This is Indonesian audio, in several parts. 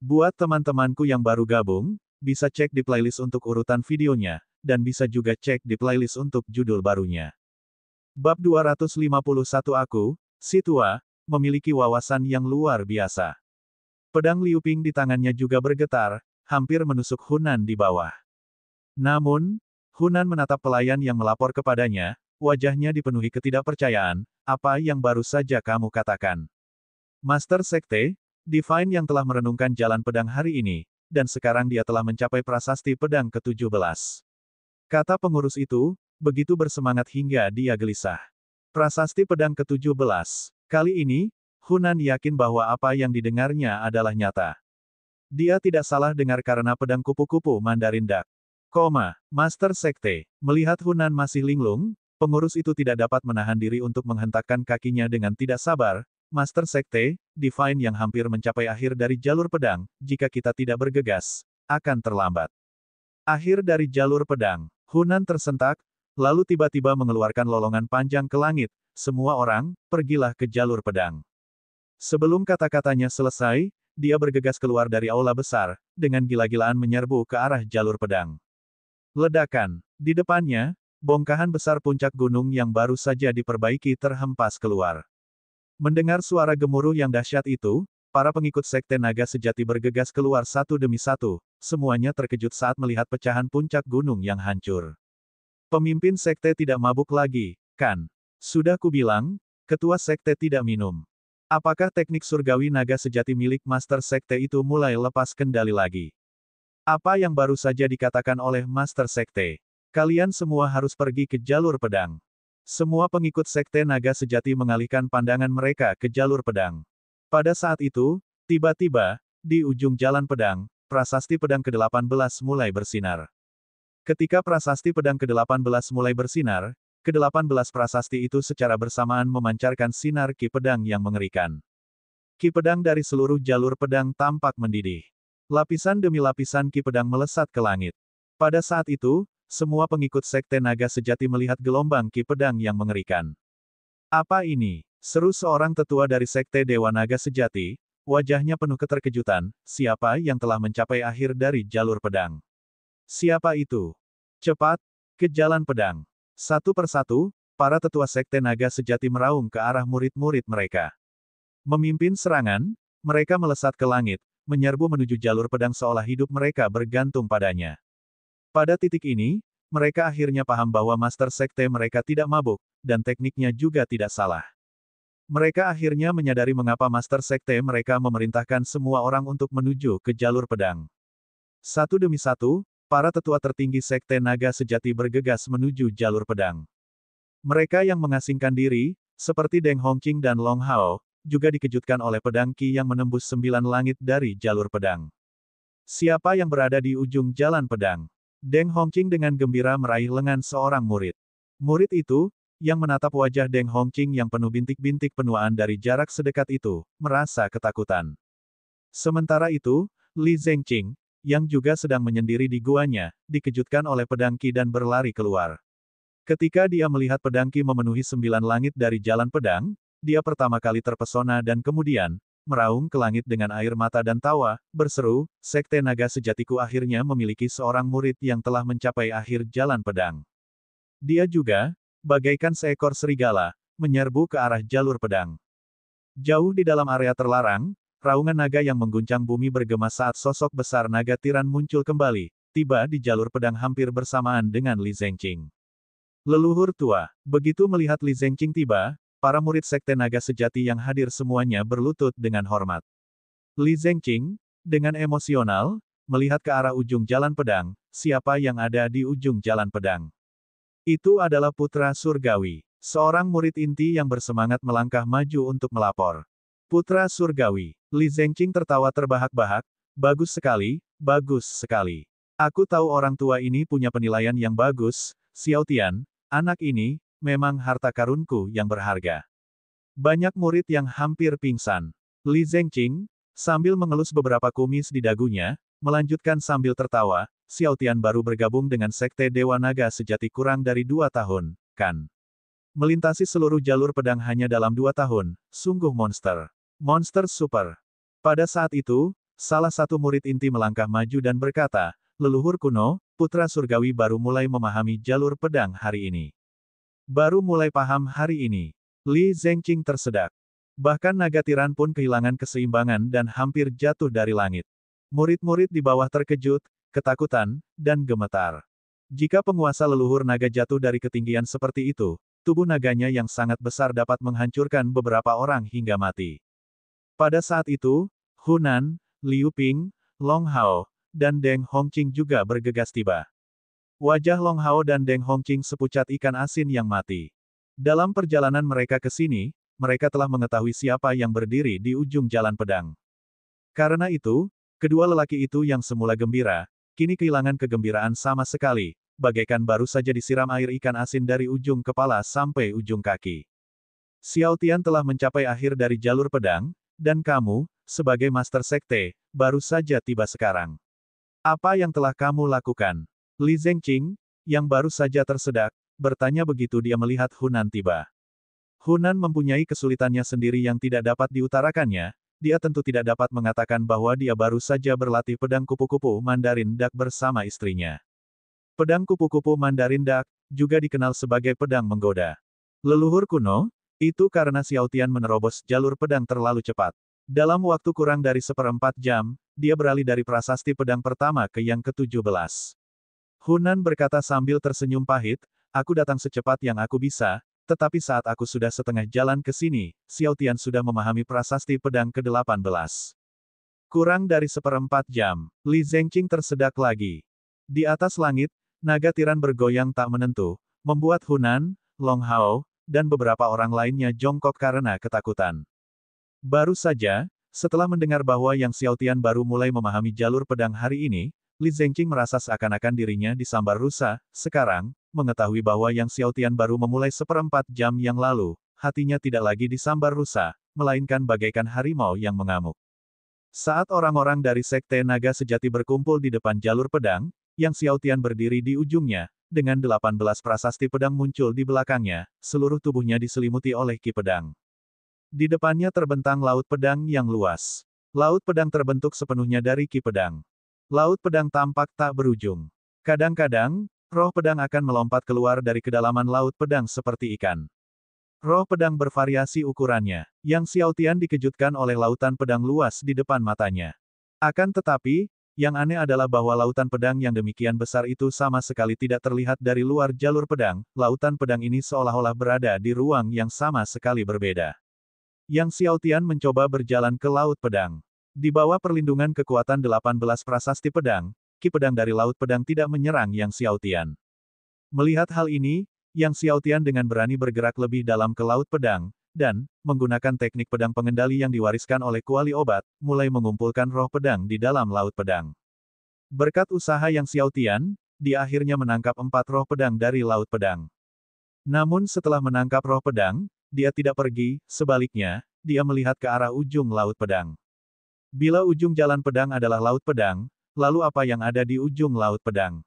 Buat teman-temanku yang baru gabung, bisa cek di playlist untuk urutan videonya, dan bisa juga cek di playlist untuk judul barunya. Bab 251 Aku, si tua, memiliki wawasan yang luar biasa. Pedang Liu Ping di tangannya juga bergetar, hampir menusuk Hunan di bawah. Namun, Hunan menatap pelayan yang melapor kepadanya, wajahnya dipenuhi ketidakpercayaan. Apa yang baru saja kamu katakan? Master Sekte, Divine yang telah merenungkan jalan pedang hari ini, dan sekarang dia telah mencapai prasasti pedang ke-17. Kata pengurus itu, begitu bersemangat hingga dia gelisah. Prasasti pedang ke-17. Kali ini, Hunan yakin bahwa apa yang didengarnya adalah nyata. Dia tidak salah dengar karena pedang kupu-kupu Mandarin Duck. Master Sekte, melihat Hunan masih linglung, pengurus itu tidak dapat menahan diri untuk menghentakkan kakinya dengan tidak sabar. Master Sekte, Divine yang hampir mencapai akhir dari jalur pedang, jika kita tidak bergegas, akan terlambat. Akhir dari jalur pedang. Hunan tersentak, lalu tiba-tiba mengeluarkan lolongan panjang ke langit. Semua orang, pergilah ke jalur pedang. Sebelum kata-katanya selesai, dia bergegas keluar dari aula besar, dengan gila-gilaan menyerbu ke arah jalur pedang. Ledakan. Di depannya, bongkahan besar puncak gunung yang baru saja diperbaiki terhempas keluar. Mendengar suara gemuruh yang dahsyat itu, para pengikut Sekte Naga Sejati bergegas keluar satu demi satu, semuanya terkejut saat melihat pecahan puncak gunung yang hancur. Pemimpin Sekte tidak mabuk lagi, kan? Sudah kubilang, ketua Sekte tidak minum. Apakah teknik surgawi naga sejati milik Master Sekte itu mulai lepas kendali lagi? Apa yang baru saja dikatakan oleh Master Sekte? Kalian semua harus pergi ke jalur pedang. Semua pengikut Sekte Naga Sejati mengalihkan pandangan mereka ke jalur pedang. Pada saat itu, tiba-tiba, di ujung jalan pedang, prasasti pedang ke-18 mulai bersinar. Ketika prasasti pedang ke-18 mulai bersinar, ke-18 prasasti itu secara bersamaan memancarkan sinar ki pedang yang mengerikan. Ki pedang dari seluruh jalur pedang tampak mendidih. Lapisan demi lapisan ki pedang melesat ke langit. Pada saat itu, semua pengikut Sekte Naga Sejati melihat gelombang ki pedang yang mengerikan. Apa ini? Seru seorang tetua dari Sekte Dewa Naga Sejati, wajahnya penuh keterkejutan. Siapa yang telah mencapai akhir dari jalur pedang? Siapa itu? Cepat, ke jalan pedang. Satu persatu, para tetua Sekte Naga Sejati meraung ke arah murid-murid mereka. Memimpin serangan, mereka melesat ke langit, menyerbu menuju jalur pedang seolah hidup mereka bergantung padanya. Pada titik ini, mereka akhirnya paham bahwa Master Sekte mereka tidak mabuk, dan tekniknya juga tidak salah. Mereka akhirnya menyadari mengapa Master Sekte mereka memerintahkan semua orang untuk menuju ke jalur pedang. Satu demi satu, para tetua tertinggi Sekte Naga Sejati bergegas menuju jalur pedang. Mereka yang mengasingkan diri, seperti Deng Hongqing dan Long Hao, juga dikejutkan oleh pedang Qi yang menembus 9 langit dari jalur pedang. Siapa yang berada di ujung jalan pedang? Deng Hongqing dengan gembira meraih lengan seorang murid. Murid itu, yang menatap wajah Deng Hongqing yang penuh bintik-bintik penuaan dari jarak sedekat itu, merasa ketakutan. Sementara itu, Li Zengqing, yang juga sedang menyendiri di guanya, dikejutkan oleh pedang Qi dan berlari keluar. Ketika dia melihat pedang Qi memenuhi 9 langit dari jalan pedang, dia pertama kali terpesona dan kemudian, meraung ke langit dengan air mata dan tawa, berseru, Sekte Naga Sejatiku akhirnya memiliki seorang murid yang telah mencapai akhir jalan pedang. Dia juga, bagaikan seekor serigala, menyerbu ke arah jalur pedang. Jauh di dalam area terlarang, raungan naga yang mengguncang bumi bergema saat sosok besar naga tiran muncul kembali, tiba di jalur pedang hampir bersamaan dengan Li Zengqing. Leluhur tua, begitu melihat Li Zengqing tiba, para murid Sekte Naga Sejati yang hadir semuanya berlutut dengan hormat. Li Zengqing, dengan emosional, melihat ke arah ujung jalan pedang, siapa yang ada di ujung jalan pedang. Itu adalah Putra Surgawi, seorang murid inti yang bersemangat melangkah maju untuk melapor. Putra Surgawi, Li Zengqing tertawa terbahak-bahak, bagus sekali, bagus sekali. Aku tahu orang tua ini punya penilaian yang bagus, Xiao Tian, anak ini, memang harta karunku yang berharga. Banyak murid yang hampir pingsan. Li Zengqing, sambil mengelus beberapa kumis di dagunya, melanjutkan sambil tertawa, Xiao Tian baru bergabung dengan Sekte Dewa Naga Sejati kurang dari 2 tahun, kan? Melintasi seluruh jalur pedang hanya dalam 2 tahun, sungguh monster. Monster super. Pada saat itu, Salah satu murid inti melangkah maju dan berkata, leluhur kuno, putra surgawi baru mulai memahami jalur pedang hari ini. Baru mulai paham hari ini. Li Zengqing tersedak. Bahkan naga tiran pun kehilangan keseimbangan dan hampir jatuh dari langit. Murid-murid di bawah terkejut, ketakutan, dan gemetar. Jika penguasa leluhur naga jatuh dari ketinggian seperti itu, tubuh naganya yang sangat besar dapat menghancurkan beberapa orang hingga mati. Pada saat itu, Hunan, Liu Ping, Long Hao, dan Deng Hongqing juga bergegas tiba. Wajah Long Hao dan Deng Hongqing sepucat ikan asin yang mati. Dalam perjalanan mereka ke sini, mereka telah mengetahui siapa yang berdiri di ujung jalan pedang. Karena itu, kedua lelaki itu yang semula gembira, kini kehilangan kegembiraan sama sekali, bagaikan baru saja disiram air ikan asin dari ujung kepala sampai ujung kaki. Xiao Tian telah mencapai akhir dari jalur pedang, dan kamu, sebagai Master Sekte, baru saja tiba sekarang. Apa yang telah kamu lakukan? Li Zengqing, yang baru saja tersedak, bertanya begitu dia melihat Hunan tiba. Hunan mempunyai kesulitannya sendiri yang tidak dapat diutarakannya, dia tentu tidak dapat mengatakan bahwa dia baru saja berlatih pedang kupu-kupu Mandarin Duck bersama istrinya. Pedang kupu-kupu Mandarin Duck, juga dikenal sebagai pedang menggoda. Leluhur kuno, itu karena Xiao Tian menerobos jalur pedang terlalu cepat. Dalam waktu kurang dari 1/4 jam, dia beralih dari prasasti pedang pertama ke yang ke-17. Hunan berkata sambil tersenyum pahit, aku datang secepat yang aku bisa, tetapi saat aku sudah setengah jalan ke sini, Xiao Tian sudah memahami prasasti pedang ke-18. Kurang dari 1/4 jam, Li Zengqing tersedak lagi. Di atas langit, naga tiran bergoyang tak menentu, membuat Hunan, Long Hao, dan beberapa orang lainnya jongkok karena ketakutan. Baru saja, setelah mendengar bahwa Yang Xiao Tian baru mulai memahami jalur pedang hari ini, Li Zengqing merasa seakan-akan dirinya disambar rusa. Sekarang, mengetahui bahwa Yang Xiao Tian baru memulai 1/4 jam yang lalu, hatinya tidak lagi disambar rusa, melainkan bagaikan harimau yang mengamuk. Saat orang-orang dari Sekte Naga Sejati berkumpul di depan jalur pedang, Yang Xiao Tian berdiri di ujungnya, dengan 18 prasasti pedang muncul di belakangnya, seluruh tubuhnya diselimuti oleh ki pedang. Di depannya terbentang laut pedang yang luas. Laut pedang terbentuk sepenuhnya dari ki pedang. Laut pedang tampak tak berujung. Kadang-kadang, roh pedang akan melompat keluar dari kedalaman laut pedang seperti ikan. Roh pedang bervariasi ukurannya. Yang Xiao Tian dikejutkan oleh lautan pedang luas di depan matanya. Akan tetapi, yang aneh adalah bahwa lautan pedang yang demikian besar itu sama sekali tidak terlihat dari luar jalur pedang. Lautan pedang ini seolah-olah berada di ruang yang sama sekali berbeda. Yang Xiao Tian mencoba berjalan ke laut pedang. Di bawah perlindungan kekuatan 18 prasasti pedang, ki pedang dari laut pedang tidak menyerang Yang Xiao Tian. Melihat hal ini, Yang Xiao Tian dengan berani bergerak lebih dalam ke laut pedang, dan, menggunakan teknik pedang pengendali yang diwariskan oleh kuali obat, mulai mengumpulkan roh pedang di dalam laut pedang. Berkat usaha Yang Xiao Tian, dia akhirnya menangkap 4 roh pedang dari laut pedang. Namun setelah menangkap roh pedang, dia tidak pergi, sebaliknya, dia melihat ke arah ujung laut pedang. Bila ujung jalan pedang adalah laut pedang, lalu apa yang ada di ujung laut pedang?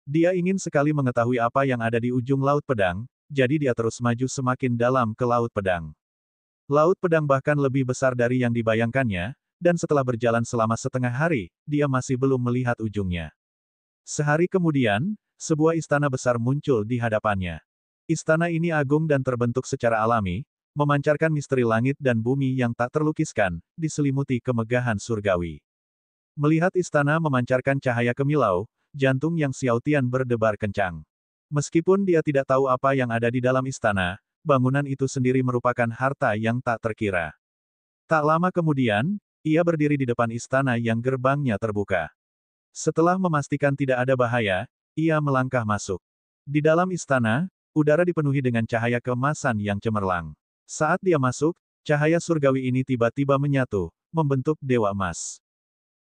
Dia ingin sekali mengetahui apa yang ada di ujung laut pedang, jadi dia terus maju semakin dalam ke laut pedang. Laut pedang bahkan lebih besar dari yang dibayangkannya, dan setelah berjalan selama setengah hari, dia masih belum melihat ujungnya. Sehari kemudian, sebuah istana besar muncul di hadapannya. Istana ini agung dan terbentuk secara alami, memancarkan misteri langit dan bumi yang tak terlukiskan, diselimuti kemegahan surgawi. Melihat istana memancarkan cahaya kemilau, jantung Yang Xiao Tian berdebar kencang. Meskipun dia tidak tahu apa yang ada di dalam istana, bangunan itu sendiri merupakan harta yang tak terkira. Tak lama kemudian, ia berdiri di depan istana yang gerbangnya terbuka. Setelah memastikan tidak ada bahaya, ia melangkah masuk. Di dalam istana, udara dipenuhi dengan cahaya keemasan yang cemerlang. Saat dia masuk, cahaya surgawi ini tiba-tiba menyatu, membentuk Dewa Emas.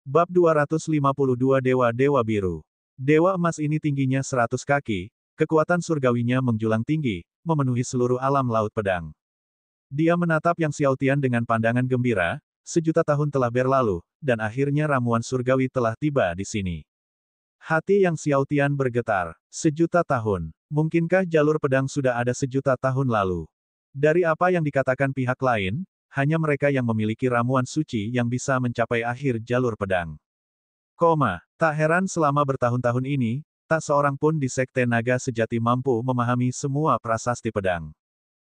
Bab 252 Dewa-Dewa Biru. Dewa Emas ini tingginya 100 kaki, kekuatan surgawinya menjulang tinggi, memenuhi seluruh alam laut pedang. Dia menatap Yang Xiao Tian dengan pandangan gembira, 1.000.000 tahun telah berlalu, dan akhirnya ramuan surgawi telah tiba di sini. Hati Yang Xiao Tian bergetar. 1.000.000 tahun. Mungkinkah jalur pedang sudah ada 1.000.000 tahun lalu? Dari apa yang dikatakan pihak lain, hanya mereka yang memiliki ramuan suci yang bisa mencapai akhir jalur pedang. Tak heran selama bertahun-tahun ini, tak seorang pun di Sekte Naga Sejati mampu memahami semua prasasti pedang.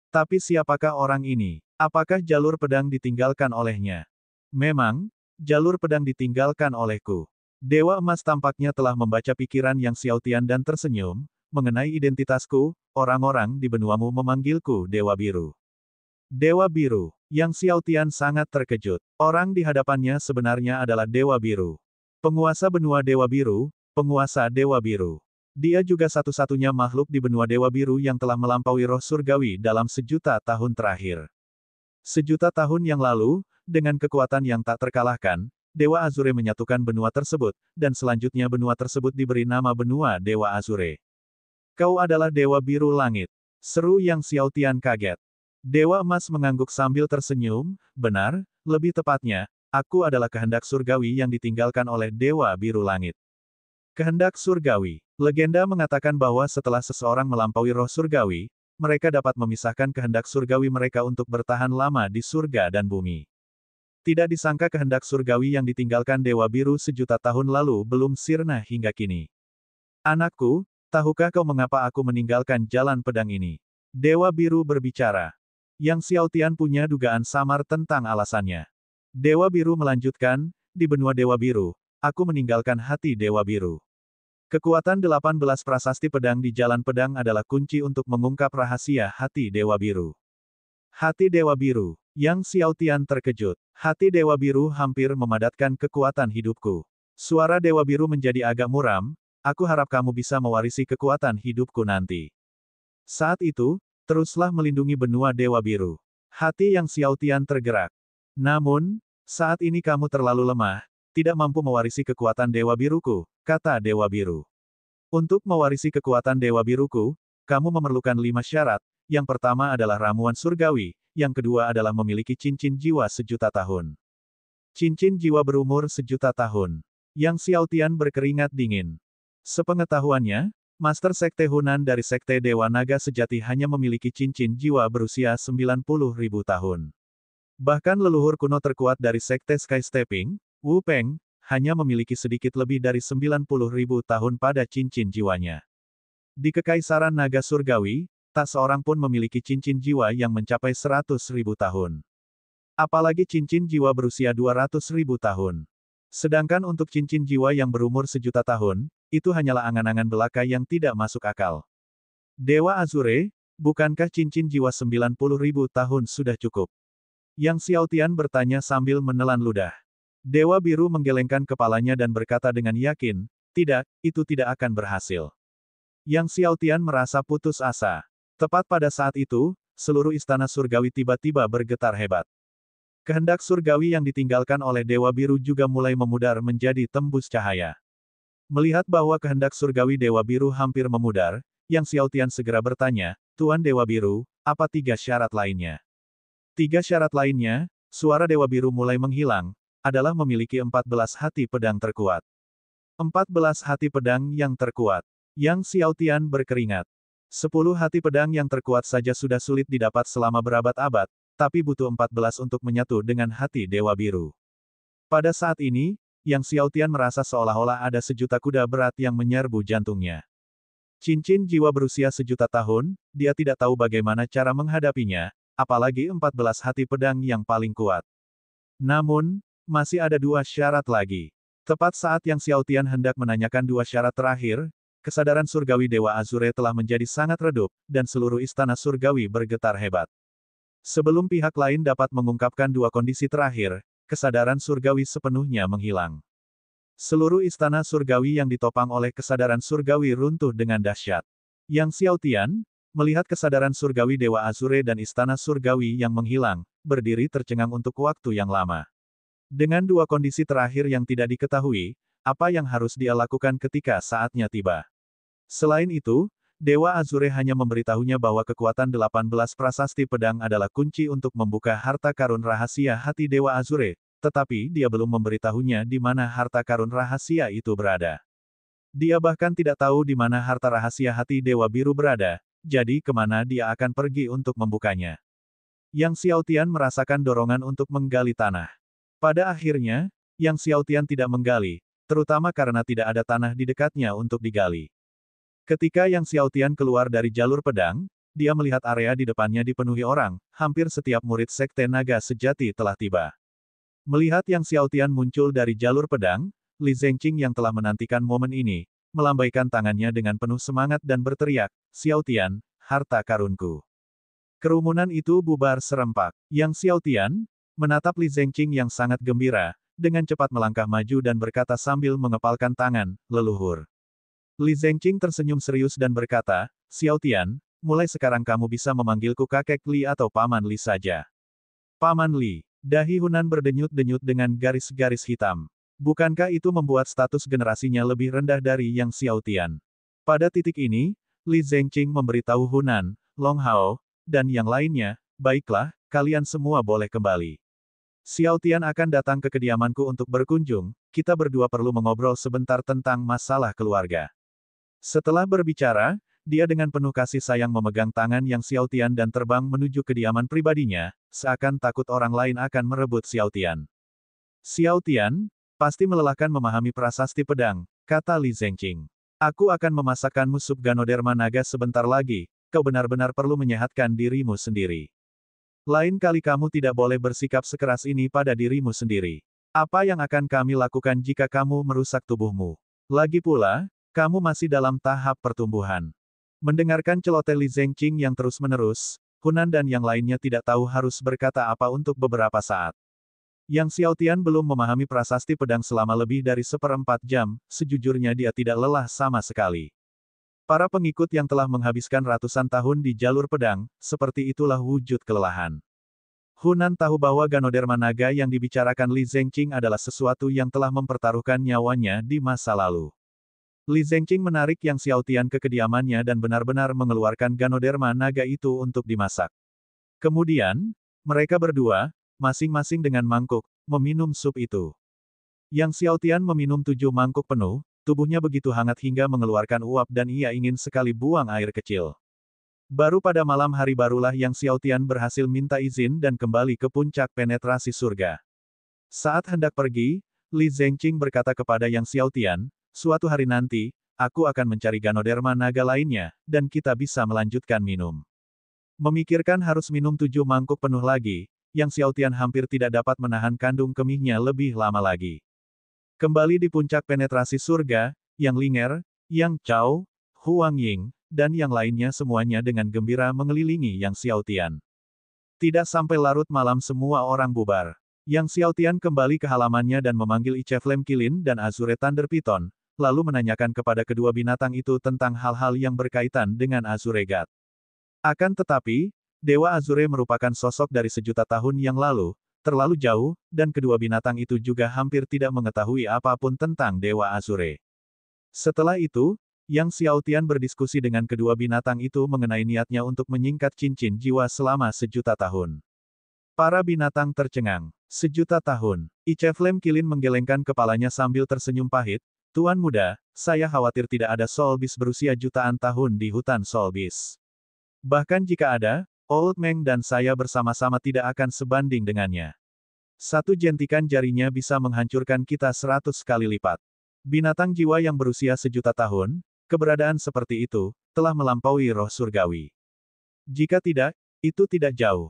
Tapi siapakah orang ini? Apakah jalur pedang ditinggalkan olehnya? Memang, jalur pedang ditinggalkan olehku. Dewa Emas tampaknya telah membaca pikiran Yang Xiaotian dan tersenyum, mengenai identitasku, orang-orang di benuamu memanggilku Dewa Biru. Dewa Biru. Yang Xiaotian sangat terkejut. Orang di hadapannya sebenarnya adalah Dewa Biru. Penguasa benua Dewa Biru, penguasa Dewa Biru. Dia juga satu-satunya makhluk di benua Dewa Biru yang telah melampaui roh surgawi dalam 1.000.000 tahun terakhir. 1.000.000 tahun yang lalu, dengan kekuatan yang tak terkalahkan, Dewa Azure menyatukan benua tersebut, dan selanjutnya benua tersebut diberi nama benua Dewa Azure. Kau adalah Dewa Biru Langit. Seru Yang Xiaotian kaget. Dewa Emas mengangguk sambil tersenyum, benar, lebih tepatnya, aku adalah kehendak surgawi yang ditinggalkan oleh Dewa Biru Langit. Kehendak surgawi. Legenda mengatakan bahwa setelah seseorang melampaui roh surgawi, mereka dapat memisahkan kehendak surgawi mereka untuk bertahan lama di surga dan bumi. Tidak disangka kehendak surgawi yang ditinggalkan Dewa Biru 1.000.000 tahun lalu belum sirna hingga kini. Anakku, tahukah kau mengapa aku meninggalkan jalan pedang ini? Dewa Biru berbicara. Yang Xiaotian punya dugaan samar tentang alasannya. Dewa Biru melanjutkan, di benua Dewa Biru, aku meninggalkan hati Dewa Biru. Kekuatan 18 prasasti pedang di jalan pedang adalah kunci untuk mengungkap rahasia hati Dewa Biru. Hati Dewa Biru. Yang Xiaotian terkejut. Hati Dewa Biru hampir memadatkan kekuatan hidupku. Suara Dewa Biru menjadi agak muram, aku harap kamu bisa mewarisi kekuatan hidupku nanti. Saat itu, teruslah melindungi benua Dewa Biru. Hati Yang Xiaotian tergerak. Namun, saat ini kamu terlalu lemah, tidak mampu mewarisi kekuatan Dewa Biruku, kata Dewa Biru. Untuk mewarisi kekuatan Dewa Biruku, kamu memerlukan 5 syarat. Yang pertama adalah ramuan surgawi, yang kedua adalah memiliki cincin jiwa 1.000.000 tahun. Cincin jiwa berumur 1.000.000 tahun. Yang Xiaotian berkeringat dingin. Sepengetahuannya, Master Sekte Hunan dari Sekte Dewa Naga Sejati hanya memiliki cincin jiwa berusia 90.000 tahun. Bahkan leluhur kuno terkuat dari Sekte Sky Stepping, Wu Peng, hanya memiliki sedikit lebih dari 90.000 tahun pada cincin jiwanya. Di Kekaisaran Naga Surgawi, tak seorang pun memiliki cincin jiwa yang mencapai 100.000 tahun. Apalagi cincin jiwa berusia 200.000 tahun. Sedangkan untuk cincin jiwa yang berumur 1.000.000 tahun, itu hanyalah angan-angan belaka yang tidak masuk akal. Dewa Azure, bukankah cincin jiwa 90.000 tahun sudah cukup? Yang Xiaotian bertanya sambil menelan ludah. Dewa Biru menggelengkan kepalanya dan berkata dengan yakin, tidak, itu tidak akan berhasil. Yang Xiaotian merasa putus asa. Tepat pada saat itu, seluruh istana surgawi tiba-tiba bergetar hebat. Kehendak surgawi yang ditinggalkan oleh Dewa Biru juga mulai memudar menjadi tembus cahaya. Melihat bahwa kehendak surgawi Dewa Biru hampir memudar, Yang Xiaotian segera bertanya, Tuan Dewa Biru, apa 3 syarat lainnya? 3 syarat lainnya, suara Dewa Biru mulai menghilang, adalah memiliki 14 hati pedang terkuat. 14 hati pedang yang terkuat. Yang Xiaotian berkeringat. 10 hati pedang yang terkuat saja sudah sulit didapat selama berabad-abad, tapi butuh 14 untuk menyatu dengan hati Dewa Biru. Pada saat ini, Yang Xiaotian merasa seolah-olah ada 1.000.000 kuda berat yang menyerbu jantungnya. Cincin jiwa berusia 1.000.000 tahun, dia tidak tahu bagaimana cara menghadapinya, apalagi 14 hati pedang yang paling kuat. Namun, masih ada 2 syarat lagi. Tepat saat Yang Xiaotian hendak menanyakan 2 syarat terakhir, kesadaran surgawi Dewa Azure telah menjadi sangat redup, dan seluruh istana surgawi bergetar hebat. Sebelum pihak lain dapat mengungkapkan 2 kondisi terakhir, kesadaran surgawi sepenuhnya menghilang. Seluruh istana surgawi yang ditopang oleh kesadaran surgawi runtuh dengan dahsyat. Yang Xiaotian, melihat kesadaran surgawi Dewa Azure dan istana surgawi yang menghilang, berdiri tercengang untuk waktu yang lama. Dengan 2 kondisi terakhir yang tidak diketahui, apa yang harus dia lakukan ketika saatnya tiba. Selain itu, Dewa Azure hanya memberitahunya bahwa kekuatan 18 prasasti pedang adalah kunci untuk membuka harta karun rahasia hati Dewa Azure, tetapi dia belum memberitahunya di mana harta karun rahasia itu berada. Dia bahkan tidak tahu di mana harta rahasia hati Dewa Biru berada, jadi kemana dia akan pergi untuk membukanya. Yang Xiaotian merasakan dorongan untuk menggali tanah. Pada akhirnya, Yang Xiaotian tidak menggali, terutama karena tidak ada tanah di dekatnya untuk digali. Ketika Yang Xiaotian keluar dari jalur pedang, dia melihat area di depannya dipenuhi orang, hampir setiap murid Sekte Naga Sejati telah tiba. Melihat Yang Xiaotian muncul dari jalur pedang, Li Zengqing yang telah menantikan momen ini, melambaikan tangannya dengan penuh semangat dan berteriak, "Xiaotian, harta karunku." Kerumunan itu bubar serempak. Yang Xiaotian menatap Li Zengqing yang sangat gembira, dengan cepat melangkah maju dan berkata sambil mengepalkan tangan, "Leluhur." Li Zengqing tersenyum serius dan berkata, "Xiaotian, mulai sekarang kamu bisa memanggilku kakek Li atau Paman Li saja." Paman Li. Dahi Hunan berdenyut-denyut dengan garis-garis hitam. Bukankah itu membuat status generasinya lebih rendah dari Yang Xiaotian? Pada titik ini, Li Zengqing memberitahu Hunan, Long Hao, dan yang lainnya, "Baiklah, kalian semua boleh kembali. Xiaotian akan datang ke kediamanku untuk berkunjung, kita berdua perlu mengobrol sebentar tentang masalah keluarga." Setelah berbicara, dia dengan penuh kasih sayang memegang tangan Yang Xiaotian dan terbang menuju kediaman pribadinya, seakan takut orang lain akan merebut Xiaotian. "Xiaotian, pasti melelahkan memahami prasasti pedang," kata Li Zengqing. "Aku akan memasakkanmu sup Ganoderma naga sebentar lagi, kau benar-benar perlu menyehatkan dirimu sendiri. Lain kali kamu tidak boleh bersikap sekeras ini pada dirimu sendiri. Apa yang akan kami lakukan jika kamu merusak tubuhmu? Lagi pula, kamu masih dalam tahap pertumbuhan." Mendengarkan celoteh Li Zengqing yang terus-menerus, Hunan dan yang lainnya tidak tahu harus berkata apa untuk beberapa saat. Yang Xiaotian belum memahami prasasti pedang selama lebih dari 1/4 jam, sejujurnya dia tidak lelah sama sekali. Para pengikut yang telah menghabiskan ratusan tahun di jalur pedang, seperti itulah wujud kelelahan. Hunan tahu bahwa Ganoderma naga yang dibicarakan Li Zengqing adalah sesuatu yang telah mempertaruhkan nyawanya di masa lalu. Li Zengqing menarik Yang Xiaotian ke kediamannya dan benar-benar mengeluarkan Ganoderma naga itu untuk dimasak. Kemudian, mereka berdua, masing-masing dengan mangkuk, meminum sup itu. Yang Xiaotian meminum 7 mangkuk penuh, tubuhnya begitu hangat hingga mengeluarkan uap dan ia ingin sekali buang air kecil. Baru pada malam hari barulah Yang Xiaotian berhasil minta izin dan kembali ke puncak penetrasi surga. Saat hendak pergi, Li Zengqing berkata kepada Yang Xiaotian, "Suatu hari nanti, aku akan mencari Ganoderma naga lainnya, dan kita bisa melanjutkan minum." Memikirkan harus minum 7 mangkuk penuh lagi, Yang Xiaotian hampir tidak dapat menahan kandung kemihnya lebih lama lagi. Kembali di puncak penetrasi surga, Yang Linger, Yang Chao, Huang Ying, dan yang lainnya semuanya dengan gembira mengelilingi Yang Xiaotian. Tidak sampai larut malam semua orang bubar. Yang Xiaotian kembali ke halamannya dan memanggil Ice Flame Kilin dan Azure Thunder Python, lalu menanyakan kepada kedua binatang itu tentang hal-hal yang berkaitan dengan Azure God. Akan tetapi, Dewa Azure merupakan sosok dari sejuta tahun yang lalu, terlalu jauh, dan kedua binatang itu juga hampir tidak mengetahui apapun tentang Dewa Azure. Setelah itu, Yang Xiaotian berdiskusi dengan kedua binatang itu mengenai niatnya untuk menyingkat cincin jiwa selama sejuta tahun. Para binatang tercengang. Sejuta tahun. Ice Flame Kilin menggelengkan kepalanya sambil tersenyum pahit, "Tuan muda, saya khawatir tidak ada Soul Beast berusia jutaan tahun di hutan Soul Beast. Bahkan jika ada, Old Meng dan saya bersama-sama tidak akan sebanding dengannya. Satu jentikan jarinya bisa menghancurkan kita 100 kali lipat. Binatang jiwa yang berusia sejuta tahun, keberadaan seperti itu, telah melampaui roh surgawi. Jika tidak, itu tidak jauh."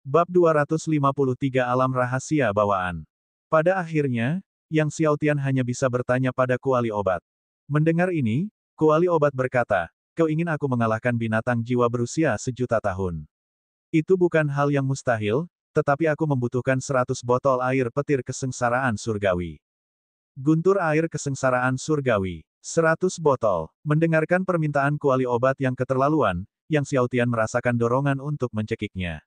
Bab 253 Alam Rahasia Bawaan. Pada akhirnya, Yang Xiaotian hanya bisa bertanya pada kuali obat. Mendengar ini, kuali obat berkata, "Kau ingin aku mengalahkan binatang jiwa berusia sejuta tahun? Itu bukan hal yang mustahil, tetapi aku membutuhkan 100 botol air petir kesengsaraan surgawi." Guntur air kesengsaraan surgawi. 100 botol. Mendengarkan permintaan kuali obat yang keterlaluan, Yang Xiaotian merasakan dorongan untuk mencekiknya.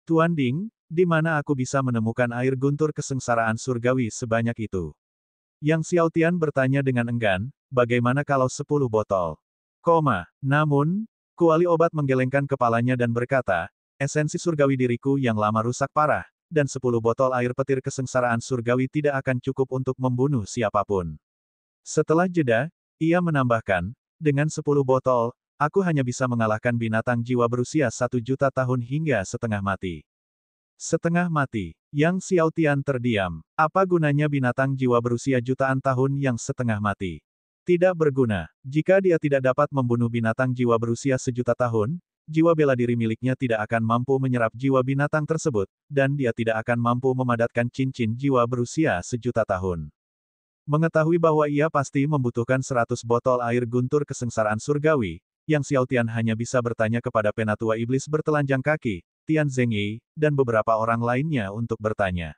"Tuan Ding, di mana aku bisa menemukan air guntur kesengsaraan surgawi sebanyak itu?" Yang Xiaotian bertanya dengan enggan, "Bagaimana kalau 10 botol?" Namun, kuali obat menggelengkan kepalanya dan berkata, "Esensi surgawi diriku yang lama rusak parah, dan 10 botol air petir kesengsaraan surgawi tidak akan cukup untuk membunuh siapapun." Setelah jeda, ia menambahkan, "Dengan 10 botol, Aku hanya bisa mengalahkan binatang jiwa berusia 1 juta tahun hingga setengah mati. Setengah mati. Yang Xiaotian terdiam. Apa gunanya binatang jiwa berusia jutaan tahun yang setengah mati? Tidak berguna. Jika dia tidak dapat membunuh binatang jiwa berusia 1 juta tahun, jiwa bela diri miliknya tidak akan mampu menyerap jiwa binatang tersebut, dan dia tidak akan mampu memadatkan cincin jiwa berusia 1 juta tahun. Mengetahui bahwa ia pasti membutuhkan 100 botol air guntur kesengsaraan surgawi, Yang Xiaotian hanya bisa bertanya kepada penatua iblis bertelanjang kaki, Tian Zhengyi, dan beberapa orang lainnya untuk bertanya.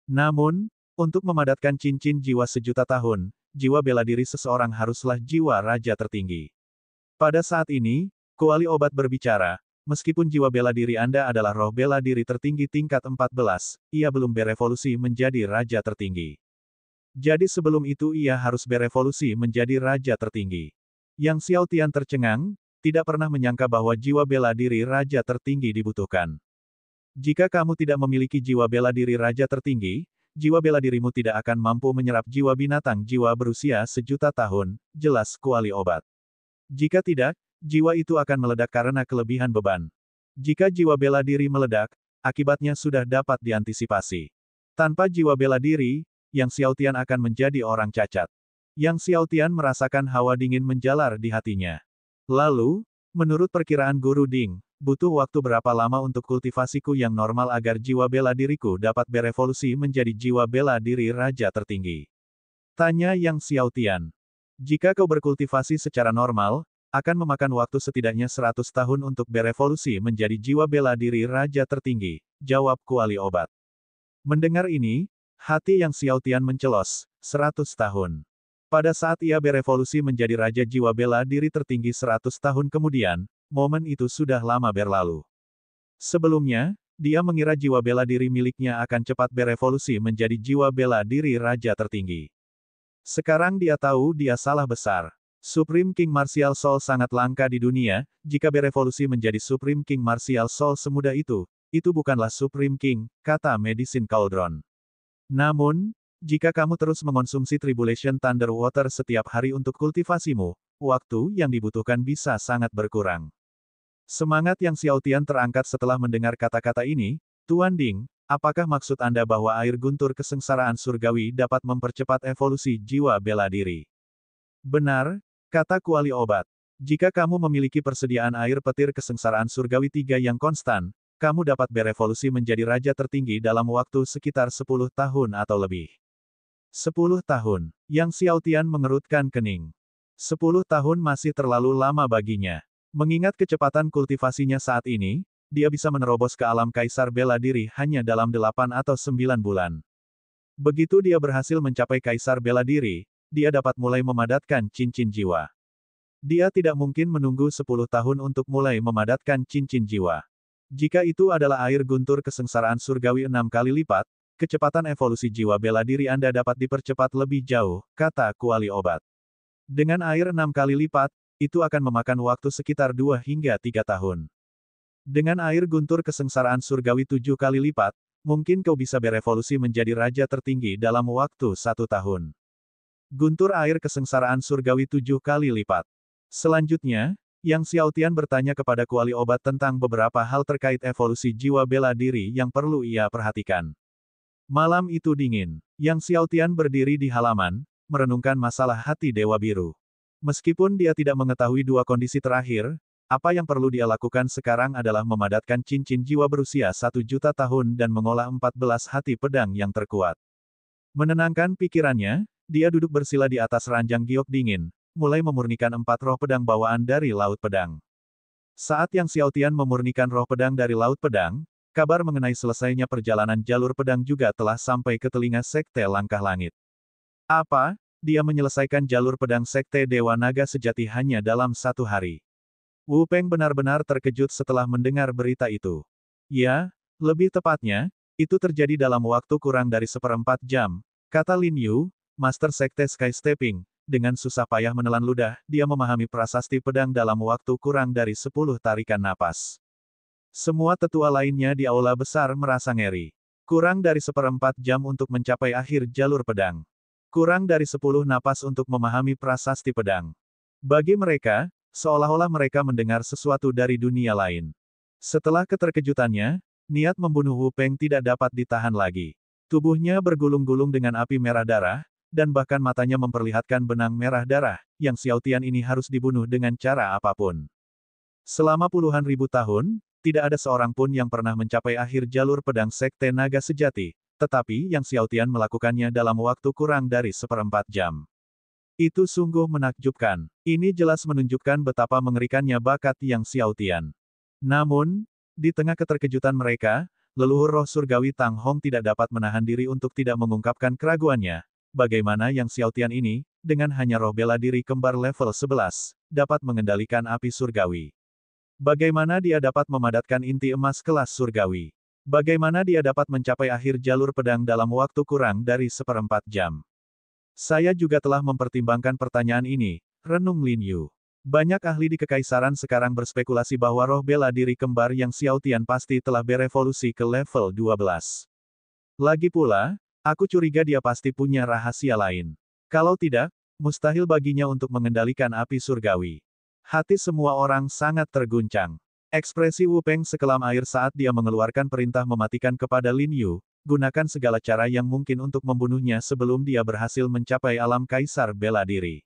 Namun, untuk memadatkan cincin jiwa 1 juta tahun, jiwa bela diri seseorang haruslah jiwa raja tertinggi. Pada saat ini, kuali obat berbicara, meskipun jiwa bela diri Anda adalah roh bela diri tertinggi tingkat 14, ia belum berevolusi menjadi raja tertinggi. Jadi sebelum itu ia harus berevolusi menjadi raja tertinggi. Yang Xiaotian tercengang, tidak pernah menyangka bahwa jiwa bela diri raja tertinggi dibutuhkan. Jika kamu tidak memiliki jiwa bela diri raja tertinggi, jiwa bela dirimu tidak akan mampu menyerap jiwa binatang jiwa berusia 1 juta tahun, jelas kuali obat. Jika tidak, jiwa itu akan meledak karena kelebihan beban. Jika jiwa bela diri meledak, akibatnya sudah dapat diantisipasi. Tanpa jiwa bela diri, Yang Xiaotian akan menjadi orang cacat. Yang Xiaotian merasakan hawa dingin menjalar di hatinya. Lalu, menurut perkiraan Guru Ding, butuh waktu berapa lama untuk kultivasiku yang normal agar jiwa bela diriku dapat berevolusi menjadi jiwa bela diri raja tertinggi? Tanya Yang Xiaotian. Jika kau berkultivasi secara normal, akan memakan waktu setidaknya 100 tahun untuk berevolusi menjadi jiwa bela diri raja tertinggi, jawab kuali obat. Mendengar ini, hati Yang Xiaotian mencelos, 100 tahun. Pada saat ia berevolusi menjadi raja jiwa bela diri tertinggi 100 tahun kemudian, momen itu sudah lama berlalu. Sebelumnya, dia mengira jiwa bela diri miliknya akan cepat berevolusi menjadi jiwa bela diri raja tertinggi. Sekarang dia tahu dia salah besar. Supreme King Martial Soul sangat langka di dunia, jika berevolusi menjadi Supreme King Martial Soul semudah itu bukanlah Supreme King, kata Medicine Cauldron. Namun, jika kamu terus mengonsumsi Tribulation Thunder Water setiap hari untuk kultivasimu, waktu yang dibutuhkan bisa sangat berkurang. Semangat Yang Xiaotian terangkat setelah mendengar kata-kata ini. Tuan Ding, apakah maksud Anda bahwa air guntur kesengsaraan surgawi dapat mempercepat evolusi jiwa bela diri? Benar, kata kuali obat. Jika kamu memiliki persediaan air petir kesengsaraan surgawi 3 yang konstan, kamu dapat berevolusi menjadi raja tertinggi dalam waktu sekitar 10 tahun atau lebih. 10 tahun. Yang Xiaotian mengerutkan kening. 10 tahun masih terlalu lama baginya. Mengingat kecepatan kultivasinya saat ini, dia bisa menerobos ke alam kaisar bela diri hanya dalam 8 atau 9 bulan. Begitu dia berhasil mencapai kaisar bela diri, dia dapat mulai memadatkan cincin jiwa. Dia tidak mungkin menunggu 10 tahun untuk mulai memadatkan cincin jiwa. Jika itu adalah air guntur kesengsaraan surgawi 6 kali lipat, kecepatan evolusi jiwa bela diri Anda dapat dipercepat lebih jauh, kata kuali obat. Dengan air 6 kali lipat, itu akan memakan waktu sekitar 2 hingga 3 tahun. Dengan air guntur kesengsaraan surgawi 7 kali lipat, mungkin kau bisa berevolusi menjadi raja tertinggi dalam waktu 1 tahun. Guntur air kesengsaraan surgawi 7 kali lipat. Selanjutnya, Yang Xiaotian bertanya kepada kuali obat tentang beberapa hal terkait evolusi jiwa bela diri yang perlu ia perhatikan. Malam itu dingin. Yang Xiaotian berdiri di halaman, merenungkan masalah hati Dewa Biru. Meskipun dia tidak mengetahui dua kondisi terakhir, apa yang perlu dia lakukan sekarang adalah memadatkan cincin jiwa berusia 1 juta tahun dan mengolah 14 hati pedang yang terkuat. Menenangkan pikirannya, dia duduk bersila di atas ranjang giok dingin, mulai memurnikan 4 roh pedang bawaan dari Laut Pedang. Saat Yang Xiaotian memurnikan roh pedang dari Laut Pedang, kabar mengenai selesainya perjalanan jalur pedang juga telah sampai ke telinga Sekte Langkah Langit. Apa? Dia menyelesaikan jalur pedang Sekte Dewa Naga Sejati hanya dalam 1 hari. Wu Peng benar-benar terkejut setelah mendengar berita itu. Ya, lebih tepatnya, itu terjadi dalam waktu kurang dari 1/4 jam, kata Lin Yu, Master Sekte Sky Stepping. Dengan susah payah menelan ludah, dia memahami prasasti pedang dalam waktu kurang dari 10 tarikan napas. Semua tetua lainnya di aula besar merasa ngeri. Kurang dari 1/4 jam untuk mencapai akhir jalur pedang. Kurang dari 10 napas untuk memahami prasasti pedang. Bagi mereka, seolah-olah mereka mendengar sesuatu dari dunia lain. Setelah keterkejutannya, niat membunuh Wu Peng tidak dapat ditahan lagi. Tubuhnya bergulung-gulung dengan api merah darah, dan bahkan matanya memperlihatkan benang merah darah, yang Xiao Tian ini harus dibunuh dengan cara apapun. Selama puluhan ribu tahun, tidak ada seorang pun yang pernah mencapai akhir jalur pedang Sekte Naga Sejati, tetapi yang Xiao Tian melakukannya dalam waktu kurang dari 1/4 jam. Itu sungguh menakjubkan. Ini jelas menunjukkan betapa mengerikannya bakat yang Xiao Tian. Namun, di tengah keterkejutan mereka, leluhur roh surgawi Tang Hong tidak dapat menahan diri untuk tidak mengungkapkan keraguannya. Bagaimana yang Xiao Tian ini, dengan hanya roh bela diri kembar level 11, dapat mengendalikan api surgawi? Bagaimana dia dapat memadatkan inti emas kelas surgawi? Bagaimana dia dapat mencapai akhir jalur pedang dalam waktu kurang dari 1/4 jam? Saya juga telah mempertimbangkan pertanyaan ini, renung Lin Yu. Banyak ahli di Kekaisaran sekarang berspekulasi bahwa roh bela diri kembar yang Xiao Tian pasti telah berevolusi ke level 12. Lagi pula, aku curiga dia pasti punya rahasia lain. Kalau tidak, mustahil baginya untuk mengendalikan api surgawi. Hati semua orang sangat terguncang. Ekspresi Wu Peng sekelam air saat dia mengeluarkan perintah mematikan kepada Lin Yu, gunakan segala cara yang mungkin untuk membunuhnya sebelum dia berhasil mencapai alam kaisar bela diri.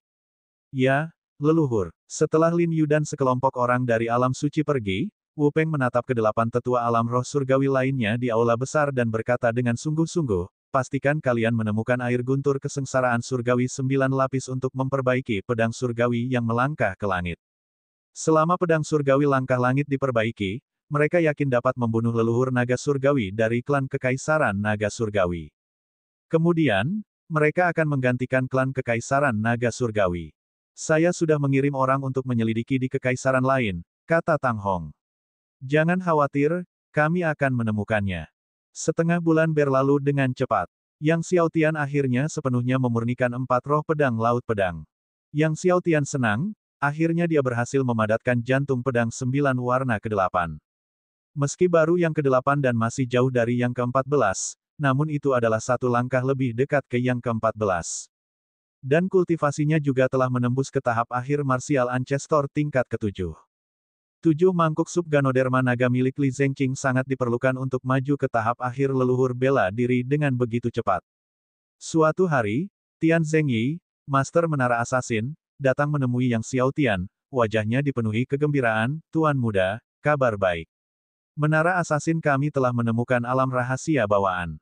Ya, leluhur. Setelah Lin Yu dan sekelompok orang dari alam suci pergi, Wu Peng menatap ke 8 tetua alam roh surgawi lainnya di aula besar dan berkata dengan sungguh-sungguh, pastikan kalian menemukan air guntur kesengsaraan surgawi 9 lapis untuk memperbaiki pedang surgawi yang melangkah ke langit. Selama pedang surgawi langkah langit diperbaiki, mereka yakin dapat membunuh leluhur naga surgawi dari klan Kekaisaran Naga Surgawi. Kemudian, mereka akan menggantikan klan Kekaisaran Naga Surgawi. Saya sudah mengirim orang untuk menyelidiki di Kekaisaran lain, kata Tang Hong. Jangan khawatir, kami akan menemukannya. Setengah bulan berlalu dengan cepat. Yang Xiao Tian akhirnya sepenuhnya memurnikan 4 roh pedang laut pedang. Yang Xiao Tian senang, akhirnya dia berhasil memadatkan jantung pedang 9 warna ke-8. Meski baru yang ke-8 dan masih jauh dari yang ke-14, namun itu adalah satu langkah lebih dekat ke yang ke-14. Dan kultivasinya juga telah menembus ke tahap akhir martial ancestor tingkat ke-7. 7 mangkuk sub Ganoderma naga milik Li Zengqing sangat diperlukan untuk maju ke tahap akhir leluhur bela diri dengan begitu cepat. Suatu hari, Tian Zengyi, Master Menara Assassin, datang menemui Yang Xiao Tian, wajahnya dipenuhi kegembiraan, Tuan Muda, kabar baik. Menara Assassin kami telah menemukan alam rahasia bawaan.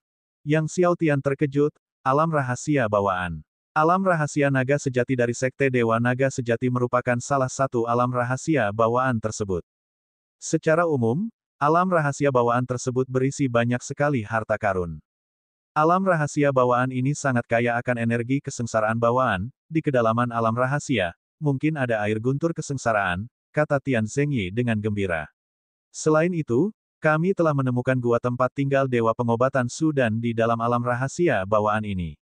Yang Xiao Tian terkejut, alam rahasia bawaan. Alam rahasia naga sejati dari Sekte Dewa Naga Sejati merupakan salah satu alam rahasia bawaan tersebut. Secara umum, alam rahasia bawaan tersebut berisi banyak sekali harta karun. Alam rahasia bawaan ini sangat kaya akan energi kesengsaraan bawaan, di kedalaman alam rahasia, mungkin ada air guntur kesengsaraan, kata Tian Zengyi dengan gembira. Selain itu, kami telah menemukan gua tempat tinggal Dewa Pengobatan Sudan di dalam alam rahasia bawaan ini.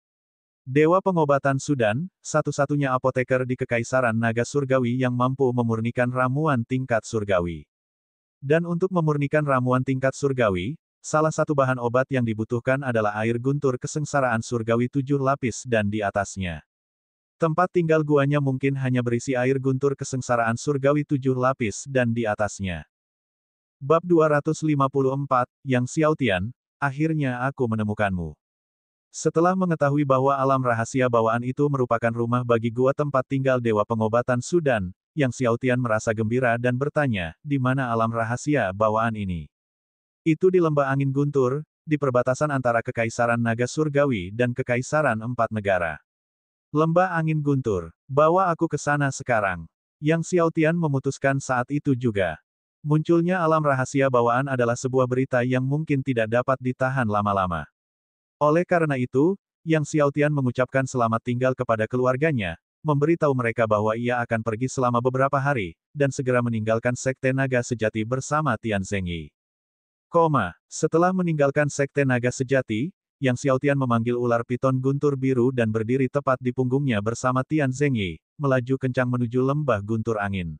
Dewa Pengobatan Sudan, satu-satunya apoteker di Kekaisaran Naga Surgawi yang mampu memurnikan ramuan tingkat surgawi. Dan untuk memurnikan ramuan tingkat surgawi, salah satu bahan obat yang dibutuhkan adalah air guntur kesengsaraan surgawi 7 lapis dan di atasnya. Tempat tinggal guanya mungkin hanya berisi air guntur kesengsaraan surgawi 7 lapis dan di atasnya. Bab 254, Yang Xiao Tian, akhirnya aku menemukanmu. Setelah mengetahui bahwa alam rahasia bawaan itu merupakan rumah bagi gua tempat tinggal Dewa Pengobatan Sudan, Yang Xiao Tian merasa gembira dan bertanya, di mana alam rahasia bawaan ini? Itu di lembah angin guntur, di perbatasan antara Kekaisaran Naga Surgawi dan Kekaisaran 4 negara. Lembah angin guntur, bawa aku ke sana sekarang. Yang Xiao Tian memutuskan saat itu juga. Munculnya alam rahasia bawaan adalah sebuah berita yang mungkin tidak dapat ditahan lama-lama. Oleh karena itu, Yang Xiao Tian mengucapkan selamat tinggal kepada keluarganya, memberitahu mereka bahwa ia akan pergi selama beberapa hari, dan segera meninggalkan Sekte Naga Sejati bersama Tian Zengyi. Setelah meninggalkan Sekte Naga Sejati, Yang Xiao Tian memanggil ular piton guntur biru dan berdiri tepat di punggungnya bersama Tian Zengyi, melaju kencang menuju lembah guntur angin.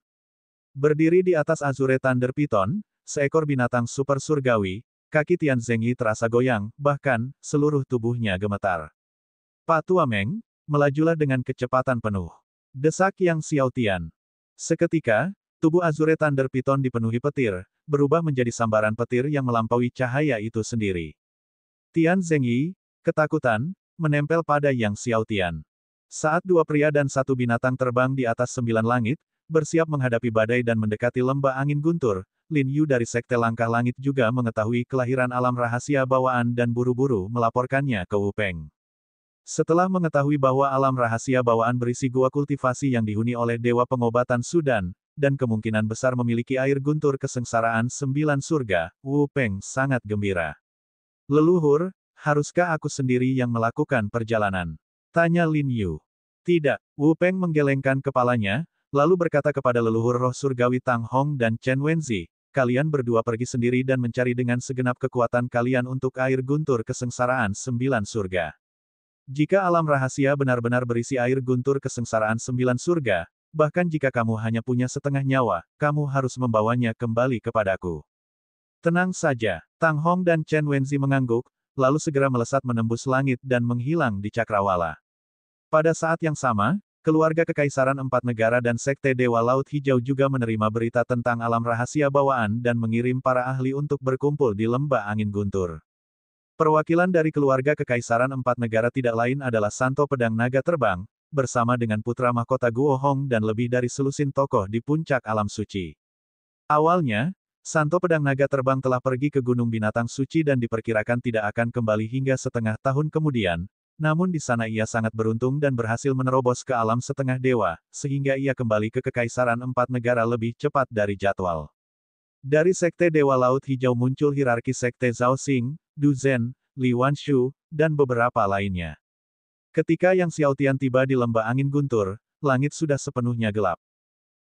Berdiri di atas Azure Thunder Piton, seekor binatang super surgawi, kaki Tian Zengyi terasa goyang, bahkan, seluruh tubuhnya gemetar. Pak Tua Meng, melajulah dengan kecepatan penuh. Desak Yang Xiao Tian. Seketika, tubuh Azure Thunder Python dipenuhi petir, berubah menjadi sambaran petir yang melampaui cahaya itu sendiri. Tian Zhengyi, ketakutan, menempel pada Yang Xiaotian. Saat dua pria dan satu binatang terbang di atas 9 langit, bersiap menghadapi badai dan mendekati lembah angin guntur, Lin Yu dari Sekte Langkah Langit juga mengetahui kelahiran alam rahasia bawaan dan buru-buru melaporkannya ke Wu Peng. Setelah mengetahui bahwa alam rahasia bawaan berisi gua kultivasi yang dihuni oleh Dewa Pengobatan Sudan, dan kemungkinan besar memiliki air guntur kesengsaraan 9 surga, Wu Peng sangat gembira. Leluhur, haruskah aku sendiri yang melakukan perjalanan? Tanya Lin Yu. Tidak, Wu Peng menggelengkan kepalanya, lalu berkata kepada leluhur roh surgawi Tang Hong dan Chen Wenzi, kalian berdua pergi sendiri dan mencari dengan segenap kekuatan kalian untuk air guntur kesengsaraan 9 surga. Jika alam rahasia benar-benar berisi air guntur kesengsaraan 9 surga, bahkan jika kamu hanya punya setengah nyawa, kamu harus membawanya kembali kepadaku. Tenang saja, Tang Hong dan Chen Wenzi mengangguk, lalu segera melesat menembus langit dan menghilang di cakrawala. Pada saat yang sama, keluarga Kekaisaran Empat Negara dan Sekte Dewa Laut Hijau juga menerima berita tentang alam rahasia bawaan dan mengirim para ahli untuk berkumpul di lembah angin guntur. Perwakilan dari keluarga Kekaisaran Empat Negara tidak lain adalah Santo Pedang Naga Terbang, bersama dengan putra mahkota Guo Hong dan lebih dari selusin tokoh di puncak alam suci. Awalnya, Santo Pedang Naga Terbang telah pergi ke Gunung Binatang Suci dan diperkirakan tidak akan kembali hingga setengah tahun kemudian, namun di sana ia sangat beruntung dan berhasil menerobos ke alam setengah dewa, sehingga ia kembali ke Kekaisaran Empat Negara lebih cepat dari jadwal. Dari Sekte Dewa Laut Hijau muncul hierarki Sekte Zhao Xing, Du Zhen, Li Wanshu, dan beberapa lainnya. Ketika Yang Xiaotian tiba di lembah angin guntur, langit sudah sepenuhnya gelap.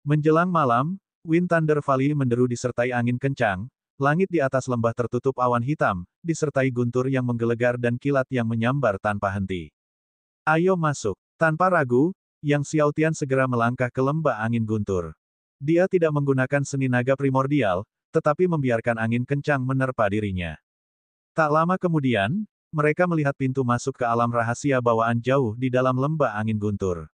Menjelang malam, Wind Thunder Valley menderu disertai angin kencang, langit di atas lembah tertutup awan hitam, disertai guntur yang menggelegar dan kilat yang menyambar tanpa henti. Ayo masuk. Tanpa ragu, Yang Xiaotian segera melangkah ke lembah angin guntur. Dia tidak menggunakan seni naga primordial, tetapi membiarkan angin kencang menerpa dirinya. Tak lama kemudian, mereka melihat pintu masuk ke alam rahasia bawaan jauh di dalam lembah angin guntur.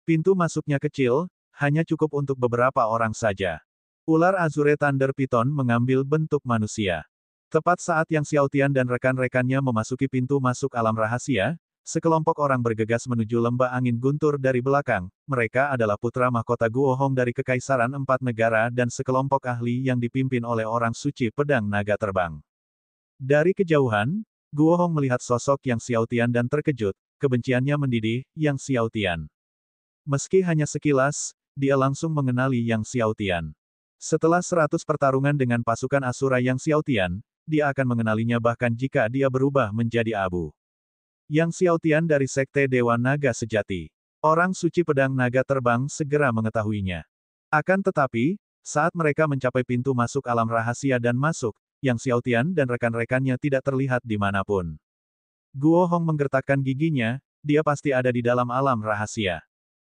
Pintu masuknya kecil, hanya cukup untuk beberapa orang saja. Ular Azure Thunder Python mengambil bentuk manusia. Tepat saat Yang Xiaotian dan rekan-rekannya memasuki pintu masuk alam rahasia, sekelompok orang bergegas menuju lembah angin guntur dari belakang. Mereka adalah putra mahkota Guo Hong dari Kekaisaran Empat Negara dan sekelompok ahli yang dipimpin oleh orang suci pedang naga terbang. Dari kejauhan, Guo Hong melihat sosok Yang Xiaotian dan terkejut, kebenciannya mendidih. Yang Xiaotian. Meski hanya sekilas, dia langsung mengenali Yang Xiaotian. Setelah 100 pertarungan dengan pasukan Asura Yang Xiaotian, dia akan mengenalinya bahkan jika dia berubah menjadi abu. Yang Xiaotian dari Sekte Dewa Naga Sejati. Orang suci pedang naga terbang segera mengetahuinya. Akan tetapi, saat mereka mencapai pintu masuk alam rahasia dan masuk, Yang Xiaotian dan rekan-rekannya tidak terlihat dimanapun. Guo Hong menggertakkan giginya, dia pasti ada di dalam alam rahasia.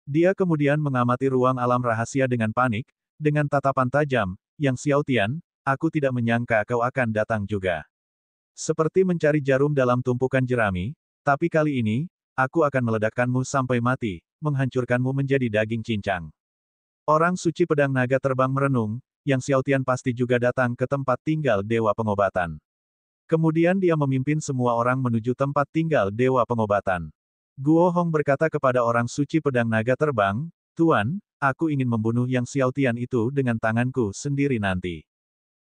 Dia kemudian mengamati ruang alam rahasia dengan panik, dengan tatapan tajam. Yang Xiaotian, aku tidak menyangka kau akan datang juga. Seperti mencari jarum dalam tumpukan jerami, tapi kali ini, aku akan meledakkanmu sampai mati, menghancurkanmu menjadi daging cincang. Orang suci pedang naga terbang merenung, Yang Xiaotian pasti juga datang ke tempat tinggal Dewa Pengobatan. Kemudian dia memimpin semua orang menuju tempat tinggal Dewa Pengobatan. Guo Hong berkata kepada orang suci pedang naga terbang, Tuan, aku ingin membunuh Yang Xiaotian itu dengan tanganku sendiri nanti.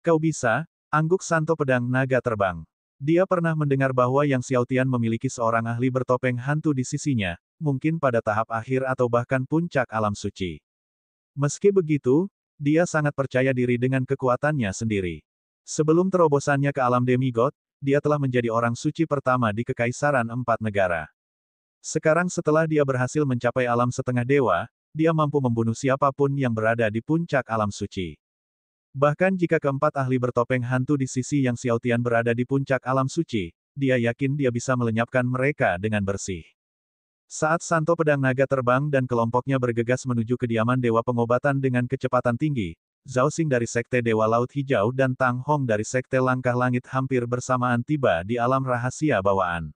Kau bisa, angguk Santo Pedang Naga Terbang. Dia pernah mendengar bahwa Yang Xiaotian memiliki seorang ahli bertopeng hantu di sisinya, mungkin pada tahap akhir atau bahkan puncak alam suci. Meski begitu, dia sangat percaya diri dengan kekuatannya sendiri. Sebelum terobosannya ke alam demigod, dia telah menjadi orang suci pertama di Kekaisaran Empat Negara. Sekarang setelah dia berhasil mencapai alam setengah dewa, dia mampu membunuh siapapun yang berada di puncak alam suci. Bahkan jika keempat ahli bertopeng hantu di sisi Yang Xiaotian berada di puncak alam suci, dia yakin dia bisa melenyapkan mereka dengan bersih. Saat Santo Pedang Naga terbang dan kelompoknya bergegas menuju kediaman Dewa Pengobatan dengan kecepatan tinggi, Zhao Xing dari Sekte Dewa Laut Hijau dan Tang Hong dari Sekte Langkah Langit hampir bersamaan tiba di alam rahasia bawaan.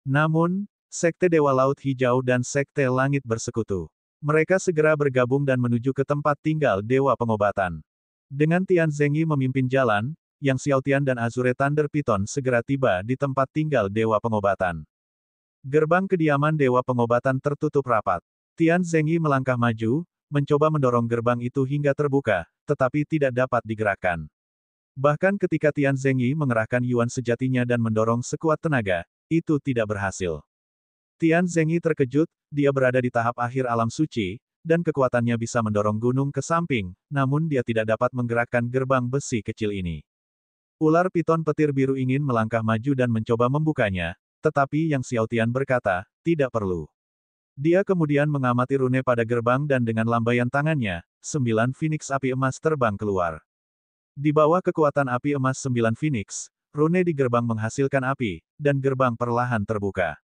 Namun, Sekte Dewa Laut Hijau dan Sekte Langit bersekutu. Mereka segera bergabung dan menuju ke tempat tinggal Dewa Pengobatan. Dengan Tian Zengyi memimpin jalan, Yang Xiaotian dan Azure Thunder Python segera tiba di tempat tinggal Dewa Pengobatan. Gerbang kediaman Dewa Pengobatan tertutup rapat. Tian Zengyi melangkah maju, mencoba mendorong gerbang itu hingga terbuka, tetapi tidak dapat digerakkan. Bahkan ketika Tian Zengyi mengerahkan Yuan sejatinya dan mendorong sekuat tenaga, itu tidak berhasil. Tian Zengyi terkejut, dia berada di tahap akhir alam suci, dan kekuatannya bisa mendorong gunung ke samping, namun dia tidak dapat menggerakkan gerbang besi kecil ini. Ular piton petir biru ingin melangkah maju dan mencoba membukanya, tetapi Yang Xiaotian berkata, tidak perlu. Dia kemudian mengamati rune pada gerbang dan dengan lambaian tangannya, 9 Phoenix api emas terbang keluar. Di bawah kekuatan api emas 9 Phoenix, rune di gerbang menghasilkan api, dan gerbang perlahan terbuka.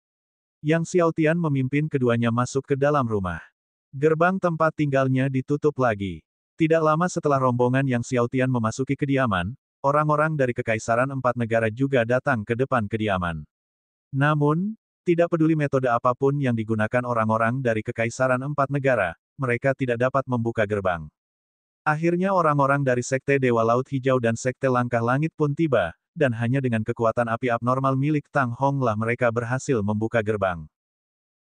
Yang Xiaotian memimpin keduanya masuk ke dalam rumah. Gerbang tempat tinggalnya ditutup lagi. Tidak lama setelah rombongan Yang Xiaotian memasuki kediaman, orang-orang dari Kekaisaran Empat Negara juga datang ke depan kediaman. Namun, tidak peduli metode apapun yang digunakan orang-orang dari Kekaisaran Empat Negara, mereka tidak dapat membuka gerbang. Akhirnya orang-orang dari Sekte Dewa Laut Hijau dan Sekte Langkah Langit pun tiba, dan hanya dengan kekuatan api abnormal milik Tang Hong lah mereka berhasil membuka gerbang.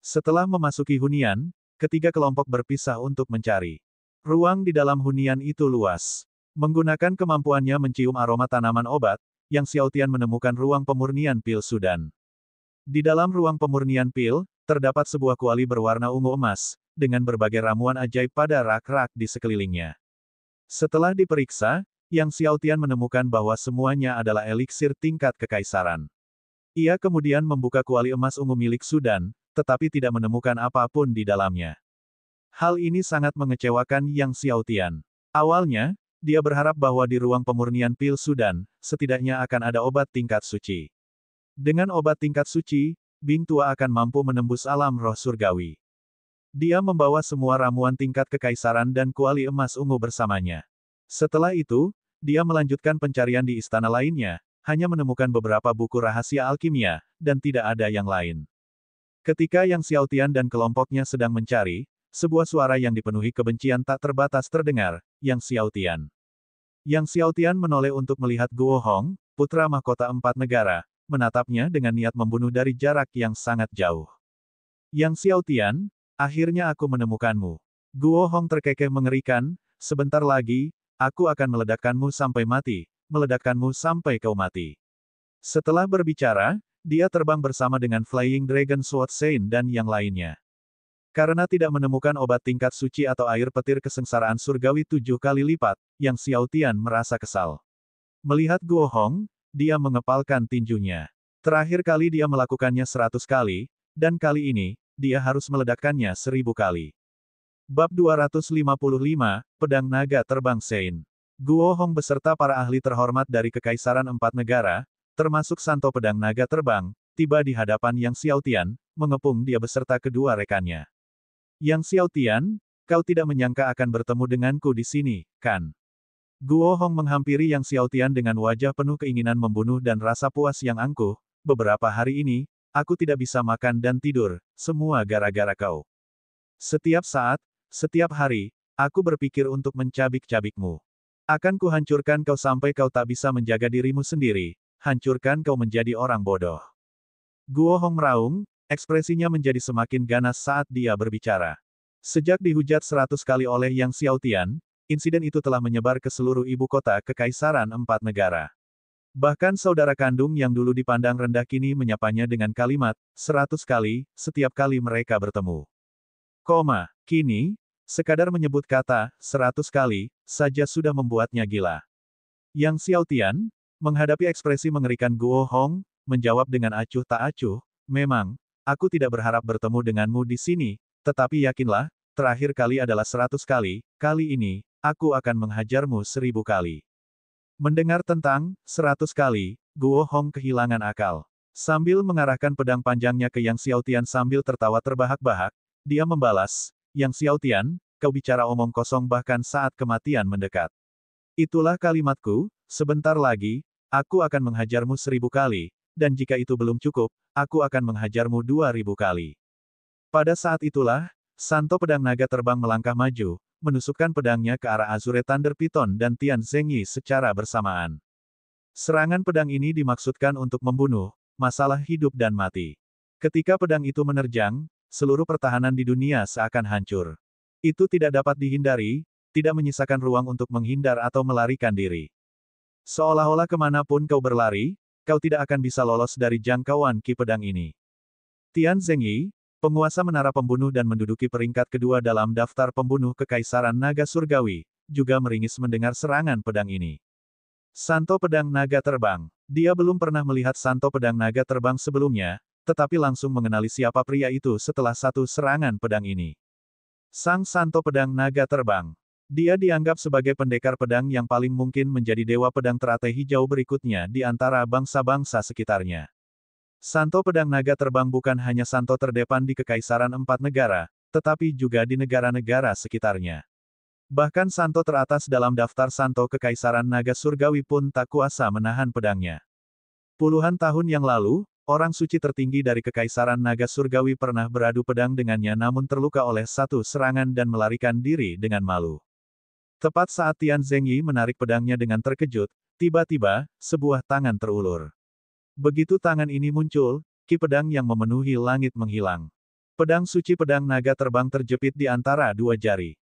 Setelah memasuki hunian, ketiga kelompok berpisah untuk mencari. Ruang di dalam hunian itu luas. Menggunakan kemampuannya mencium aroma tanaman obat, Yang Xiaotian menemukan ruang pemurnian pil Sudan. Di dalam ruang pemurnian pil, terdapat sebuah kuali berwarna ungu emas, dengan berbagai ramuan ajaib pada rak-rak di sekelilingnya. Setelah diperiksa, Yang Xiaotian menemukan bahwa semuanya adalah eliksir tingkat kekaisaran. Ia kemudian membuka kuali emas ungu milik Sudan, tetapi tidak menemukan apapun di dalamnya. Hal ini sangat mengecewakan Yang Xiaotian. Awalnya, dia berharap bahwa di ruang pemurnian pil Sudan, setidaknya akan ada obat tingkat suci. Dengan obat tingkat suci, Bing Tua akan mampu menembus alam roh surgawi. Dia membawa semua ramuan tingkat kekaisaran dan kuali emas ungu bersamanya. Setelah itu, dia melanjutkan pencarian di istana lainnya, hanya menemukan beberapa buku rahasia alkimia, dan tidak ada yang lain. Ketika Yang Xiaotian dan kelompoknya sedang mencari, sebuah suara yang dipenuhi kebencian tak terbatas terdengar, Yang Xiaotian. Yang Xiaotian menoleh untuk melihat Guo Hong, putra mahkota Empat Negara, menatapnya dengan niat membunuh dari jarak yang sangat jauh. Yang Xiaotian, akhirnya aku menemukanmu. Guo Hong terkekeh mengerikan, sebentar lagi, aku akan meledakkanmu sampai mati, meledakkanmu sampai kau mati. Setelah berbicara, dia terbang bersama dengan Flying Dragon Sword Saint dan yang lainnya. Karena tidak menemukan obat tingkat suci atau air petir kesengsaraan surgawi 7 kali lipat, Yang Xiaotian merasa kesal. Melihat Guo Hong, dia mengepalkan tinjunya. Terakhir kali dia melakukannya 100 kali, dan kali ini, dia harus meledakkannya 1000 kali. Bab 255, Pedang Naga Terbang Sein. Guo Hong beserta para ahli terhormat dari Kekaisaran Empat Negara, termasuk Santo Pedang Naga Terbang, tiba di hadapan Yang Xiaotian, mengepung dia beserta kedua rekannya. Yang Xiaotian, kau tidak menyangka akan bertemu denganku di sini, kan? Guo Hong menghampiri Yang Xiaotian dengan wajah penuh keinginan membunuh dan rasa puas yang angkuh. Beberapa hari ini, aku tidak bisa makan dan tidur, semua gara-gara kau. Setiap saat, setiap hari, aku berpikir untuk mencabik-cabikmu. Akan kuhancurkan kau sampai kau tak bisa menjaga dirimu sendiri, hancurkan kau menjadi orang bodoh. Guo Hong meraung, ekspresinya menjadi semakin ganas saat dia berbicara. Sejak dihujat 100 kali oleh Yang Xiaotian, insiden itu telah menyebar ke seluruh ibu kota Kekaisaran Empat Negara. Bahkan saudara kandung yang dulu dipandang rendah kini menyapanya dengan kalimat, 100 kali, setiap kali mereka bertemu. Kini, sekadar menyebut kata, 100 kali, saja sudah membuatnya gila. Yang Xiaotian, menghadapi ekspresi mengerikan Guo Hong, menjawab dengan acuh tak acuh, memang, aku tidak berharap bertemu denganmu di sini, tetapi yakinlah, terakhir kali adalah 100 kali, kali ini, aku akan menghajarmu 1000 kali. Mendengar tentang 100 kali, Guo Hong kehilangan akal. Sambil mengarahkan pedang panjangnya ke Yang Xiaotian sambil tertawa terbahak-bahak, dia membalas, Yang Xiaotian, kau bicara omong kosong bahkan saat kematian mendekat. Itulah kalimatku, sebentar lagi, aku akan menghajarmu 1000 kali, dan jika itu belum cukup, aku akan menghajarmu 2000 kali. Pada saat itulah, Santo Pedang Naga Terbang melangkah maju, menusukkan pedangnya ke arah Azure Thunder Python dan Tian Zengyi secara bersamaan. Serangan pedang ini dimaksudkan untuk membunuh, masalah hidup dan mati. Ketika pedang itu menerjang, seluruh pertahanan di dunia seakan hancur. Itu tidak dapat dihindari, tidak menyisakan ruang untuk menghindar atau melarikan diri. Seolah-olah kemanapun kau berlari, kau tidak akan bisa lolos dari jangkauan ki pedang ini. Tian Zengyi, penguasa menara pembunuh dan menduduki peringkat kedua dalam daftar pembunuh Kekaisaran Naga Surgawi, juga meringis mendengar serangan pedang ini. Santo Pedang Naga Terbang. Dia belum pernah melihat Santo Pedang Naga Terbang sebelumnya, tetapi langsung mengenali siapa pria itu setelah satu serangan pedang ini. Sang Santo Pedang Naga Terbang. Dia dianggap sebagai pendekar pedang yang paling mungkin menjadi dewa pedang teratai hijau berikutnya di antara bangsa-bangsa sekitarnya. Santo Pedang Naga Terbang bukan hanya santo terdepan di Kekaisaran Empat Negara, tetapi juga di negara-negara sekitarnya. Bahkan santo teratas dalam daftar santo Kekaisaran Naga Surgawi pun tak kuasa menahan pedangnya. Puluhan tahun yang lalu, orang suci tertinggi dari Kekaisaran Naga Surgawi pernah beradu pedang dengannya namun terluka oleh satu serangan dan melarikan diri dengan malu. Tepat saat Tian Zengyi menarik pedangnya dengan terkejut, tiba-tiba, sebuah tangan terulur. Begitu tangan ini muncul, ki pedang yang memenuhi langit menghilang. Pedang suci pedang naga terbang terjepit di antara dua jari.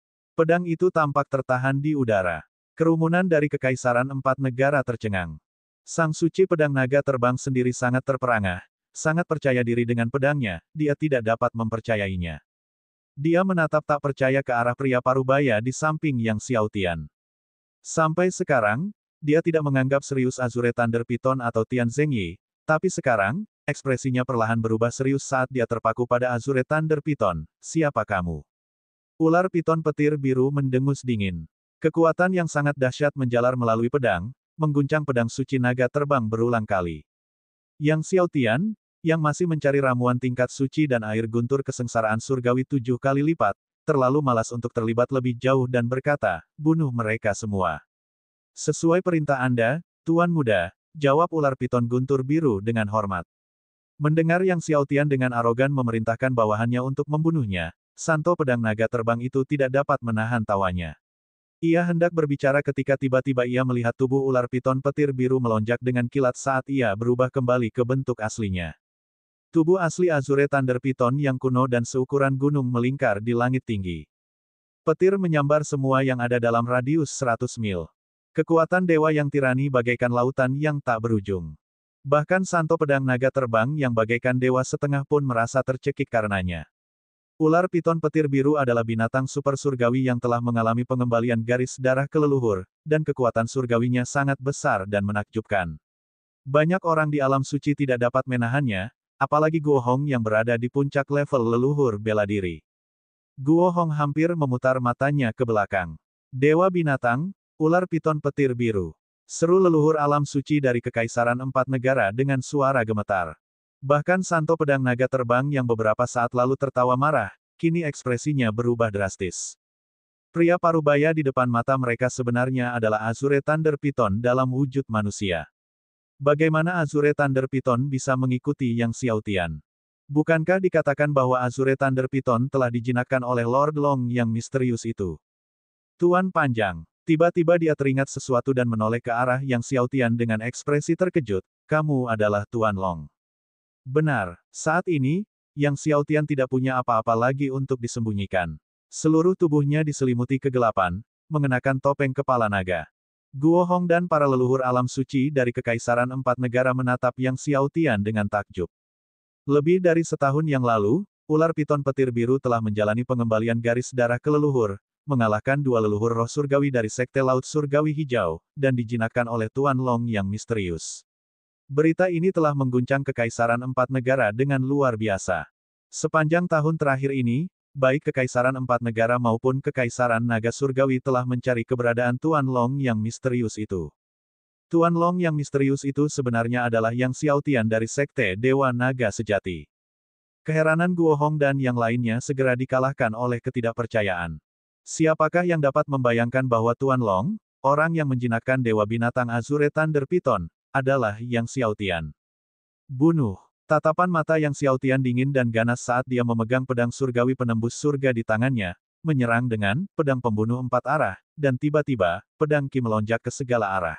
Pedang itu tampak tertahan di udara. Kerumunan dari Kekaisaran Empat Negara tercengang. Sang suci pedang naga terbang sendiri sangat terperangah, sangat percaya diri dengan pedangnya, dia tidak dapat mempercayainya. Dia menatap tak percaya ke arah pria parubaya di samping Yang Xiaotian. Sampai sekarang, dia tidak menganggap serius Azure Thunder Python atau Tian Zengyi, tapi sekarang, ekspresinya perlahan berubah serius saat dia terpaku pada Azure Thunder Python. Siapa kamu? Ular piton petir biru mendengus dingin. Kekuatan yang sangat dahsyat menjalar melalui pedang, mengguncang pedang suci naga terbang berulang kali. Yang Xiaotian, yang masih mencari ramuan tingkat suci dan air guntur kesengsaraan surgawi 7 kali lipat, terlalu malas untuk terlibat lebih jauh dan berkata, bunuh mereka semua. Sesuai perintah Anda, Tuan Muda, jawab ular piton guntur biru dengan hormat. Mendengar Yang Xiaotian dengan arogan memerintahkan bawahannya untuk membunuhnya, Santo Pedang Naga Terbang itu tidak dapat menahan tawanya. Ia hendak berbicara ketika tiba-tiba ia melihat tubuh ular piton petir biru melonjak dengan kilat saat ia berubah kembali ke bentuk aslinya. Tubuh asli Azure Thunder Python yang kuno dan seukuran gunung melingkar di langit tinggi. Petir menyambar semua yang ada dalam radius 100 mil. Kekuatan dewa yang tirani bagaikan lautan yang tak berujung. Bahkan Santo Pedang Naga Terbang yang bagaikan dewa setengah pun merasa tercekik karenanya. Ular piton petir biru adalah binatang super surgawi yang telah mengalami pengembalian garis darah ke leluhur, dan kekuatan surgawinya sangat besar dan menakjubkan. Banyak orang di alam suci tidak dapat menahannya, apalagi Guo Hong yang berada di puncak level leluhur bela diri. Guo Hong hampir memutar matanya ke belakang. Dewa binatang, ular piton petir biru. Seru leluhur alam suci dari Kekaisaran Empat Negara dengan suara gemetar. Bahkan Santo Pedang Naga Terbang yang beberapa saat lalu tertawa marah, kini ekspresinya berubah drastis. Pria parubaya di depan mata mereka sebenarnya adalah Azure Thunder Python dalam wujud manusia. Bagaimana Azure Thunder Python bisa mengikuti Yang Xiaotian? Bukankah dikatakan bahwa Azure Thunder Python telah dijinakkan oleh Lord Long yang misterius itu? Tuan Panjang. Tiba-tiba dia teringat sesuatu dan menoleh ke arah Yang Xiaotian dengan ekspresi terkejut, kamu adalah Tuan Long. Benar, saat ini, Yang Xiaotian tidak punya apa-apa lagi untuk disembunyikan. Seluruh tubuhnya diselimuti kegelapan, mengenakan topeng kepala naga. Guo Hong dan para leluhur alam suci dari Kekaisaran Empat Negara menatap Yang Xiaotian dengan takjub. Lebih dari setahun yang lalu, ular piton petir biru telah menjalani pengembalian garis darah ke leluhur, mengalahkan dua leluhur roh surgawi dari Sekte Laut Surgawi Hijau, dan dijinakkan oleh Tuan Long yang misterius. Berita ini telah mengguncang Kekaisaran Empat Negara dengan luar biasa. Sepanjang tahun terakhir ini, baik Kekaisaran Empat Negara maupun Kekaisaran Naga Surgawi telah mencari keberadaan Tuan Long yang misterius itu. Tuan Long yang misterius itu sebenarnya adalah Yang Xiaotian dari Sekte Dewa Naga Sejati. Keheranan Guo Hong dan yang lainnya segera dikalahkan oleh ketidakpercayaan. Siapakah yang dapat membayangkan bahwa Tuan Long, orang yang menjinakkan Dewa Binatang Azure Thunder Python, adalah Yang Xiaotian? Bunuh! Tatapan mata yang Xiao Tian dingin dan ganas saat dia memegang pedang surgawi penembus surga di tangannya, menyerang dengan pedang pembunuh 4 arah, dan tiba-tiba, pedang Qi melonjak ke segala arah.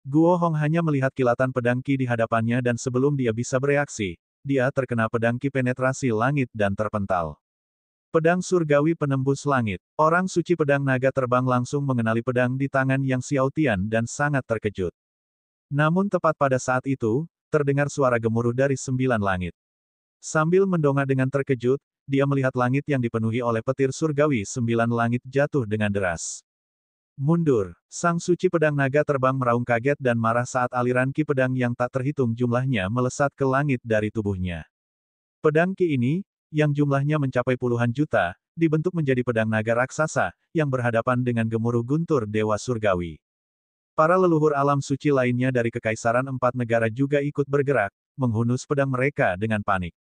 Guo Hong hanya melihat kilatan pedang Qi di hadapannya dan sebelum dia bisa bereaksi, dia terkena pedang Qi penetrasi langit dan terpental. Pedang surgawi penembus langit. Orang suci pedang naga terbang langsung mengenali pedang di tangan yang Xiao Tian dan sangat terkejut. Namun tepat pada saat itu, terdengar suara gemuruh dari 9 langit. Sambil mendongak dengan terkejut, dia melihat langit yang dipenuhi oleh petir surgawi 9 langit jatuh dengan deras. Mundur, sang suci pedang naga terbang meraung kaget dan marah saat aliran Qi pedang yang tak terhitung jumlahnya melesat ke langit dari tubuhnya. Pedang Qi ini, yang jumlahnya mencapai puluhan juta, dibentuk menjadi pedang naga raksasa, yang berhadapan dengan gemuruh guntur dewa surgawi. Para leluhur alam suci lainnya dari Kekaisaran 4 negara juga ikut bergerak, menghunus pedang mereka dengan panik.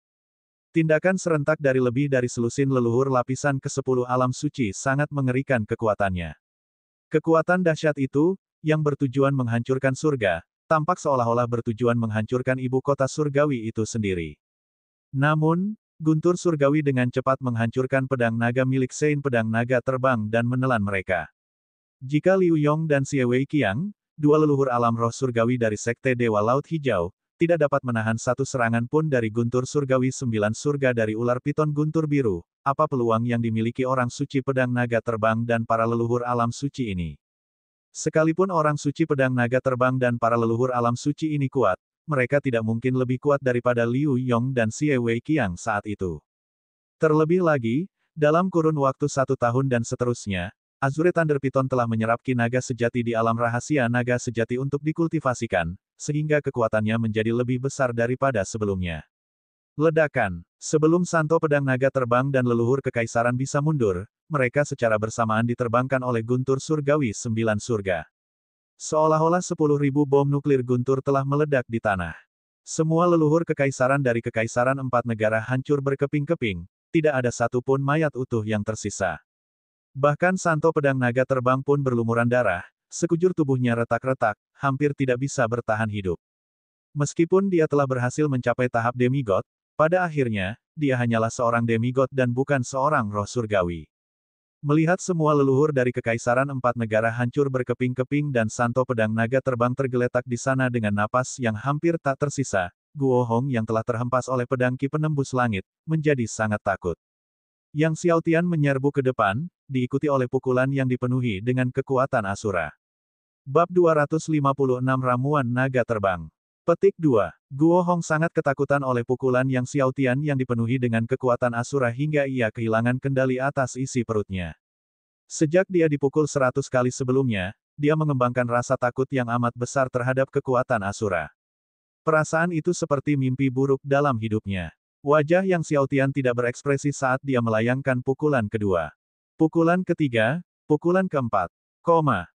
Tindakan serentak dari lebih dari selusin leluhur lapisan ke-10 alam suci sangat mengerikan kekuatannya. Kekuatan dahsyat itu, yang bertujuan menghancurkan surga, tampak seolah-olah bertujuan menghancurkan ibu kota surgawi itu sendiri. Namun, guntur surgawi dengan cepat menghancurkan pedang naga milik Sein pedang naga terbang dan menelan mereka. Jika Liu Yong dan Xie Wei Qiang, dua leluhur alam roh surgawi dari Sekte Dewa Laut Hijau, tidak dapat menahan satu serangan pun dari guntur surgawi 9 surga dari ular piton guntur biru, apa peluang yang dimiliki orang suci pedang naga terbang dan para leluhur alam suci ini? Sekalipun orang suci pedang naga terbang dan para leluhur alam suci ini kuat, mereka tidak mungkin lebih kuat daripada Liu Yong dan Xie Wei Qiang saat itu. Terlebih lagi, dalam kurun waktu 1 tahun dan seterusnya, Azure Thunder Python telah menyerap Qi naga sejati di alam rahasia naga sejati untuk dikultivasikan, sehingga kekuatannya menjadi lebih besar daripada sebelumnya. Ledakan. Sebelum Santo pedang naga terbang dan leluhur kekaisaran bisa mundur, mereka secara bersamaan diterbangkan oleh guntur surgawi 9 surga. Seolah-olah 10.000 bom nuklir guntur telah meledak di tanah. Semua leluhur kekaisaran dari Kekaisaran 4 negara hancur berkeping-keping, tidak ada satupun mayat utuh yang tersisa. Bahkan Santo pedang naga terbang pun berlumuran darah, sekujur tubuhnya retak-retak, hampir tidak bisa bertahan hidup. Meskipun dia telah berhasil mencapai tahap demigod, pada akhirnya, dia hanyalah seorang demigod dan bukan seorang roh surgawi. Melihat semua leluhur dari Kekaisaran 4 negara hancur berkeping-keping dan Santo pedang naga terbang tergeletak di sana dengan napas yang hampir tak tersisa, Guo Hong yang telah terhempas oleh pedang Qi penembus langit, menjadi sangat takut. Yang Xiao Tian menyerbu ke depan, diikuti oleh pukulan yang dipenuhi dengan kekuatan Asura. Bab 256 Ramuan Naga Terbang. Petik 2. Guo Hong sangat ketakutan oleh pukulan yang Xiao Tian yang dipenuhi dengan kekuatan Asura hingga ia kehilangan kendali atas isi perutnya. Sejak dia dipukul 100 kali sebelumnya, dia mengembangkan rasa takut yang amat besar terhadap kekuatan Asura. Perasaan itu seperti mimpi buruk dalam hidupnya. Wajah yang Xiao Tian tidak berekspresi saat dia melayangkan pukulan kedua. Pukulan ketiga, pukulan keempat.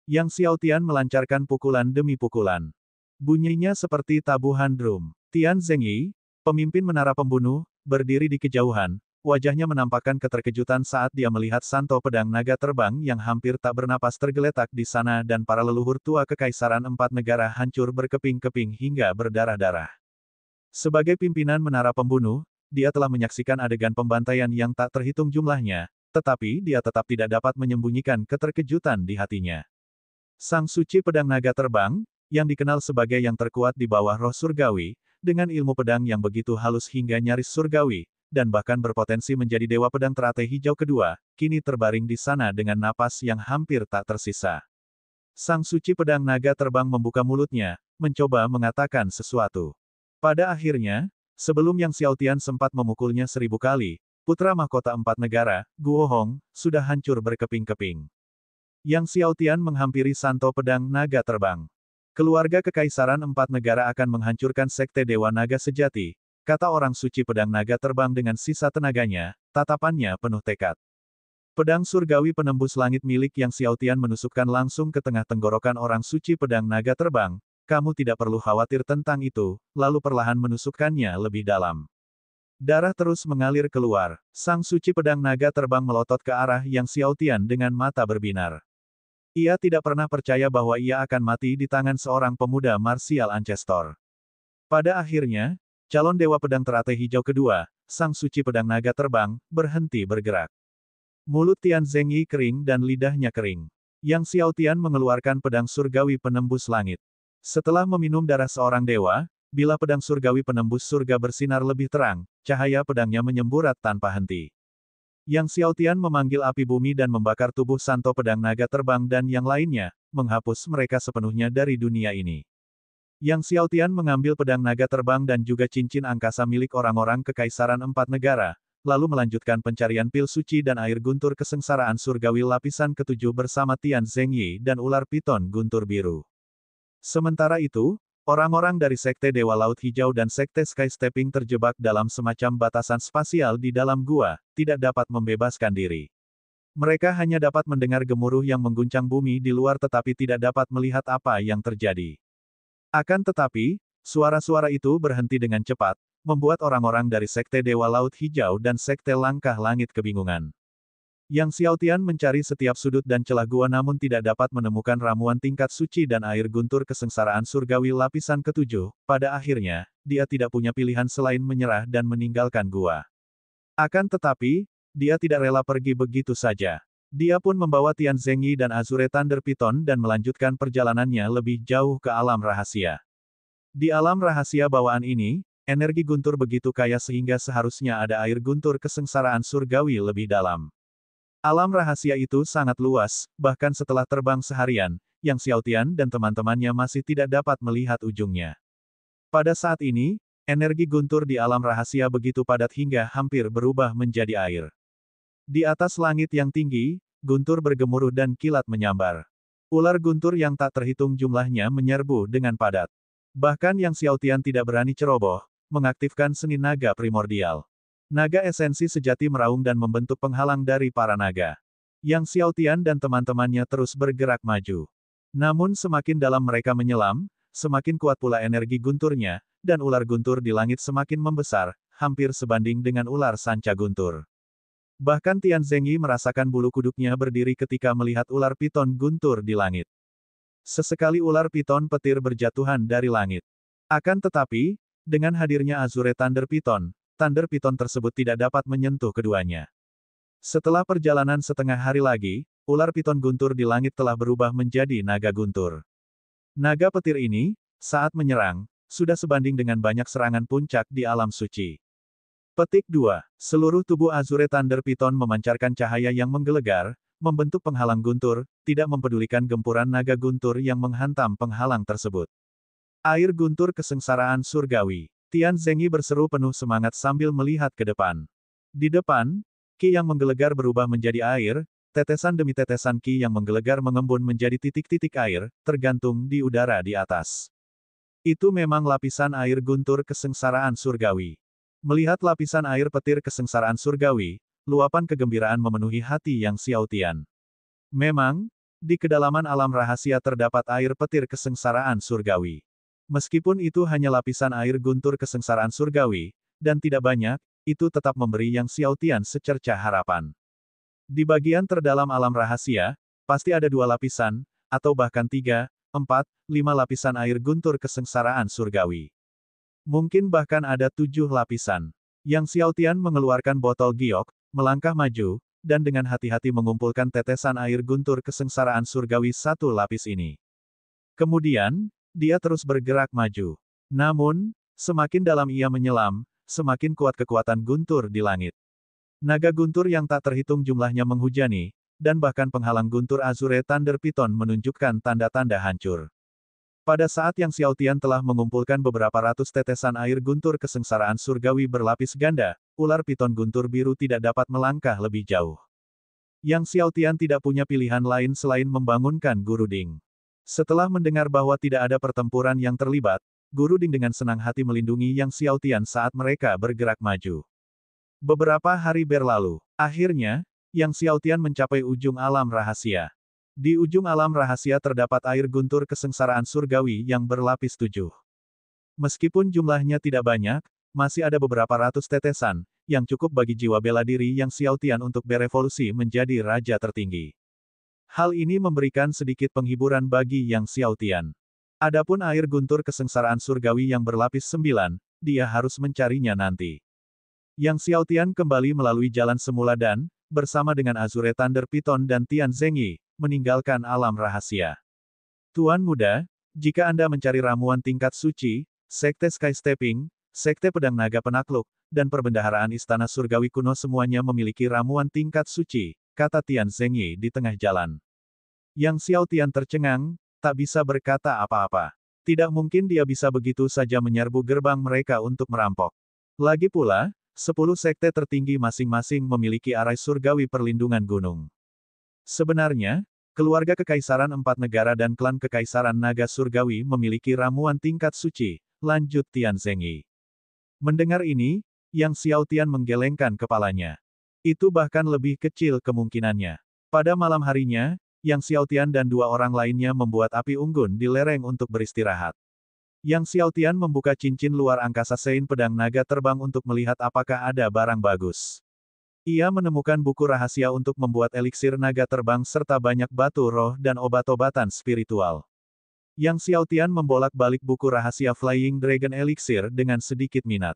Yang Xiao Tian melancarkan pukulan demi pukulan. Bunyinya seperti tabuhan drum. Tian Zhengyi, pemimpin menara pembunuh, berdiri di kejauhan, wajahnya menampakkan keterkejutan saat dia melihat Santo pedang naga terbang yang hampir tak bernapas tergeletak di sana dan para leluhur tua Kekaisaran 4 negara hancur berkeping-keping hingga berdarah-darah. Sebagai pimpinan menara pembunuh, dia telah menyaksikan adegan pembantaian yang tak terhitung jumlahnya, tetapi dia tetap tidak dapat menyembunyikan keterkejutan di hatinya. Sang suci pedang naga terbang, yang dikenal sebagai yang terkuat di bawah roh surgawi, dengan ilmu pedang yang begitu halus hingga nyaris surgawi, dan bahkan berpotensi menjadi dewa pedang teratai hijau kedua, kini terbaring di sana dengan napas yang hampir tak tersisa. Sang suci pedang naga terbang membuka mulutnya, mencoba mengatakan sesuatu. Pada akhirnya, sebelum Yang Xiao Tian sempat memukulnya 1000 kali, putra mahkota 4 negara, Guo Hong, sudah hancur berkeping-keping. Yang Xiao Tian menghampiri Santo pedang naga terbang. Keluarga Kekaisaran 4 negara akan menghancurkan Sekte Dewa Naga Sejati, kata orang suci pedang naga terbang dengan sisa tenaganya, tatapannya penuh tekad. Pedang surgawi penembus langit milik Yang Xiao Tian menusukkan langsung ke tengah tenggorokan orang suci pedang naga terbang, kamu tidak perlu khawatir tentang itu, lalu perlahan menusukkannya lebih dalam. Darah terus mengalir keluar, sang suci pedang naga terbang melotot ke arah Yang Xiao Tian dengan mata berbinar. Ia tidak pernah percaya bahwa ia akan mati di tangan seorang pemuda marsial Ancestor. Pada akhirnya, Calon Dewa Pedang Teratai Hijau kedua, Sang Suci Pedang Naga Terbang, berhenti bergerak. Mulut Tian Zengyi kering dan lidahnya kering. Yang Xiaotian mengeluarkan pedang surgawi penembus langit. Setelah meminum darah seorang dewa, bila pedang surgawi penembus surga bersinar lebih terang, cahaya pedangnya menyemburat tanpa henti. Yang Xiaotian memanggil api bumi dan membakar tubuh Santo Pedang Naga Terbang dan yang lainnya, menghapus mereka sepenuhnya dari dunia ini. Yang Xiaotian mengambil pedang naga terbang dan juga cincin angkasa milik orang-orang kekaisaran 4 negara, lalu melanjutkan pencarian pil suci dan air guntur kesengsaraan surgawi lapisan ke-7 bersama Tian Zengyi dan ular piton guntur biru. Sementara itu, orang-orang dari Sekte Dewa Laut Hijau dan Sekte Sky Stepping terjebak dalam semacam batasan spasial di dalam gua, tidak dapat membebaskan diri. Mereka hanya dapat mendengar gemuruh yang mengguncang bumi di luar tetapi tidak dapat melihat apa yang terjadi. Akan tetapi, suara-suara itu berhenti dengan cepat, membuat orang-orang dari Sekte Dewa Laut Hijau dan Sekte Langkah Langit kebingungan. Yang Xiaotian mencari setiap sudut dan celah gua namun tidak dapat menemukan ramuan tingkat suci dan air guntur kesengsaraan surgawi lapisan ke-7, pada akhirnya, dia tidak punya pilihan selain menyerah dan meninggalkan gua. Akan tetapi, dia tidak rela pergi begitu saja. Dia pun membawa Tian Zengyi dan Azure Thunder Python dan melanjutkan perjalanannya lebih jauh ke alam rahasia. Di alam rahasia bawaan ini, energi guntur begitu kaya sehingga seharusnya ada air guntur kesengsaraan surgawi lebih dalam. Alam rahasia itu sangat luas, bahkan setelah terbang seharian, Yang Xiaotian dan teman-temannya masih tidak dapat melihat ujungnya. Pada saat ini, energi guntur di alam rahasia begitu padat hingga hampir berubah menjadi air. Di atas langit yang tinggi, guntur bergemuruh dan kilat menyambar. Ular guntur yang tak terhitung jumlahnya menyerbu dengan padat. Bahkan Yang Xiaotian tidak berani ceroboh, mengaktifkan seni naga primordial. Naga esensi sejati meraung dan membentuk penghalang dari para naga. Yang Xiaotian dan teman-temannya terus bergerak maju. Namun semakin dalam mereka menyelam, semakin kuat pula energi gunturnya, dan ular guntur di langit semakin membesar, hampir sebanding dengan ular sanca guntur. Bahkan Tian Zengyi merasakan bulu kuduknya berdiri ketika melihat ular piton guntur di langit. Sesekali ular piton petir berjatuhan dari langit. Akan tetapi, dengan hadirnya Azure Thunder Python tersebut tidak dapat menyentuh keduanya. Setelah perjalanan setengah hari lagi, ular piton guntur di langit telah berubah menjadi naga guntur. Naga petir ini, saat menyerang, sudah sebanding dengan banyak serangan puncak di alam suci. Petik 2. Seluruh tubuh Azure Thunder Python memancarkan cahaya yang menggelegar, membentuk penghalang guntur, tidak mempedulikan gempuran naga guntur yang menghantam penghalang tersebut. Air guntur kesengsaraan surgawi. Tian Zengyi berseru penuh semangat sambil melihat ke depan. Di depan, ki yang menggelegar berubah menjadi air, tetesan demi tetesan ki yang menggelegar mengembun menjadi titik-titik air, tergantung di udara di atas. Itu memang lapisan air guntur kesengsaraan surgawi. Melihat lapisan air petir kesengsaraan surgawi, luapan kegembiraan memenuhi hati Yang Xiaotian. Memang, di kedalaman alam rahasia terdapat air petir kesengsaraan surgawi. Meskipun itu hanya lapisan air guntur kesengsaraan surgawi, dan tidak banyak, itu tetap memberi Yang Xiaotian secercah harapan. Di bagian terdalam alam rahasia, pasti ada 2 lapisan, atau bahkan 3, 4, 5 lapisan air guntur kesengsaraan surgawi. Mungkin bahkan ada 7 lapisan. Yang Xiaotian mengeluarkan botol giok, melangkah maju, dan dengan hati-hati mengumpulkan tetesan air guntur kesengsaraan surgawi 1 lapis ini. Kemudian, dia terus bergerak maju. Namun, semakin dalam ia menyelam, semakin kuat kekuatan guntur di langit. Naga guntur yang tak terhitung jumlahnya menghujani, dan bahkan penghalang guntur Azure Thunder Python menunjukkan tanda-tanda hancur. Pada saat Yang Xiaotian telah mengumpulkan beberapa ratus tetesan air guntur kesengsaraan surgawi berlapis ganda, ular piton guntur biru tidak dapat melangkah lebih jauh. Yang Xiaotian tidak punya pilihan lain selain membangunkan Guru Ding. Setelah mendengar bahwa tidak ada pertempuran yang terlibat, Guru Ding dengan senang hati melindungi Yang Xiaotian saat mereka bergerak maju. Beberapa hari berlalu. Akhirnya, Yang Xiaotian mencapai ujung alam rahasia. Di ujung alam rahasia terdapat air guntur kesengsaraan surgawi yang berlapis 7. Meskipun jumlahnya tidak banyak, masih ada beberapa ratus tetesan, yang cukup bagi jiwa bela diri Yang Xiaotian untuk berevolusi menjadi raja tertinggi. Hal ini memberikan sedikit penghiburan bagi Yang Xiaotian. Adapun air guntur kesengsaraan surgawi yang berlapis 9, dia harus mencarinya nanti. Yang Xiaotian kembali melalui jalan semula dan, bersama dengan Azure Thunder Python dan Tian Zhengyi, meninggalkan alam rahasia. Tuan Muda, jika Anda mencari ramuan tingkat suci, Sekte Sky Stepping, Sekte Pedang Naga Penakluk, dan Perbendaharaan Istana Surgawi Kuno semuanya memiliki ramuan tingkat suci, kata Tian Zhengyi di tengah jalan. Yang Xiaotian tercengang, tak bisa berkata apa-apa. Tidak mungkin dia bisa begitu saja menyerbu gerbang mereka untuk merampok. Lagi pula, 10 sekte tertinggi masing-masing memiliki arai surgawi perlindungan gunung. Sebenarnya, keluarga Kekaisaran Empat Negara dan klan Kekaisaran Naga Surgawi memiliki ramuan tingkat suci, lanjut Tian Zhengyi. Mendengar ini, Yang Xiaotian menggelengkan kepalanya. Itu bahkan lebih kecil kemungkinannya. Pada malam harinya, Yang Xiaotian dan 2 orang lainnya membuat api unggun di lereng untuk beristirahat. Yang Xiaotian membuka cincin luar angkasa Sein Pedang Naga Terbang untuk melihat apakah ada barang bagus. Ia menemukan buku rahasia untuk membuat eliksir naga terbang serta banyak batu roh dan obat-obatan spiritual. Yang Xiaotian membolak-balik buku rahasia Flying Dragon Elixir dengan sedikit minat.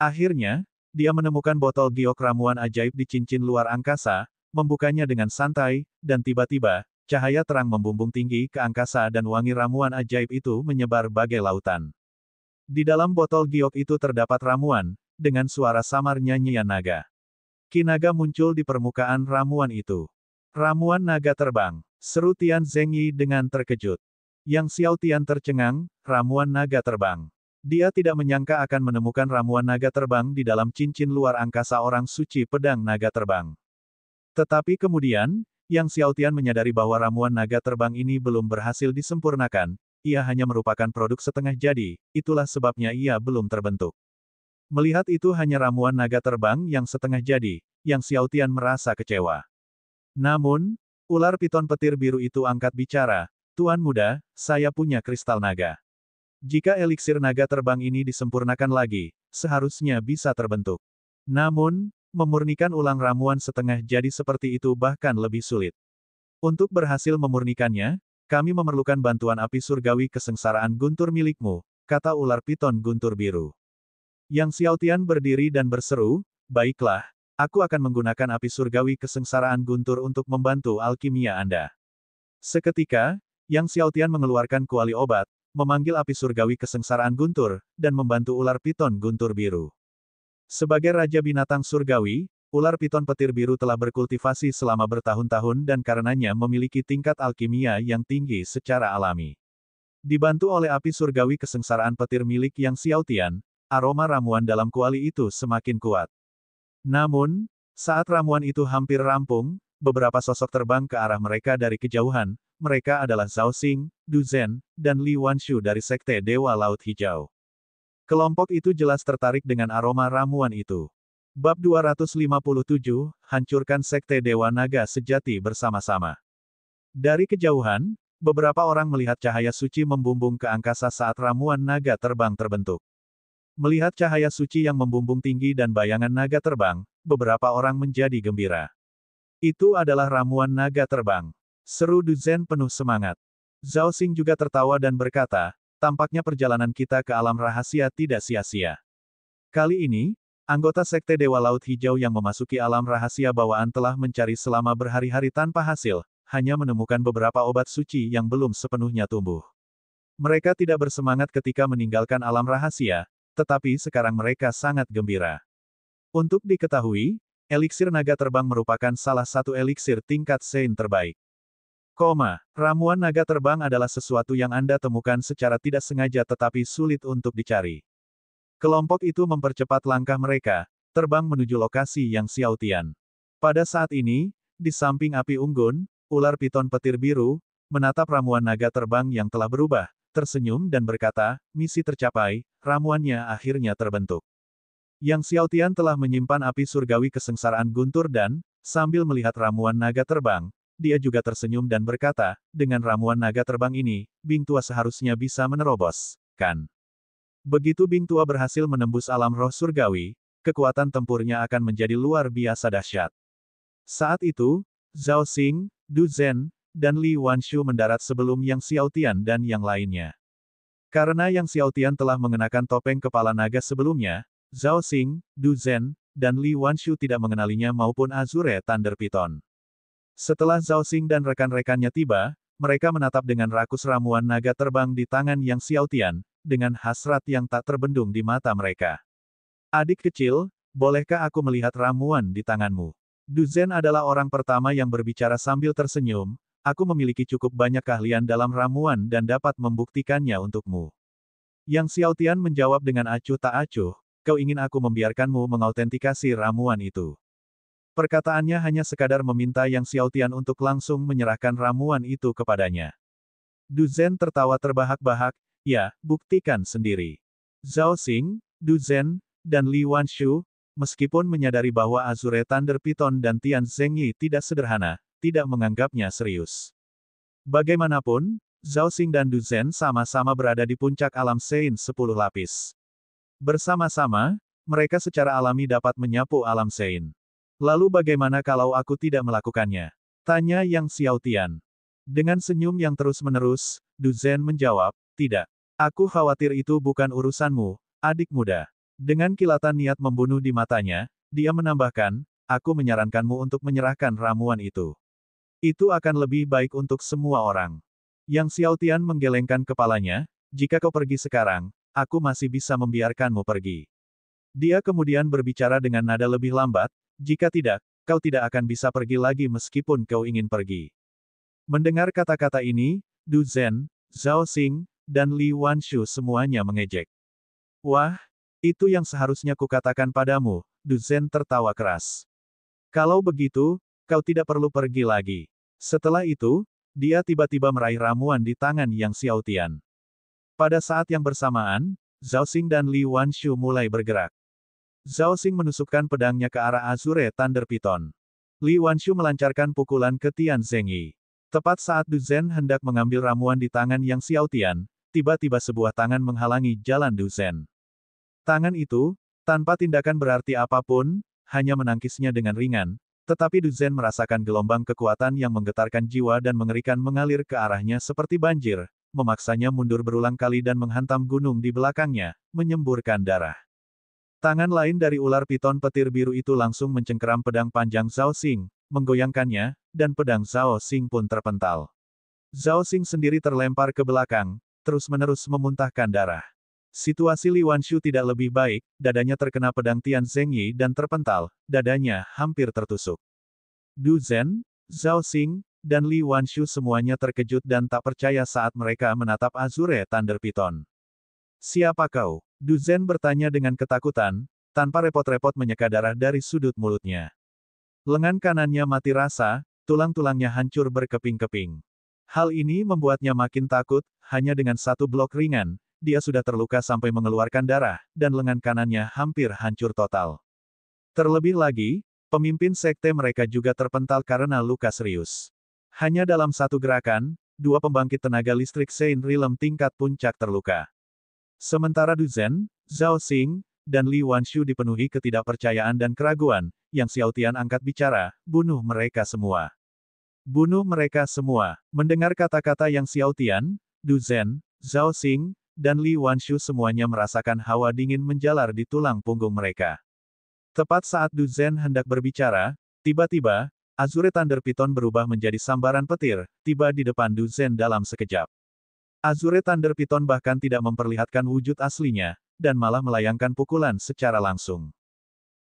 Akhirnya, dia menemukan botol giok ramuan ajaib di cincin luar angkasa, membukanya dengan santai, dan tiba-tiba, cahaya terang membumbung tinggi ke angkasa dan wangi ramuan ajaib itu menyebar bagai lautan. Di dalam botol giok itu terdapat ramuan, dengan suara samar nyanyian naga. Ki naga muncul di permukaan ramuan itu. Ramuan naga terbang, seru Tian Zhengyi dengan terkejut. Yang Xiaotian tercengang, ramuan naga terbang. Dia tidak menyangka akan menemukan ramuan naga terbang di dalam cincin luar angkasa orang suci pedang naga terbang. Tetapi kemudian, Yang Xiaotian menyadari bahwa ramuan naga terbang ini belum berhasil disempurnakan, ia hanya merupakan produk setengah jadi, itulah sebabnya ia belum terbentuk. Melihat itu hanya ramuan naga terbang yang setengah jadi, Yang Xiaotian merasa kecewa. Namun, ular piton petir biru itu angkat bicara, Tuan Muda, saya punya kristal naga. Jika eliksir naga terbang ini disempurnakan lagi, seharusnya bisa terbentuk. Namun, memurnikan ulang ramuan setengah jadi seperti itu bahkan lebih sulit. Untuk berhasil memurnikannya, kami memerlukan bantuan api surgawi kesengsaraan guntur milikmu, kata ular piton guntur biru. Yang Xiaotian berdiri dan berseru, baiklah, aku akan menggunakan api surgawi kesengsaraan guntur untuk membantu alkimia Anda. Seketika, Yang Xiaotian mengeluarkan kuali obat, memanggil api surgawi kesengsaraan guntur, dan membantu ular piton guntur biru. Sebagai Raja Binatang Surgawi, ular piton petir biru telah berkultivasi selama bertahun-tahun dan karenanya memiliki tingkat alkimia yang tinggi secara alami. Dibantu oleh api surgawi kesengsaraan petir milik Yang Xiaotian, aroma ramuan dalam kuali itu semakin kuat. Namun, saat ramuan itu hampir rampung, beberapa sosok terbang ke arah mereka dari kejauhan. Mereka adalah Zhao Xing, Du Zhen, dan Li Wanshu dari Sekte Dewa Laut Hijau. Kelompok itu jelas tertarik dengan aroma ramuan itu. Bab 257, Hancurkan Sekte Dewa Naga Sejati bersama-sama. Dari kejauhan, beberapa orang melihat cahaya suci membumbung ke angkasa saat ramuan naga terbang terbentuk. Melihat cahaya suci yang membumbung tinggi dan bayangan naga terbang, beberapa orang menjadi gembira. Itu adalah ramuan naga terbang. Seru Du Zhen penuh semangat. Zhao Xing juga tertawa dan berkata, tampaknya perjalanan kita ke alam rahasia tidak sia-sia. Kali ini, anggota Sekte Dewa Laut Hijau yang memasuki alam rahasia bawaan telah mencari selama berhari-hari tanpa hasil, hanya menemukan beberapa obat suci yang belum sepenuhnya tumbuh. Mereka tidak bersemangat ketika meninggalkan alam rahasia, tetapi sekarang mereka sangat gembira. Untuk diketahui, eliksir naga terbang merupakan salah satu eliksir tingkat Sein terbaik. Ramuan naga terbang adalah sesuatu yang Anda temukan secara tidak sengaja tetapi sulit untuk dicari. Kelompok itu mempercepat langkah mereka, terbang menuju lokasi Yang Xiaotian. Pada saat ini, di samping api unggun, ular piton petir biru, menatap ramuan naga terbang yang telah berubah, tersenyum dan berkata, misi tercapai, ramuannya akhirnya terbentuk. Yang Xiaotian telah menyimpan api surgawi kesengsaraan guntur dan, sambil melihat ramuan naga terbang, dia juga tersenyum dan berkata, dengan ramuan naga terbang ini, Bing Tua seharusnya bisa menerobos, kan? Begitu Bing Tua berhasil menembus alam roh surgawi, kekuatan tempurnya akan menjadi luar biasa dahsyat. Saat itu, Zhao Xing, Du Zhen, dan Li Wanshu mendarat sebelum Yang Xiaotian dan yang lainnya. Karena Yang Xiaotian telah mengenakan topeng kepala naga sebelumnya, Zhao Xing, Du Zhen, dan Li Wanshu tidak mengenalinya maupun Azure Thunder Python. Setelah Zhao Xing dan rekan-rekannya tiba, mereka menatap dengan rakus ramuan naga terbang di tangan Yang Xiaotian, dengan hasrat yang tak terbendung di mata mereka. Adik kecil, bolehkah aku melihat ramuan di tanganmu? Du Zhen adalah orang pertama yang berbicara sambil tersenyum, aku memiliki cukup banyak keahlian dalam ramuan dan dapat membuktikannya untukmu. Yang Xiaotian menjawab dengan acuh tak acuh, kau ingin aku membiarkanmu mengautentikasi ramuan itu. Perkataannya hanya sekadar meminta Yang Xiaotian untuk langsung menyerahkan ramuan itu kepadanya. Du Zhen tertawa terbahak-bahak, ya, buktikan sendiri. Zhao Xing, Du Zhen, dan Li Wanshu, meskipun menyadari bahwa Azure Thunder Python dan Tian Zhengyi tidak sederhana, tidak menganggapnya serius. Bagaimanapun, Zhao Xing dan Du Zhen sama-sama berada di puncak alam Sein 10 lapis. Bersama-sama, mereka secara alami dapat menyapu alam Sein. Lalu bagaimana kalau aku tidak melakukannya? Tanya Yang Xiaotian. Dengan senyum yang terus-menerus, Du Zhen menjawab, tidak. Aku khawatir itu bukan urusanmu, adik muda. Dengan kilatan niat membunuh di matanya, dia menambahkan, aku menyarankanmu untuk menyerahkan ramuan itu. Itu akan lebih baik untuk semua orang. Yang Xiaotian menggelengkan kepalanya, jika kau pergi sekarang, aku masih bisa membiarkanmu pergi. Dia kemudian berbicara dengan nada lebih lambat, jika tidak, kau tidak akan bisa pergi lagi meskipun kau ingin pergi. Mendengar kata-kata ini, Du Zhen, Zhao Xing, dan Li Wanshu semuanya mengejek. Wah, itu yang seharusnya kukatakan padamu, Du Zhen tertawa keras. Kalau begitu, kau tidak perlu pergi lagi. Setelah itu, dia tiba-tiba meraih ramuan di tangan Yang Xiaotian. Pada saat yang bersamaan, Zhao Xing dan Li Wanshu mulai bergerak. Zhao Xing menusukkan pedangnya ke arah Azure Thunder Python. Li Wanshu melancarkan pukulan ke Tian Zhengyi. Tepat saat Du Zhen hendak mengambil ramuan di tangan Yang Xiaotian, tiba-tiba sebuah tangan menghalangi jalan Du Zhen. Tangan itu, tanpa tindakan berarti apapun, hanya menangkisnya dengan ringan, tetapi Du Zhen merasakan gelombang kekuatan yang menggetarkan jiwa dan mengerikan mengalir ke arahnya seperti banjir, memaksanya mundur berulang kali dan menghantam gunung di belakangnya, menyemburkan darah. Tangan lain dari ular piton petir biru itu langsung mencengkeram pedang panjang Zhao Xing, menggoyangkannya, dan pedang Zhao Xing pun terpental. Zhao Xing sendiri terlempar ke belakang, terus-menerus memuntahkan darah. Situasi Li Wanshu tidak lebih baik, dadanya terkena pedang Tian Zhengyi dan terpental, dadanya hampir tertusuk. Du Zhen, Zhao Xing, dan Li Wanshu semuanya terkejut dan tak percaya saat mereka menatap Azure Thunder Python. Siapa kau? Du Zhen bertanya dengan ketakutan, tanpa repot-repot menyeka darah dari sudut mulutnya. Lengan kanannya mati rasa, tulang-tulangnya hancur berkeping-keping. Hal ini membuatnya makin takut, hanya dengan satu blok ringan, dia sudah terluka sampai mengeluarkan darah, dan lengan kanannya hampir hancur total. Terlebih lagi, pemimpin sekte mereka juga terpental karena luka serius. Hanya dalam satu gerakan, dua pembangkit tenaga listrik Sein Realm tingkat puncak terluka. Sementara Du Zhen, Zhao Xing, dan Li Wanshu dipenuhi ketidakpercayaan dan keraguan, Yang Xiaotian angkat bicara, bunuh mereka semua. Bunuh mereka semua. Mendengar kata-kata Yang Xiaotian, Du Zhen, Zhao Xing, dan Li Wanshu semuanya merasakan hawa dingin menjalar di tulang punggung mereka. Tepat saat Du Zhen hendak berbicara, tiba-tiba, Azure Thunder Python berubah menjadi sambaran petir, tiba di depan Du Zhen dalam sekejap. Azure Thunder Python bahkan tidak memperlihatkan wujud aslinya, dan malah melayangkan pukulan secara langsung.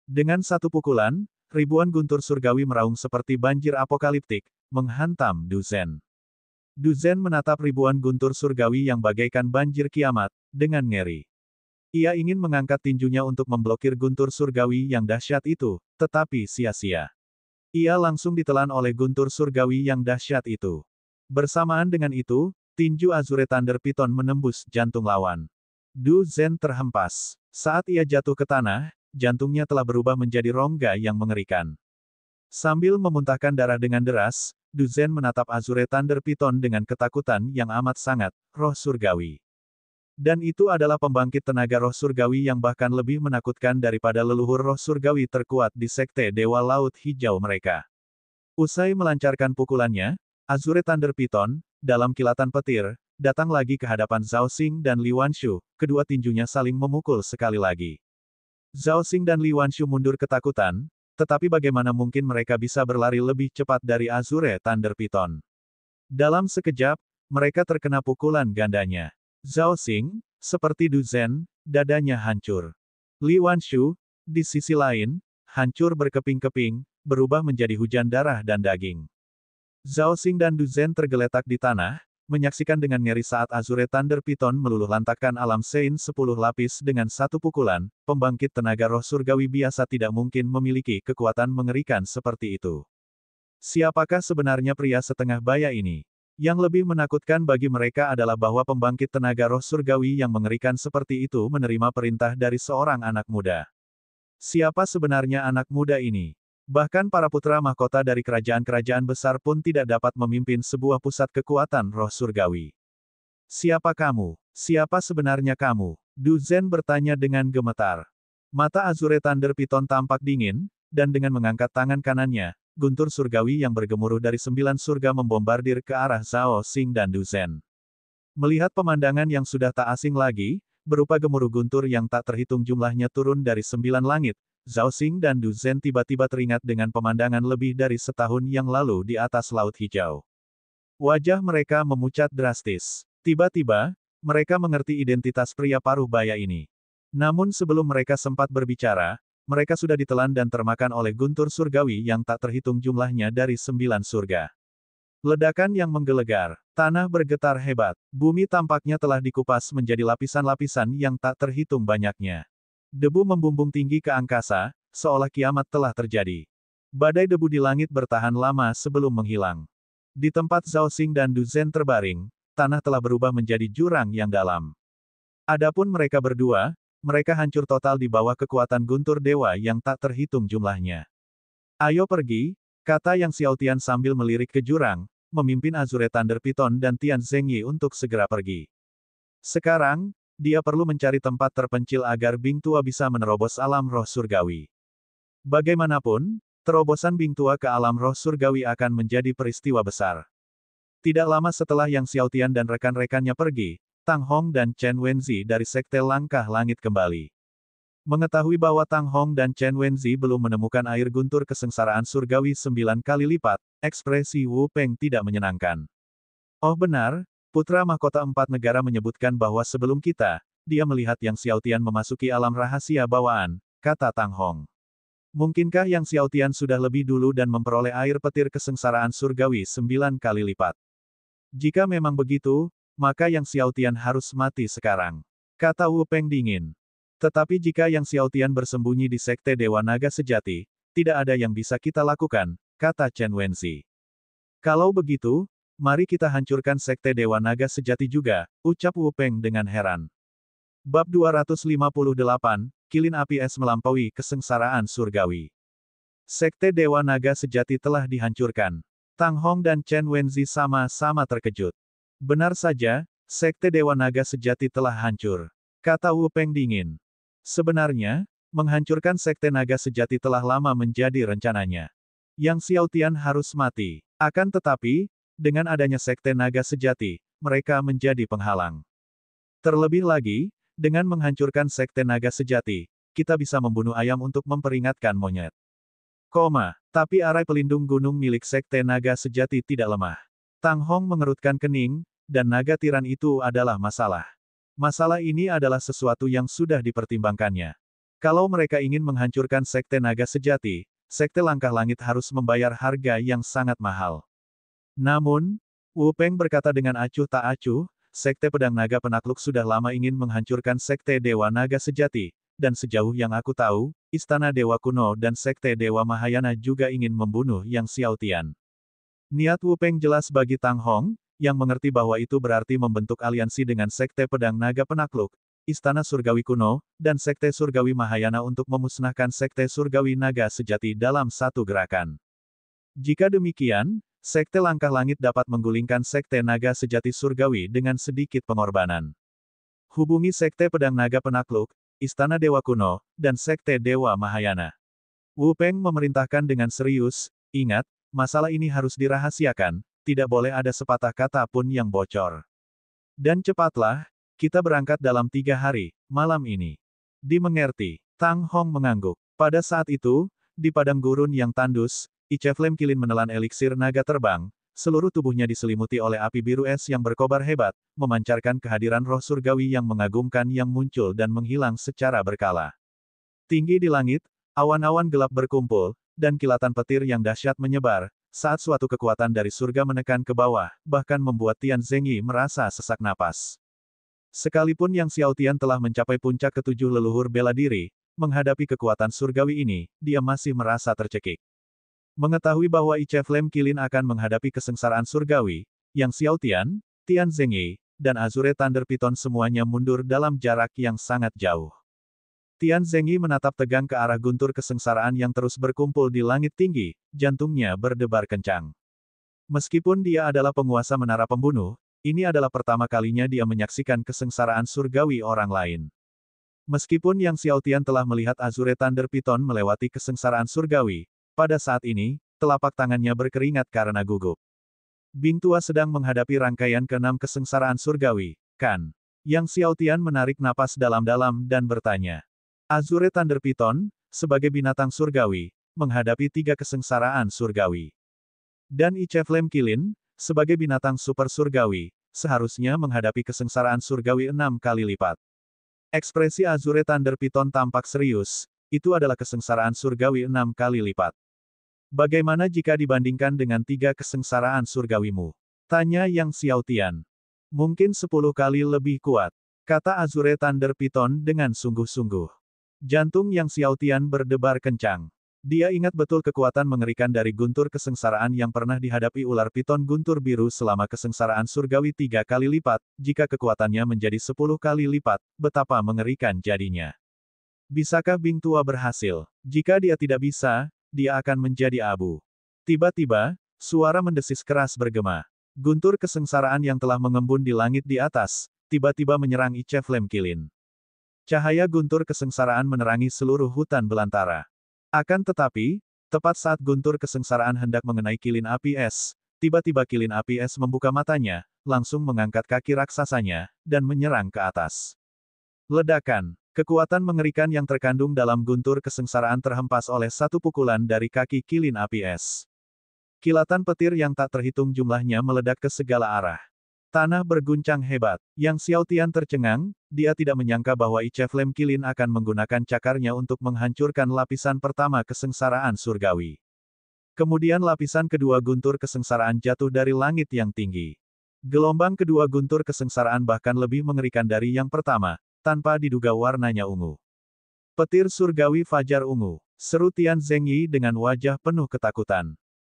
Dengan satu pukulan, ribuan guntur surgawi meraung seperti banjir apokaliptik, menghantam Du Zhen. Du Zhen menatap ribuan guntur surgawi yang bagaikan banjir kiamat, dengan ngeri. Ia ingin mengangkat tinjunya untuk memblokir guntur surgawi yang dahsyat itu, tetapi sia-sia. Ia langsung ditelan oleh guntur surgawi yang dahsyat itu. Bersamaan dengan itu, tinju Azure Thunder Python menembus jantung lawan. Du Zhen terhempas. Saat ia jatuh ke tanah, jantungnya telah berubah menjadi rongga yang mengerikan. Sambil memuntahkan darah dengan deras, Du Zhen menatap Azure Thunder Python dengan ketakutan yang amat sangat, roh surgawi. Dan itu adalah pembangkit tenaga roh surgawi yang bahkan lebih menakutkan daripada leluhur roh surgawi terkuat di sekte Dewa Laut Hijau mereka. Usai melancarkan pukulannya, Azure Thunder Python, dalam kilatan petir, datang lagi ke hadapan Zhao Xing dan Li Wanshu, kedua tinjunya saling memukul sekali lagi. Zhao Xing dan Li Wanshu mundur ketakutan, tetapi bagaimana mungkin mereka bisa berlari lebih cepat dari Azure Thunder Python. Dalam sekejap, mereka terkena pukulan gandanya. Zhao Xing, seperti Du Zhen, dadanya hancur. Li Wanshu, di sisi lain, hancur berkeping-keping, berubah menjadi hujan darah dan daging. Zhao Xing dan Du Zhen tergeletak di tanah, menyaksikan dengan ngeri saat Azure Thunder Python meluluh lantakkan alam Sein 10 lapis dengan satu pukulan. Pembangkit tenaga roh surgawi biasa tidak mungkin memiliki kekuatan mengerikan seperti itu. Siapakah sebenarnya pria setengah baya ini? Yang lebih menakutkan bagi mereka adalah bahwa pembangkit tenaga roh surgawi yang mengerikan seperti itu menerima perintah dari seorang anak muda. Siapa sebenarnya anak muda ini? Bahkan para putra mahkota dari kerajaan-kerajaan besar pun tidak dapat memimpin sebuah pusat kekuatan roh surgawi. Siapa kamu? Siapa sebenarnya kamu? Du Zhen bertanya dengan gemetar. Mata Azure Thunder Python tampak dingin, dan dengan mengangkat tangan kanannya, guntur surgawi yang bergemuruh dari 9 surga membombardir ke arah Zhao Xing dan Du Zhen. Melihat pemandangan yang sudah tak asing lagi, berupa gemuruh guntur yang tak terhitung jumlahnya turun dari 9 langit, Zhao Xing dan Du Zhen tiba-tiba teringat dengan pemandangan lebih dari setahun yang lalu di atas Laut Hijau. Wajah mereka memucat drastis. Tiba-tiba, mereka mengerti identitas pria paruh baya ini. Namun sebelum mereka sempat berbicara, mereka sudah ditelan dan termakan oleh guntur surgawi yang tak terhitung jumlahnya dari 9 surga. Ledakan yang menggelegar, tanah bergetar hebat, bumi tampaknya telah dikupas menjadi lapisan-lapisan yang tak terhitung banyaknya. Debu membumbung tinggi ke angkasa, seolah kiamat telah terjadi. Badai debu di langit bertahan lama sebelum menghilang. Di tempat Zhao Xing dan Du Zhen terbaring, tanah telah berubah menjadi jurang yang dalam. Adapun mereka berdua, mereka hancur total di bawah kekuatan guntur dewa yang tak terhitung jumlahnya. Ayo pergi, kata Yang Xiaotian sambil melirik ke jurang, memimpin Azure Thunder Python dan Tian Zhengyi untuk segera pergi. Sekarang, dia perlu mencari tempat terpencil agar Bing Tua bisa menerobos alam roh surgawi. Bagaimanapun, terobosan Bing Tua ke alam roh surgawi akan menjadi peristiwa besar. Tidak lama setelah Yang Xiaotian dan rekan-rekannya pergi, Tang Hong dan Chen Wenzi dari Sekte Langkah Langit kembali. Mengetahui bahwa Tang Hong dan Chen Wenzi belum menemukan air guntur kesengsaraan surgawi 9 kali lipat, ekspresi Wu Peng tidak menyenangkan. Oh benar, Putra Mahkota 4 Negara menyebutkan bahwa sebelum kita, dia melihat Yang Xiaotian memasuki alam rahasia bawaan, kata Tang Hong. Mungkinkah Yang Xiaotian sudah lebih dulu dan memperoleh air petir kesengsaraan surgawi 9 kali lipat? Jika memang begitu, maka Yang Xiaotian harus mati sekarang, kata Wu Peng dingin. Tetapi jika Yang Xiaotian bersembunyi di Sekte Dewa Naga Sejati, tidak ada yang bisa kita lakukan, kata Chen Wenzi. Kalau begitu, mari kita hancurkan Sekte Dewa Naga Sejati juga, ucap Wu Peng dengan heran. Bab 258, Kilin Api Es Melampaui Kesengsaraan Surgawi. Sekte Dewa Naga Sejati telah dihancurkan. Tang Hong dan Chen Wenzi sama-sama terkejut. Benar saja, Sekte Dewa Naga Sejati telah hancur, kata Wu Peng dingin. Sebenarnya, menghancurkan Sekte Naga Sejati telah lama menjadi rencananya. Yang Xiaotian harus mati. Akan tetapi, dengan adanya Sekte Naga Sejati, mereka menjadi penghalang. Terlebih lagi, dengan menghancurkan Sekte Naga Sejati, kita bisa membunuh ayam untuk memperingatkan monyet. Tapi arai pelindung gunung milik Sekte Naga Sejati tidak lemah. Tang Hong mengerutkan kening, dan naga tiran itu adalah masalah. Masalah ini adalah sesuatu yang sudah dipertimbangkannya. Kalau mereka ingin menghancurkan Sekte Naga Sejati, Sekte Langkah Langit harus membayar harga yang sangat mahal. Namun, Wu Peng berkata dengan acuh tak acuh, Sekte Pedang Naga Penakluk sudah lama ingin menghancurkan Sekte Dewa Naga Sejati, dan sejauh yang aku tahu, Istana Dewa Kuno dan Sekte Dewa Mahayana juga ingin membunuh Yang Xiaotian. Niat Wu Peng jelas bagi Tang Hong, yang mengerti bahwa itu berarti membentuk aliansi dengan Sekte Pedang Naga Penakluk, Istana Surgawi Kuno, dan Sekte Surgawi Mahayana untuk memusnahkan Sekte Surgawi Naga Sejati dalam satu gerakan. Jika demikian, Sekte Langkah Langit dapat menggulingkan Sekte Naga Sejati Surgawi dengan sedikit pengorbanan. Hubungi Sekte Pedang Naga Penakluk, Istana Dewa Kuno, dan Sekte Dewa Mahayana. Wu Peng memerintahkan dengan serius, ingat, masalah ini harus dirahasiakan, tidak boleh ada sepatah kata pun yang bocor. Dan cepatlah, kita berangkat dalam 3 hari, malam ini. Dimengerti. Tang Hong mengangguk. Pada saat itu, di padang gurun yang tandus, Ice Flame Kilin menelan eliksir naga terbang, seluruh tubuhnya diselimuti oleh api biru es yang berkobar hebat, memancarkan kehadiran roh surgawi yang mengagumkan yang muncul dan menghilang secara berkala. Tinggi di langit, awan-awan gelap berkumpul, dan kilatan petir yang dahsyat menyebar, saat suatu kekuatan dari surga menekan ke bawah, bahkan membuat Tian Zengyi merasa sesak napas. Sekalipun Yang Xiaotian telah mencapai puncak ketujuh leluhur bela diri, menghadapi kekuatan surgawi ini, dia masih merasa tercekik. Mengetahui bahwa Ice Flame Kilin akan menghadapi kesengsaraan surgawi, Yang Xiaotian, Tian Zengyi, dan Azure Thunder Python semuanya mundur dalam jarak yang sangat jauh. Tian Zengyi menatap tegang ke arah guntur kesengsaraan yang terus berkumpul di langit tinggi, jantungnya berdebar kencang. Meskipun dia adalah penguasa menara pembunuh, ini adalah pertama kalinya dia menyaksikan kesengsaraan surgawi orang lain. Meskipun Yang Xiaotian telah melihat Azure Thunder Python melewati kesengsaraan surgawi, pada saat ini, telapak tangannya berkeringat karena gugup. Bing Tua sedang menghadapi rangkaian ke-6 kesengsaraan surgawi, kan? Yang Xiaotian menarik napas dalam-dalam dan bertanya. Azure Thunder Python, sebagai binatang surgawi, menghadapi 3 kesengsaraan surgawi. Dan Ice Flame Kilin, sebagai binatang super surgawi, seharusnya menghadapi kesengsaraan surgawi 6 kali lipat. Ekspresi Azure Thunder Python tampak serius, itu adalah kesengsaraan surgawi 6 kali lipat. Bagaimana jika dibandingkan dengan 3 kesengsaraan surgawimu? Tanya Yang Xiaotian. Mungkin 10 kali lebih kuat, kata Azure Thunder Python dengan sungguh-sungguh. Jantung Yang Xiaotian berdebar kencang. Dia ingat betul kekuatan mengerikan dari guntur kesengsaraan yang pernah dihadapi ular piton guntur biru selama kesengsaraan surgawi 3 kali lipat, jika kekuatannya menjadi 10 kali lipat, betapa mengerikan jadinya. Bisakah Bing Tua berhasil? Jika dia tidak bisa, dia akan menjadi abu. Tiba-tiba, suara mendesis keras bergema. Guntur kesengsaraan yang telah mengembun di langit di atas, tiba-tiba menyerang Ice Flame Kilin. Cahaya guntur kesengsaraan menerangi seluruh hutan belantara. Akan tetapi, tepat saat guntur kesengsaraan hendak mengenai kilin api es, tiba-tiba kilin api es membuka matanya, langsung mengangkat kaki raksasanya, dan menyerang ke atas. Ledakan. Kekuatan mengerikan yang terkandung dalam guntur kesengsaraan terhempas oleh satu pukulan dari kaki kilin api es. Kilatan petir yang tak terhitung jumlahnya meledak ke segala arah. Tanah berguncang hebat. Yang Xiaotian tercengang, dia tidak menyangka bahwa Ice Flame Kilin akan menggunakan cakarnya untuk menghancurkan lapisan pertama kesengsaraan surgawi. Kemudian lapisan kedua guntur kesengsaraan jatuh dari langit yang tinggi. Gelombang kedua guntur kesengsaraan bahkan lebih mengerikan dari yang pertama, tanpa diduga warnanya ungu. Petir surgawi fajar ungu, seru Tian Zengyi dengan wajah penuh ketakutan.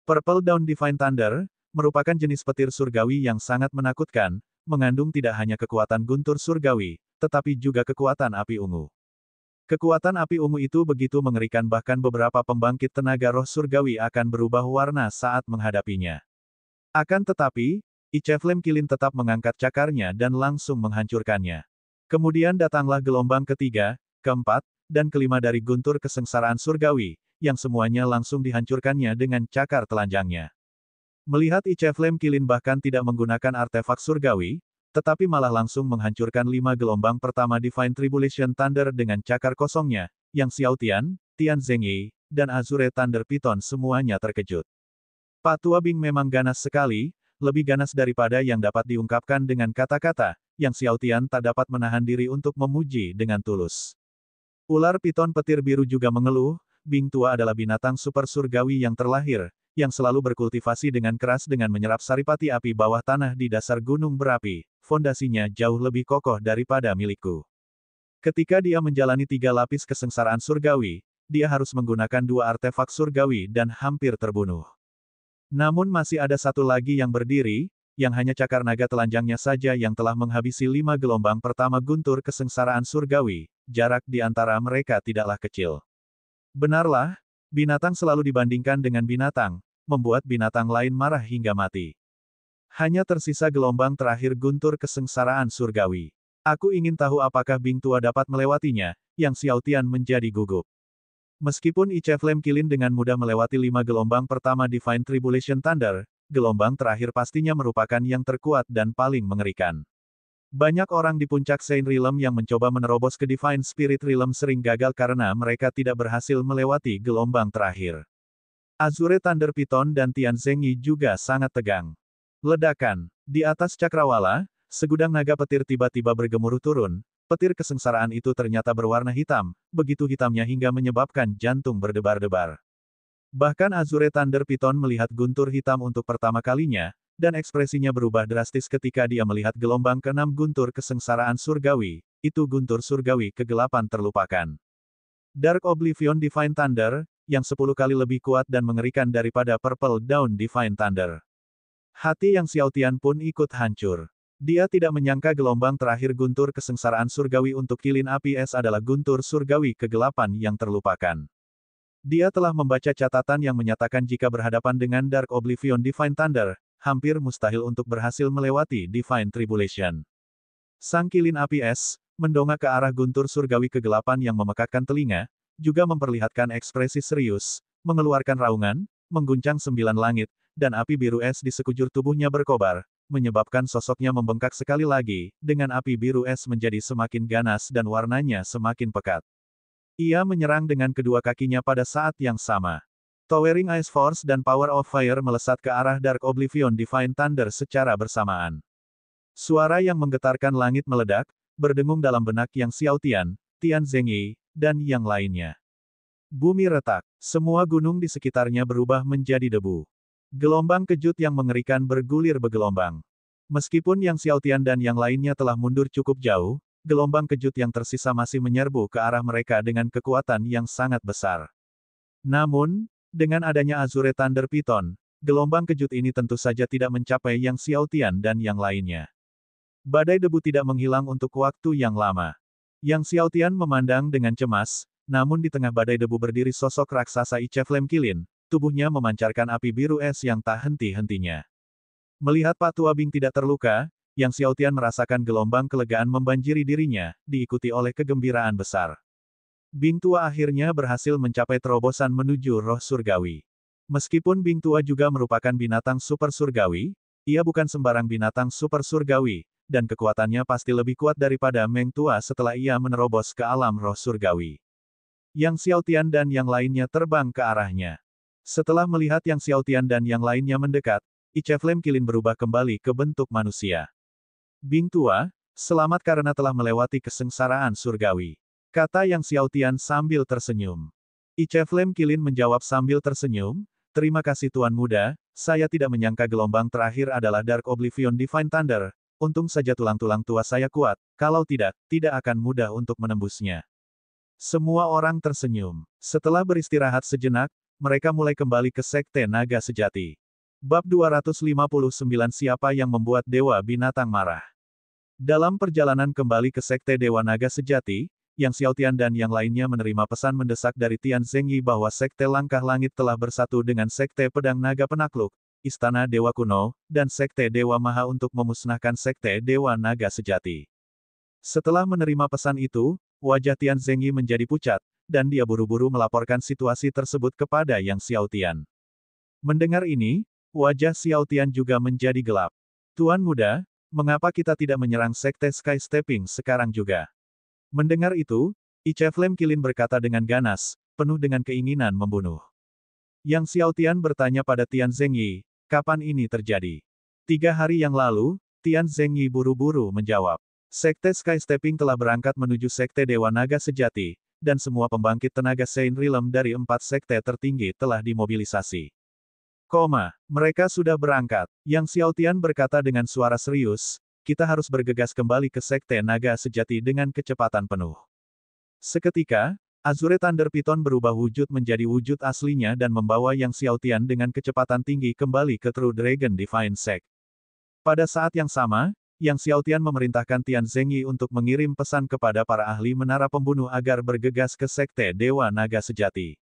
Purple Dawn Divine Thunder, merupakan jenis petir surgawi yang sangat menakutkan, mengandung tidak hanya kekuatan guntur surgawi, tetapi juga kekuatan api ungu. Kekuatan api ungu itu begitu mengerikan bahkan beberapa pembangkit tenaga roh surgawi akan berubah warna saat menghadapinya. Akan tetapi, Ice Flame Kilin tetap mengangkat cakarnya dan langsung menghancurkannya. Kemudian datanglah gelombang ketiga, keempat, dan kelima dari guntur kesengsaraan surgawi, yang semuanya langsung dihancurkannya dengan cakar telanjangnya. Melihat Ice Flame Kilin bahkan tidak menggunakan artefak surgawi, tetapi malah langsung menghancurkan 5 gelombang pertama Divine Tribulation Thunder dengan cakar kosongnya, Yang Xiaotian, Tian Zengyi, dan Azure Thunder Python semuanya terkejut. Pak Tua Bing memang ganas sekali, lebih ganas daripada yang dapat diungkapkan dengan kata-kata, Yang Xiaotian tak dapat menahan diri untuk memuji dengan tulus. Ular piton petir biru juga mengeluh, Bing Tua adalah binatang super surgawi yang terlahir, yang selalu berkultivasi dengan keras dengan menyerap saripati api bawah tanah di dasar gunung berapi, fondasinya jauh lebih kokoh daripada milikku. Ketika dia menjalani 3 lapis kesengsaraan surgawi, dia harus menggunakan 2 artefak surgawi dan hampir terbunuh. Namun masih ada satu lagi yang berdiri, yang hanya cakar naga telanjangnya saja yang telah menghabisi 5 gelombang pertama guntur kesengsaraan surgawi, jarak di antara mereka tidaklah kecil. Benarlah, binatang selalu dibandingkan dengan binatang, membuat binatang lain marah hingga mati. Hanya tersisa gelombang terakhir guntur kesengsaraan surgawi. Aku ingin tahu apakah Bing Tua dapat melewatinya, Yang Xiaotian menjadi gugup. Meskipun Ice Flame Kilin dengan mudah melewati 5 gelombang pertama Divine Tribulation Thunder, gelombang terakhir pastinya merupakan yang terkuat dan paling mengerikan. Banyak orang di puncak Saint Realm yang mencoba menerobos ke Divine Spirit Realm sering gagal karena mereka tidak berhasil melewati gelombang terakhir. Azure Thunder Python dan Tian Zhengyi juga sangat tegang. Ledakan. Di atas cakrawala, segudang naga petir tiba-tiba bergemuruh turun. Petir kesengsaraan itu ternyata berwarna hitam, begitu hitamnya hingga menyebabkan jantung berdebar-debar. Bahkan Azure Thunder Python melihat guntur hitam untuk pertama kalinya, dan ekspresinya berubah drastis ketika dia melihat gelombang keenam guntur kesengsaraan surgawi, itu guntur surgawi kegelapan terlupakan. Dark Oblivion Divine Thunder, yang 10 kali lebih kuat dan mengerikan daripada Purple Dawn Divine Thunder. Hati Yang Xiaotian pun ikut hancur. Dia tidak menyangka gelombang terakhir guntur kesengsaraan surgawi untuk kilin api es adalah guntur surgawi kegelapan yang terlupakan. Dia telah membaca catatan yang menyatakan jika berhadapan dengan Dark Oblivion Divine Thunder, hampir mustahil untuk berhasil melewati Divine Tribulation. Sang kilin api es, mendongak ke arah guntur surgawi kegelapan yang memekakkan telinga, juga memperlihatkan ekspresi serius, mengeluarkan raungan, mengguncang 9 langit, dan api biru es di sekujur tubuhnya berkobar, menyebabkan sosoknya membengkak sekali lagi, dengan api biru es menjadi semakin ganas dan warnanya semakin pekat. Ia menyerang dengan kedua kakinya pada saat yang sama. Towering Ice Force dan Power of Fire melesat ke arah Dark Oblivion Divine Thunder secara bersamaan. Suara yang menggetarkan langit meledak, berdengung dalam benak Yang Xiaotian, Tian Zhengyi, dan yang lainnya. Bumi retak, semua gunung di sekitarnya berubah menjadi debu. Gelombang kejut yang mengerikan bergulir bergelombang. Meskipun Yang Xiaotian dan yang lainnya telah mundur cukup jauh, gelombang kejut yang tersisa masih menyerbu ke arah mereka dengan kekuatan yang sangat besar. Namun, dengan adanya Azure Thunder Python, gelombang kejut ini tentu saja tidak mencapai Yang Xiaotian dan yang lainnya. Badai debu tidak menghilang untuk waktu yang lama. Yang Xiaotian memandang dengan cemas, namun di tengah badai debu berdiri sosok raksasa Ice Flame Kilin, tubuhnya memancarkan api biru es yang tak henti-hentinya. Melihat Pak Tua Bing tidak terluka, Yang Xiaotian merasakan gelombang kelegaan membanjiri dirinya, diikuti oleh kegembiraan besar. Bing Tua akhirnya berhasil mencapai terobosan menuju roh surgawi. Meskipun Bing Tua juga merupakan binatang super surgawi, ia bukan sembarang binatang super surgawi, dan kekuatannya pasti lebih kuat daripada Meng Tua setelah ia menerobos ke alam roh surgawi. Yang Xiaotian dan yang lainnya terbang ke arahnya. Setelah melihat Yang Xiaotian dan yang lainnya mendekat, Ice Flame Kilin berubah kembali ke bentuk manusia. Bing Tua, selamat karena telah melewati kesengsaraan surgawi, kata Yang Xiaotian sambil tersenyum. Ice Flame Kilin menjawab sambil tersenyum, terima kasih Tuan Muda, saya tidak menyangka gelombang terakhir adalah Dark Oblivion Divine Thunder, untung saja tulang-tulang tua saya kuat, kalau tidak, tidak akan mudah untuk menembusnya. Semua orang tersenyum. Setelah beristirahat sejenak, mereka mulai kembali ke Sekte Naga Sejati. Bab 259 Siapa yang membuat Dewa Binatang marah? Dalam perjalanan kembali ke Sekte Dewa Naga Sejati, Yang Xiaotian dan yang lainnya menerima pesan mendesak dari Tian Zhengyi bahwa Sekte Langkah Langit telah bersatu dengan Sekte Pedang Naga Penakluk, Istana Dewa Kuno, dan Sekte Dewa Maha untuk memusnahkan Sekte Dewa Naga Sejati. Setelah menerima pesan itu, wajah Tian Zhengyi menjadi pucat, dan dia buru-buru melaporkan situasi tersebut kepada Yang Xiaotian. Mendengar ini, wajah Xiaotian juga menjadi gelap. Tuan Muda, mengapa kita tidak menyerang Sekte Sky Stepping sekarang juga? Mendengar itu, Ice Flame Kilin berkata dengan ganas, penuh dengan keinginan membunuh. Yang Xiaotian bertanya pada Tian Zhengyi, kapan ini terjadi? 3 hari yang lalu, Tian Zhengyi buru-buru menjawab. Sekte Sky Stepping telah berangkat menuju Sekte Dewa Naga Sejati, dan semua pembangkit tenaga Saint Realm dari 4 sekte tertinggi telah dimobilisasi. Mereka sudah berangkat. Yang Xiaotian berkata dengan suara serius, kita harus bergegas kembali ke Sekte Naga Sejati dengan kecepatan penuh. Seketika, Azure Thunder Python berubah wujud menjadi wujud aslinya dan membawa Yang Xiaotian dengan kecepatan tinggi kembali ke True Dragon Divine Sect. Pada saat yang sama, Yang Xiaotian memerintahkan Tian Zhengyi untuk mengirim pesan kepada para ahli menara pembunuh agar bergegas ke Sekte Dewa Naga Sejati.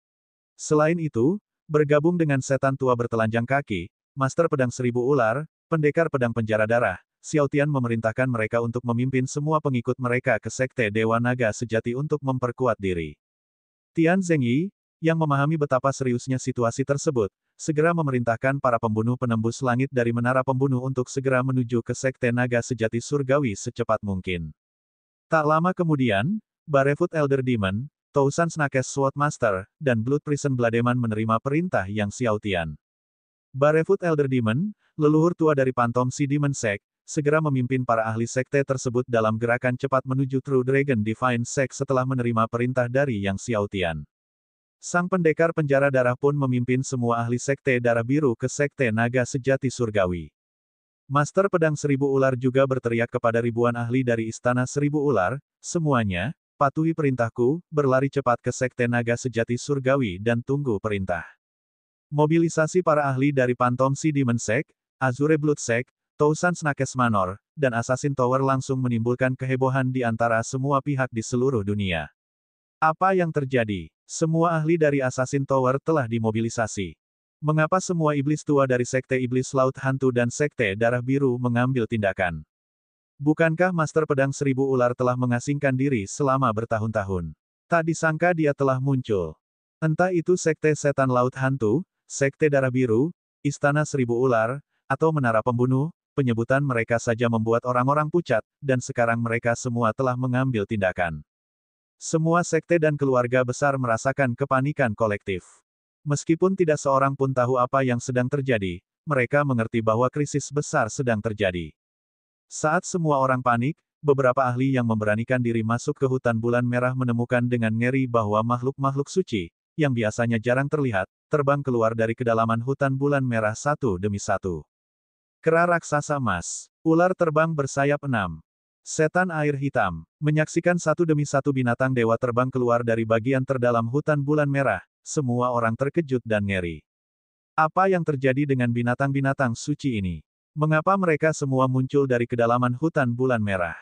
Selain itu, bergabung dengan setan tua bertelanjang kaki, Master Pedang Seribu Ular, Pendekar Pedang Penjara Darah, Xiaotian memerintahkan mereka untuk memimpin semua pengikut mereka ke Sekte Dewa Naga Sejati untuk memperkuat diri. Tian Zhengyi, yang memahami betapa seriusnya situasi tersebut, segera memerintahkan para pembunuh penembus langit dari menara pembunuh untuk segera menuju ke Sekte Naga Sejati Surgawi secepat mungkin. Tak lama kemudian, Barefoot Elder Demon, Thousand Snakes Swordmaster, dan Blood Prison Blademan menerima perintah Yang Xiaotian. Barefoot Elder Demon, leluhur tua dari Phantom Sea Demon Sect, segera memimpin para ahli sekte tersebut dalam gerakan cepat menuju True Dragon Divine Sect setelah menerima perintah dari Yang Xiaotian. Sang pendekar penjara darah pun memimpin semua ahli sekte darah biru ke Sekte Naga Sejati Surgawi. Master Pedang Seribu Ular juga berteriak kepada ribuan ahli dari Istana Seribu Ular, semuanya, patuhi perintahku, berlari cepat ke Sekte Naga Sejati Surgawi dan tunggu perintah. Mobilisasi para ahli dari Phantom Sea Demon Sect, Azure Blood Sect, Thousand Snakes Manor, dan Assassin Tower langsung menimbulkan kehebohan di antara semua pihak di seluruh dunia. Apa yang terjadi? Semua ahli dari Assassin Tower telah dimobilisasi. Mengapa semua iblis tua dari Sekte Iblis Laut Hantu dan Sekte Darah Biru mengambil tindakan? Bukankah Master Pedang Seribu Ular telah mengasingkan diri selama bertahun-tahun? Tak disangka dia telah muncul. Entah itu Sekte Setan Laut Hantu, Sekte Darah Biru, Istana Seribu Ular, atau Menara Pembunuh, penyebutan mereka saja membuat orang-orang pucat, dan sekarang mereka semua telah mengambil tindakan. Semua sekte dan keluarga besar merasakan kepanikan kolektif. Meskipun tidak seorang pun tahu apa yang sedang terjadi, mereka mengerti bahwa krisis besar sedang terjadi. Saat semua orang panik, beberapa ahli yang memberanikan diri masuk ke hutan bulan merah menemukan dengan ngeri bahwa makhluk-makhluk suci, yang biasanya jarang terlihat, terbang keluar dari kedalaman hutan bulan merah satu demi satu. Kera raksasa emas, ular terbang bersayap 6. Setan air hitam, menyaksikan satu demi satu binatang dewa terbang keluar dari bagian terdalam hutan bulan merah. Semua orang terkejut dan ngeri. Apa yang terjadi dengan binatang-binatang suci ini? Mengapa mereka semua muncul dari kedalaman hutan bulan merah?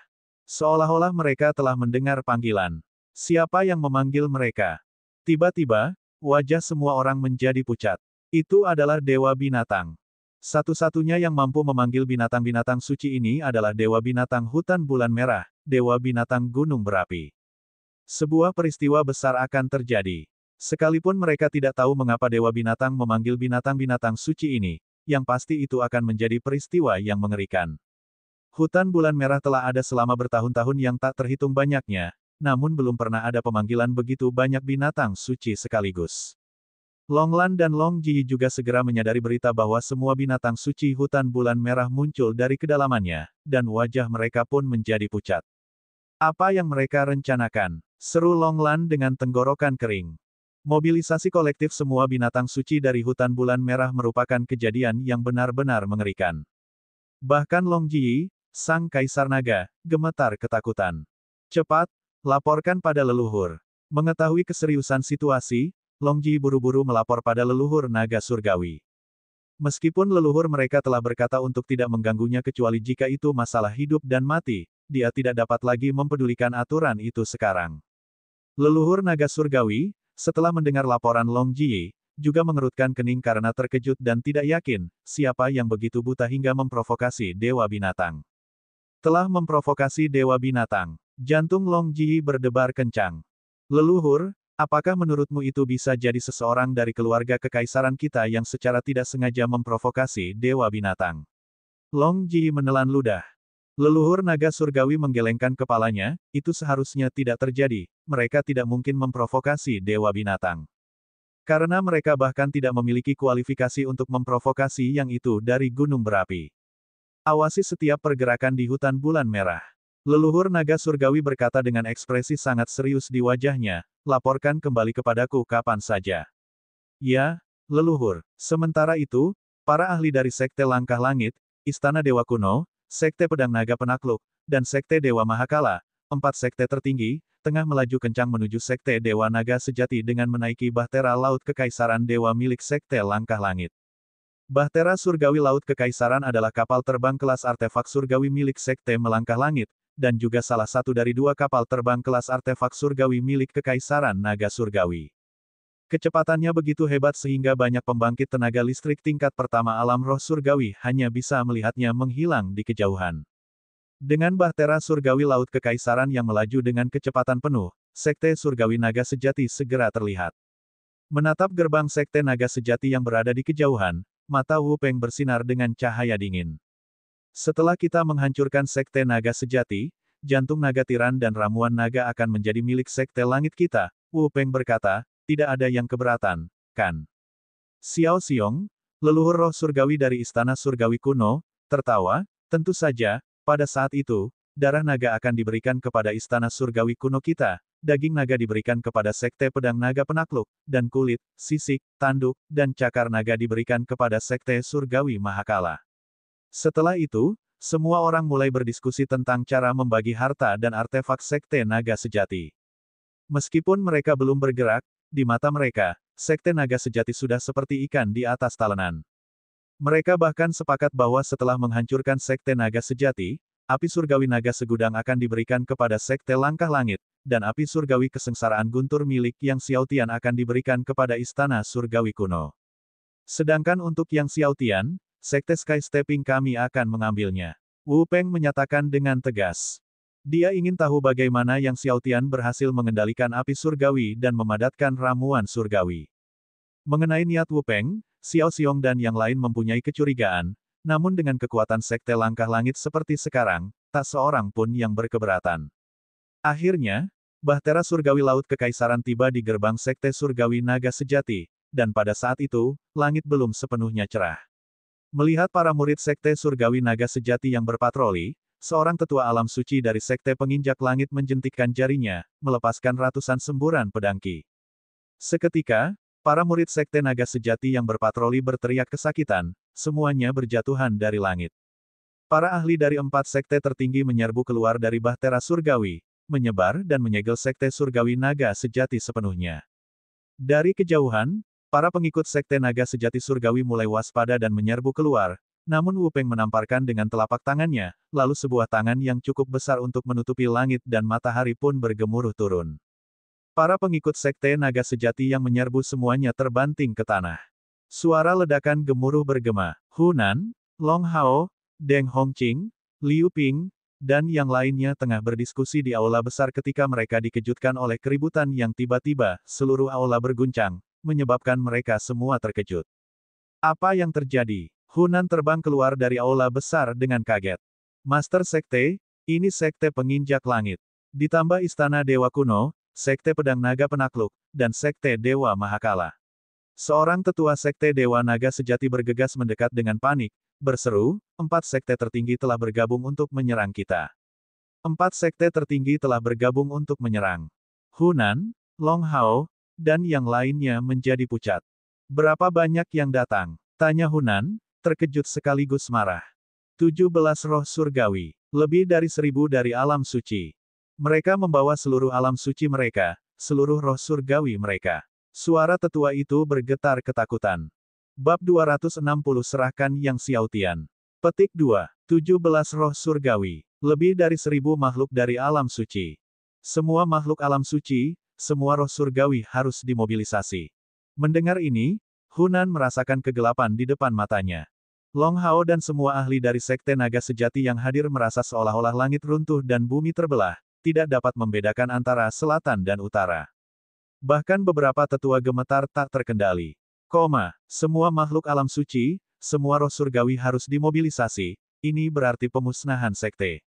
Seolah-olah mereka telah mendengar panggilan. Siapa yang memanggil mereka? Tiba-tiba, wajah semua orang menjadi pucat. Itu adalah Dewa Binatang. Satu-satunya yang mampu memanggil binatang-binatang suci ini adalah Dewa Binatang Hutan Bulan Merah, Dewa Binatang Gunung Berapi. Sebuah peristiwa besar akan terjadi. Sekalipun mereka tidak tahu mengapa Dewa Binatang memanggil binatang-binatang suci ini, yang pasti itu akan menjadi peristiwa yang mengerikan. Hutan Bulan Merah telah ada selama bertahun-tahun yang tak terhitung banyaknya, namun belum pernah ada pemanggilan begitu banyak binatang suci sekaligus. Longlan dan Long Ji juga segera menyadari berita bahwa semua binatang suci Hutan Bulan Merah muncul dari kedalamannya, dan wajah mereka pun menjadi pucat. Apa yang mereka rencanakan? Seru Longlan dengan tenggorokan kering. Mobilisasi kolektif semua binatang suci dari Hutan Bulan Merah merupakan kejadian yang benar-benar mengerikan. Bahkan Long Ji, sang kaisar naga, gemetar ketakutan. Cepat, laporkan pada leluhur. Mengetahui keseriusan situasi, Long Ji buru-buru melapor pada leluhur naga surgawi. Meskipun leluhur mereka telah berkata untuk tidak mengganggunya kecuali jika itu masalah hidup dan mati, dia tidak dapat lagi mempedulikan aturan itu sekarang. Leluhur naga surgawi, setelah mendengar laporan Long Ji, juga mengerutkan kening karena terkejut dan tidak yakin, siapa yang begitu buta hingga memprovokasi Dewa Binatang. Telah memprovokasi Dewa Binatang. Jantung Long Ji berdebar kencang. Leluhur, apakah menurutmu itu bisa jadi seseorang dari keluarga kekaisaran kita yang secara tidak sengaja memprovokasi Dewa Binatang? Long Ji menelan ludah. Leluhur naga surgawi menggelengkan kepalanya, itu seharusnya tidak terjadi, mereka tidak mungkin memprovokasi Dewa Binatang. Karena mereka bahkan tidak memiliki kualifikasi untuk memprovokasi yang itu dari gunung berapi. Awasi setiap pergerakan di hutan bulan merah. Leluhur naga surgawi berkata dengan ekspresi sangat serius di wajahnya, laporkan kembali kepadaku kapan saja. Ya, leluhur. Sementara itu, para ahli dari Sekte Langkah Langit, Istana Dewa Kuno, Sekte Pedang Naga Penakluk, dan Sekte Dewa Mahakala, 4 sekte tertinggi, tengah melaju kencang menuju Sekte Dewa Naga Sejati dengan menaiki Bahtera Laut Kekaisaran Dewa milik Sekte Langkah Langit. Bahtera Surgawi Laut Kekaisaran adalah kapal terbang kelas artefak surgawi milik Sekte Melangkah Langit, dan juga salah satu dari 2 kapal terbang kelas artefak surgawi milik Kekaisaran Naga Surgawi. Kecepatannya begitu hebat sehingga banyak pembangkit tenaga listrik tingkat pertama alam roh surgawi hanya bisa melihatnya menghilang di kejauhan. Dengan Bahtera Surgawi Laut Kekaisaran yang melaju dengan kecepatan penuh, Sekte Surgawi Naga Sejati segera terlihat. Menatap gerbang Sekte Naga Sejati yang berada di kejauhan, mata Wu Peng bersinar dengan cahaya dingin. Setelah kita menghancurkan Sekte Naga Sejati, jantung naga tiran dan ramuan naga akan menjadi milik Sekte Langit kita, Wu Peng berkata, tidak ada yang keberatan, kan? Xiao Xiong, leluhur roh surgawi dari Istana Surgawi Kuno, tertawa, tentu saja, pada saat itu, darah naga akan diberikan kepada Istana Surgawi Kuno kita, daging naga diberikan kepada Sekte Pedang Naga Penakluk, dan kulit, sisik, tanduk, dan cakar naga diberikan kepada Sekte Surgawi Mahakala. Setelah itu, semua orang mulai berdiskusi tentang cara membagi harta dan artefak Sekte Naga Sejati. Meskipun mereka belum bergerak, di mata mereka, Sekte Naga Sejati sudah seperti ikan di atas talenan. Mereka bahkan sepakat bahwa setelah menghancurkan Sekte Naga Sejati, api surgawi naga segudang akan diberikan kepada Sekte Langkah Langit, dan api surgawi kesengsaraan guntur milik Yang Xiaotian akan diberikan kepada Istana Surgawi Kuno. Sedangkan untuk Yang Xiaotian, Sekte Sky Stepping kami akan mengambilnya. Wu Peng menyatakan dengan tegas. Dia ingin tahu bagaimana Yang Xiaotian berhasil mengendalikan api surgawi dan memadatkan ramuan surgawi. Mengenai niat Wu Peng, Xiao Xiong dan yang lain mempunyai kecurigaan, namun dengan kekuatan Sekte Langkah Langit seperti sekarang, tak seorang pun yang berkeberatan. Akhirnya, Bahtera Surgawi Laut Kekaisaran tiba di gerbang Sekte Surgawi Naga Sejati, dan pada saat itu, langit belum sepenuhnya cerah. Melihat para murid Sekte Surgawi Naga Sejati yang berpatroli, seorang tetua alam suci dari Sekte Penginjak Langit menjentikkan jarinya, melepaskan ratusan semburan pedangki. Seketika, para murid Sekte Naga Sejati yang berpatroli berteriak kesakitan, semuanya berjatuhan dari langit. Para ahli dari 4 sekte tertinggi menyerbu keluar dari Bahtera Surgawi, menyebar dan menyegel Sekte Surgawi Naga Sejati sepenuhnya. Dari kejauhan, para pengikut Sekte Naga Sejati Surgawi mulai waspada dan menyerbu keluar, namun Wu Peng menamparkan dengan telapak tangannya, lalu sebuah tangan yang cukup besar untuk menutupi langit dan matahari pun bergemuruh turun. Para pengikut Sekte Naga Sejati yang menyerbu semuanya terbanting ke tanah. Suara ledakan gemuruh bergema. Hunan, Long Hao, Deng Hongqing, Liu Ping, dan yang lainnya tengah berdiskusi di aula besar ketika mereka dikejutkan oleh keributan yang tiba-tiba, seluruh aula berguncang, menyebabkan mereka semua terkejut. Apa yang terjadi? Hunan terbang keluar dari aula besar dengan kaget. Master Sekte, ini Sekte Penginjak Langit. Ditambah Istana Dewa Kuno, Sekte Pedang Naga Penakluk, dan Sekte Dewa Mahakala. Seorang tetua Sekte Dewa Naga Sejati bergegas mendekat dengan panik, berseru, 4 sekte tertinggi telah bergabung untuk menyerang kita. 4 sekte tertinggi telah bergabung untuk menyerang. Hunan, Long Hao, dan yang lainnya menjadi pucat. Berapa banyak yang datang? Tanya Hunan, terkejut sekaligus marah. 17 roh surgawi, lebih dari 1000 dari alam suci. Mereka membawa seluruh alam suci mereka, seluruh roh surgawi mereka. Suara tetua itu bergetar ketakutan. Bab 260 Serahkan Yang Xiaotian. Petik 2. 17 roh surgawi, lebih dari 1000 makhluk dari alam suci. Semua makhluk alam suci, semua roh surgawi harus dimobilisasi. Mendengar ini, Hunan merasakan kegelapan di depan matanya. Long Hao dan semua ahli dari Sekte Naga Sejati yang hadir merasa seolah-olah langit runtuh dan bumi terbelah, tidak dapat membedakan antara selatan dan utara. Bahkan beberapa tetua gemetar tak terkendali. Semua makhluk alam suci, semua roh surgawi harus dimobilisasi, ini berarti pemusnahan sekte.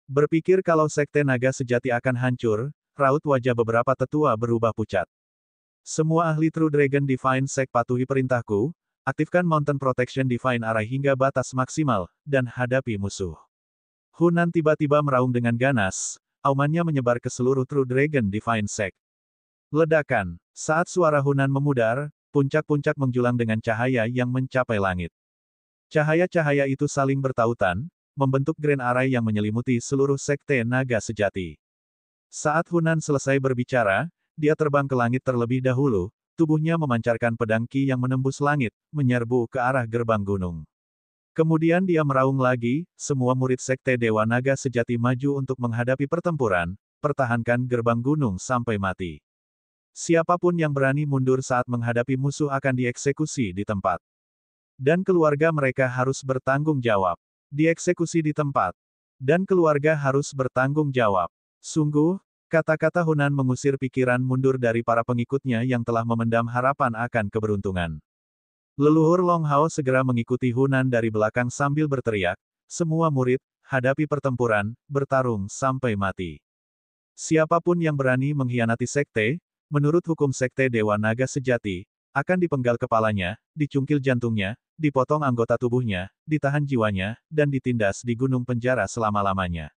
Berpikir kalau Sekte Naga Sejati akan hancur, raut wajah beberapa tetua berubah pucat. Semua ahli True Dragon Divine Sect patuhi perintahku, aktifkan Mountain Protection Divine Array hingga batas maksimal, dan hadapi musuh. Hunan tiba-tiba meraung dengan ganas, aumannya menyebar ke seluruh True Dragon Divine Sect. Ledakan. Saat suara Hunan memudar, puncak-puncak menjulang dengan cahaya yang mencapai langit. Cahaya-cahaya itu saling bertautan, membentuk Grand Array yang menyelimuti seluruh Sekte Naga Sejati. Saat Hunan selesai berbicara, dia terbang ke langit terlebih dahulu, tubuhnya memancarkan pedang Qi yang menembus langit, menyerbu ke arah gerbang gunung. Kemudian dia meraung lagi, semua murid Sekte Dewa Naga Sejati maju untuk menghadapi pertempuran, pertahankan gerbang gunung sampai mati. Siapapun yang berani mundur saat menghadapi musuh akan dieksekusi di tempat. Dan keluarga mereka harus bertanggung jawab. Dieksekusi di tempat. Dan keluarga harus bertanggung jawab. Sungguh, Kata-kata Hunan mengusir pikiran mundur dari para pengikutnya yang telah memendam harapan akan keberuntungan. Leluhur Long Hao segera mengikuti Hunan dari belakang sambil berteriak, "Semua murid, hadapi pertempuran, bertarung sampai mati. Siapapun yang berani mengkhianati sekte, menurut hukum sekte Dewa Naga Sejati, akan dipenggal kepalanya, dicungkil jantungnya, dipotong anggota tubuhnya, ditahan jiwanya, dan ditindas di gunung penjara selama-lamanya."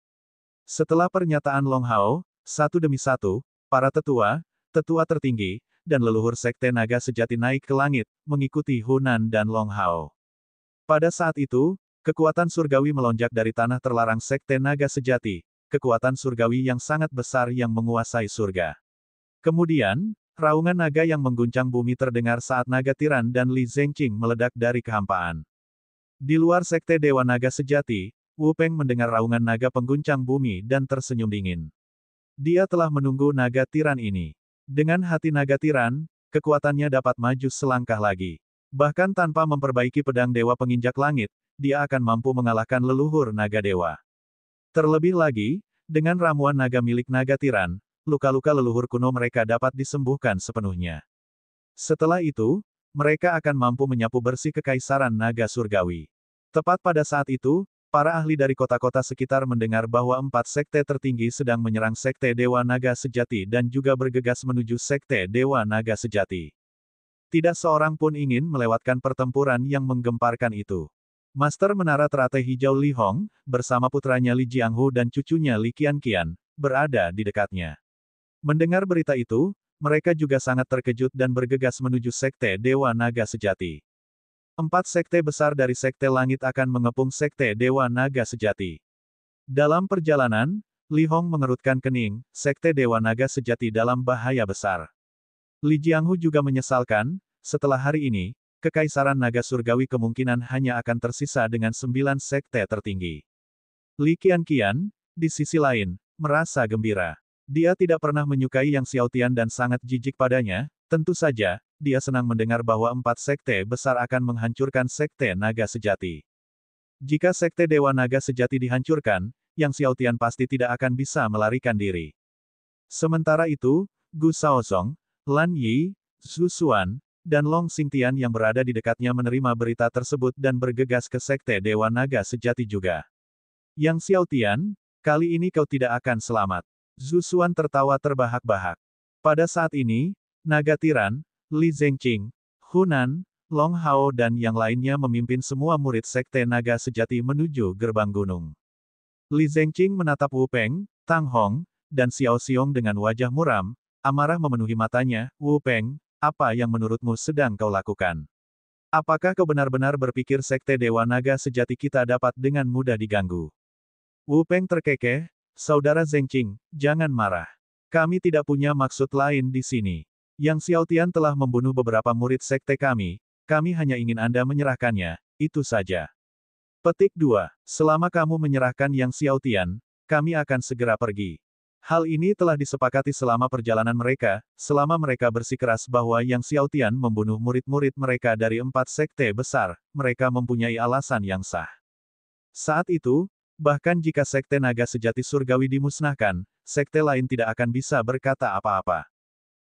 Setelah pernyataan Long Hao, satu demi satu, para tetua, tetua tertinggi, dan leluhur sekte naga sejati naik ke langit, mengikuti Hunan dan Long Hao. Pada saat itu, kekuatan surgawi melonjak dari tanah terlarang sekte naga sejati, kekuatan surgawi yang sangat besar yang menguasai surga. Kemudian, raungan naga yang mengguncang bumi terdengar saat naga tiran dan Li Zengqing meledak dari kehampaan. Di luar sekte Dewa Naga Sejati, Wu Peng mendengar raungan naga pengguncang bumi dan tersenyum dingin. Dia telah menunggu naga tiran ini. Dengan hati naga tiran, kekuatannya dapat maju selangkah lagi. Bahkan tanpa memperbaiki pedang dewa penginjak langit, dia akan mampu mengalahkan leluhur naga dewa. Terlebih lagi, dengan ramuan naga milik naga tiran, luka-luka leluhur kuno mereka dapat disembuhkan sepenuhnya. Setelah itu, mereka akan mampu menyapu bersih kekaisaran naga surgawi. Tepat pada saat itu, para ahli dari kota-kota sekitar mendengar bahwa 4 sekte tertinggi sedang menyerang sekte Dewa Naga Sejati dan juga bergegas menuju sekte Dewa Naga Sejati. Tidak seorang pun ingin melewatkan pertempuran yang menggemparkan itu. Master Menara Teratai Hijau Li Hong, bersama putranya Li Jianghu dan cucunya Li Qianqian, berada di dekatnya. Mendengar berita itu, mereka juga sangat terkejut dan bergegas menuju sekte Dewa Naga Sejati. 4 sekte besar dari sekte langit akan mengepung sekte Dewa Naga Sejati. Dalam perjalanan, Li Hong mengerutkan kening, sekte Dewa Naga Sejati dalam bahaya besar. Li Jianghu juga menyesalkan, setelah hari ini, kekaisaran naga surgawi kemungkinan hanya akan tersisa dengan 9 sekte tertinggi. Li Qianqian, di sisi lain, merasa gembira. Dia tidak pernah menyukai Yang Xiaotian dan sangat jijik padanya, tentu saja, dia senang mendengar bahwa 4 sekte besar akan menghancurkan sekte naga sejati. Jika sekte Dewa Naga Sejati dihancurkan, Yang Xiaotian pasti tidak akan bisa melarikan diri. Sementara itu, Gu Shaozong, Lan Yi, Zhu Xuan, dan Long Xingtian yang berada di dekatnya menerima berita tersebut dan bergegas ke sekte Dewa Naga Sejati juga. Yang Xiaotian, kali ini kau tidak akan selamat. Zhu Xuan tertawa terbahak-bahak. Pada saat ini, naga tiran, Li Zengqing, Hunan, Long Hao dan yang lainnya memimpin semua murid sekte naga sejati menuju gerbang gunung. Li Zengqing menatap Wu Peng, Tang Hong, dan Xiao Xiong dengan wajah muram, amarah memenuhi matanya. "Wu Peng, apa yang menurutmu sedang kau lakukan? Apakah kau benar-benar berpikir sekte Dewa Naga Sejati kita dapat dengan mudah diganggu?" Wu Peng terkekeh, "Saudara Zengqing, jangan marah. Kami tidak punya maksud lain di sini. Yang Xiaotian telah membunuh beberapa murid sekte kami hanya ingin Anda menyerahkannya, itu saja." Petik 2. Selama kamu menyerahkan Yang Xiaotian, kami akan segera pergi. Hal ini telah disepakati selama perjalanan mereka, selama mereka bersikeras bahwa Yang Xiaotian membunuh murid-murid mereka dari 4 sekte besar, mereka mempunyai alasan yang sah. Saat itu, bahkan jika sekte naga sejati surgawi dimusnahkan, sekte lain tidak akan bisa berkata apa-apa.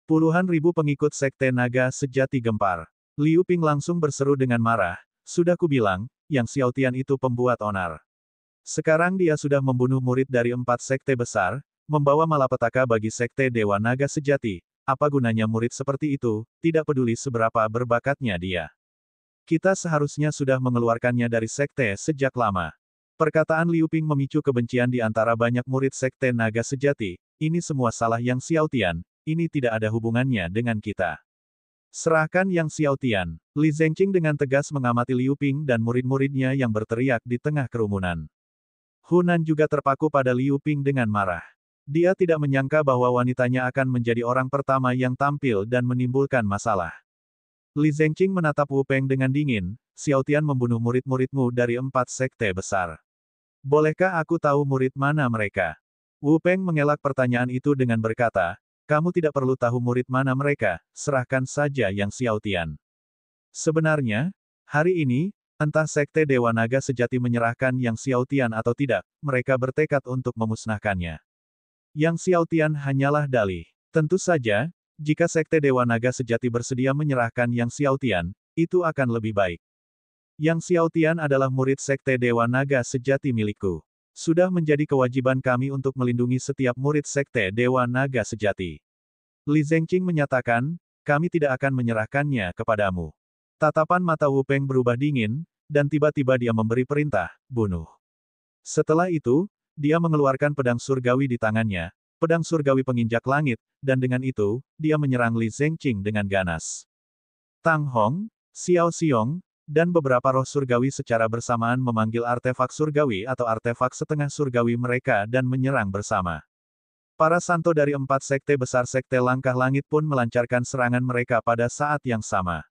Puluhan ribu pengikut sekte naga sejati gempar. Liu Ping langsung berseru dengan marah, "Sudah kubilang, Yang Xiaotian itu pembuat onar. Sekarang dia sudah membunuh murid dari 4 sekte besar, membawa malapetaka bagi sekte Dewa Naga Sejati. Apa gunanya murid seperti itu, tidak peduli seberapa berbakatnya dia. Kita seharusnya sudah mengeluarkannya dari sekte sejak lama." Perkataan Liu Ping memicu kebencian di antara banyak murid sekte naga sejati. Ini semua salah Yang Xiaotian, ini tidak ada hubungannya dengan kita. Serahkan Yang Xiaotian. Li Zengqing dengan tegas mengamati Liu Ping dan murid-muridnya yang berteriak di tengah kerumunan. Hunan juga terpaku pada Liu Ping dengan marah. Dia tidak menyangka bahwa wanitanya akan menjadi orang pertama yang tampil dan menimbulkan masalah. Li Zengqing menatap Wu Peng dengan dingin, "Xiaotian membunuh murid-muridmu dari 4 sekte besar. Bolehkah aku tahu murid mana mereka?" Wu Peng mengelak pertanyaan itu dengan berkata, "Kamu tidak perlu tahu murid mana mereka, serahkan saja Yang Xiaotian." Sebenarnya, hari ini, entah sekte Dewa Naga Sejati menyerahkan Yang Xiaotian atau tidak, mereka bertekad untuk memusnahkannya. Yang Xiaotian hanyalah dalih. Tentu saja, jika Sekte Dewa Naga Sejati bersedia menyerahkan Yang Xiaotian, itu akan lebih baik. Yang Xiaotian adalah murid Sekte Dewa Naga Sejati milikku. Sudah menjadi kewajiban kami untuk melindungi setiap murid Sekte Dewa Naga Sejati. Li Zengqing menyatakan, kami tidak akan menyerahkannya kepadamu. Tatapan mata Wu Peng berubah dingin, dan tiba-tiba dia memberi perintah, bunuh. Setelah itu, dia mengeluarkan pedang surgawi di tangannya, pedang surgawi penginjak langit, dan dengan itu, dia menyerang Li Zengqing dengan ganas. Tang Hong, Xiao Xiong, dan beberapa roh surgawi secara bersamaan memanggil artefak surgawi atau artefak setengah surgawi mereka dan menyerang bersama. Para santo dari 4 sekte besar Sekte Langkah Langit pun melancarkan serangan mereka pada saat yang sama.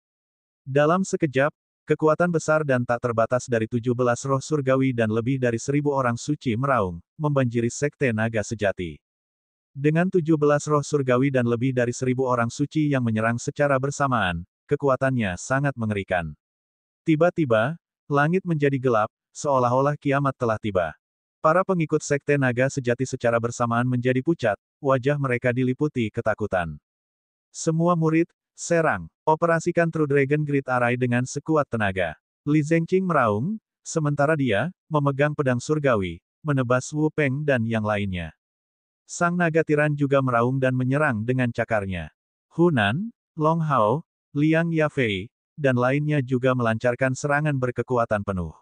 Dalam sekejap, kekuatan besar dan tak terbatas dari 17 roh surgawi dan lebih dari 1000 orang suci meraung, membanjiri Sekte Naga Sejati. Dengan 17 roh surgawi dan lebih dari 1000 orang suci yang menyerang secara bersamaan, kekuatannya sangat mengerikan. Tiba-tiba, langit menjadi gelap, seolah-olah kiamat telah tiba. Para pengikut Sekte Naga Sejati secara bersamaan menjadi pucat, wajah mereka diliputi ketakutan. Semua murid, serang, operasikan True Dragon Grid Array dengan sekuat tenaga. Li Zengqing meraung, sementara dia, memegang pedang surgawi, menebas Wu Peng dan yang lainnya. Sang naga tiran juga meraung dan menyerang dengan cakarnya. Hunan, Long Hao, Liang Yafei, dan lainnya juga melancarkan serangan berkekuatan penuh.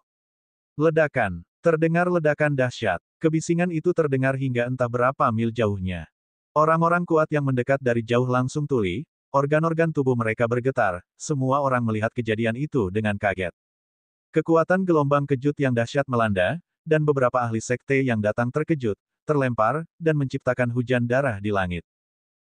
Ledakan. Terdengar ledakan dahsyat. Kebisingan itu terdengar hingga entah berapa mil jauhnya. Orang-orang kuat yang mendekat dari jauh langsung tuli, organ-organ tubuh mereka bergetar, semua orang melihat kejadian itu dengan kaget. Kekuatan gelombang kejut yang dahsyat melanda, dan beberapa ahli sekte yang datang terkejut, terlempar, dan menciptakan hujan darah di langit.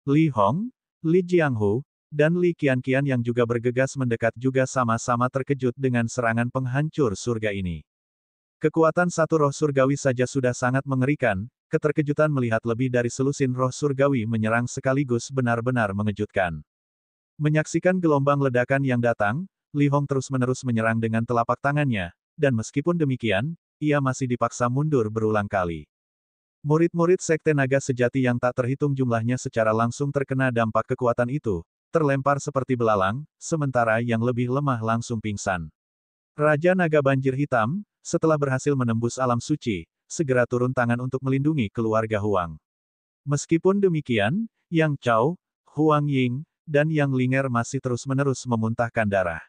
Li Hong, Li Jianghu, dan Li Qianqian yang juga bergegas mendekat juga sama-sama terkejut dengan serangan penghancur surga ini. Kekuatan satu roh surgawi saja sudah sangat mengerikan, keterkejutan melihat lebih dari selusin roh surgawi menyerang sekaligus benar-benar mengejutkan. Menyaksikan gelombang ledakan yang datang, Li Hong terus-menerus menyerang dengan telapak tangannya, dan meskipun demikian, ia masih dipaksa mundur berulang kali. Murid-murid Sekte Naga Sejati yang tak terhitung jumlahnya secara langsung terkena dampak kekuatan itu, terlempar seperti belalang, sementara yang lebih lemah langsung pingsan. Raja Naga Banjir Hitam, setelah berhasil menembus alam suci, segera turun tangan untuk melindungi keluarga Huang. Meskipun demikian, Yang Chao, Huang Ying, dan Yang Linger masih terus-menerus memuntahkan darah.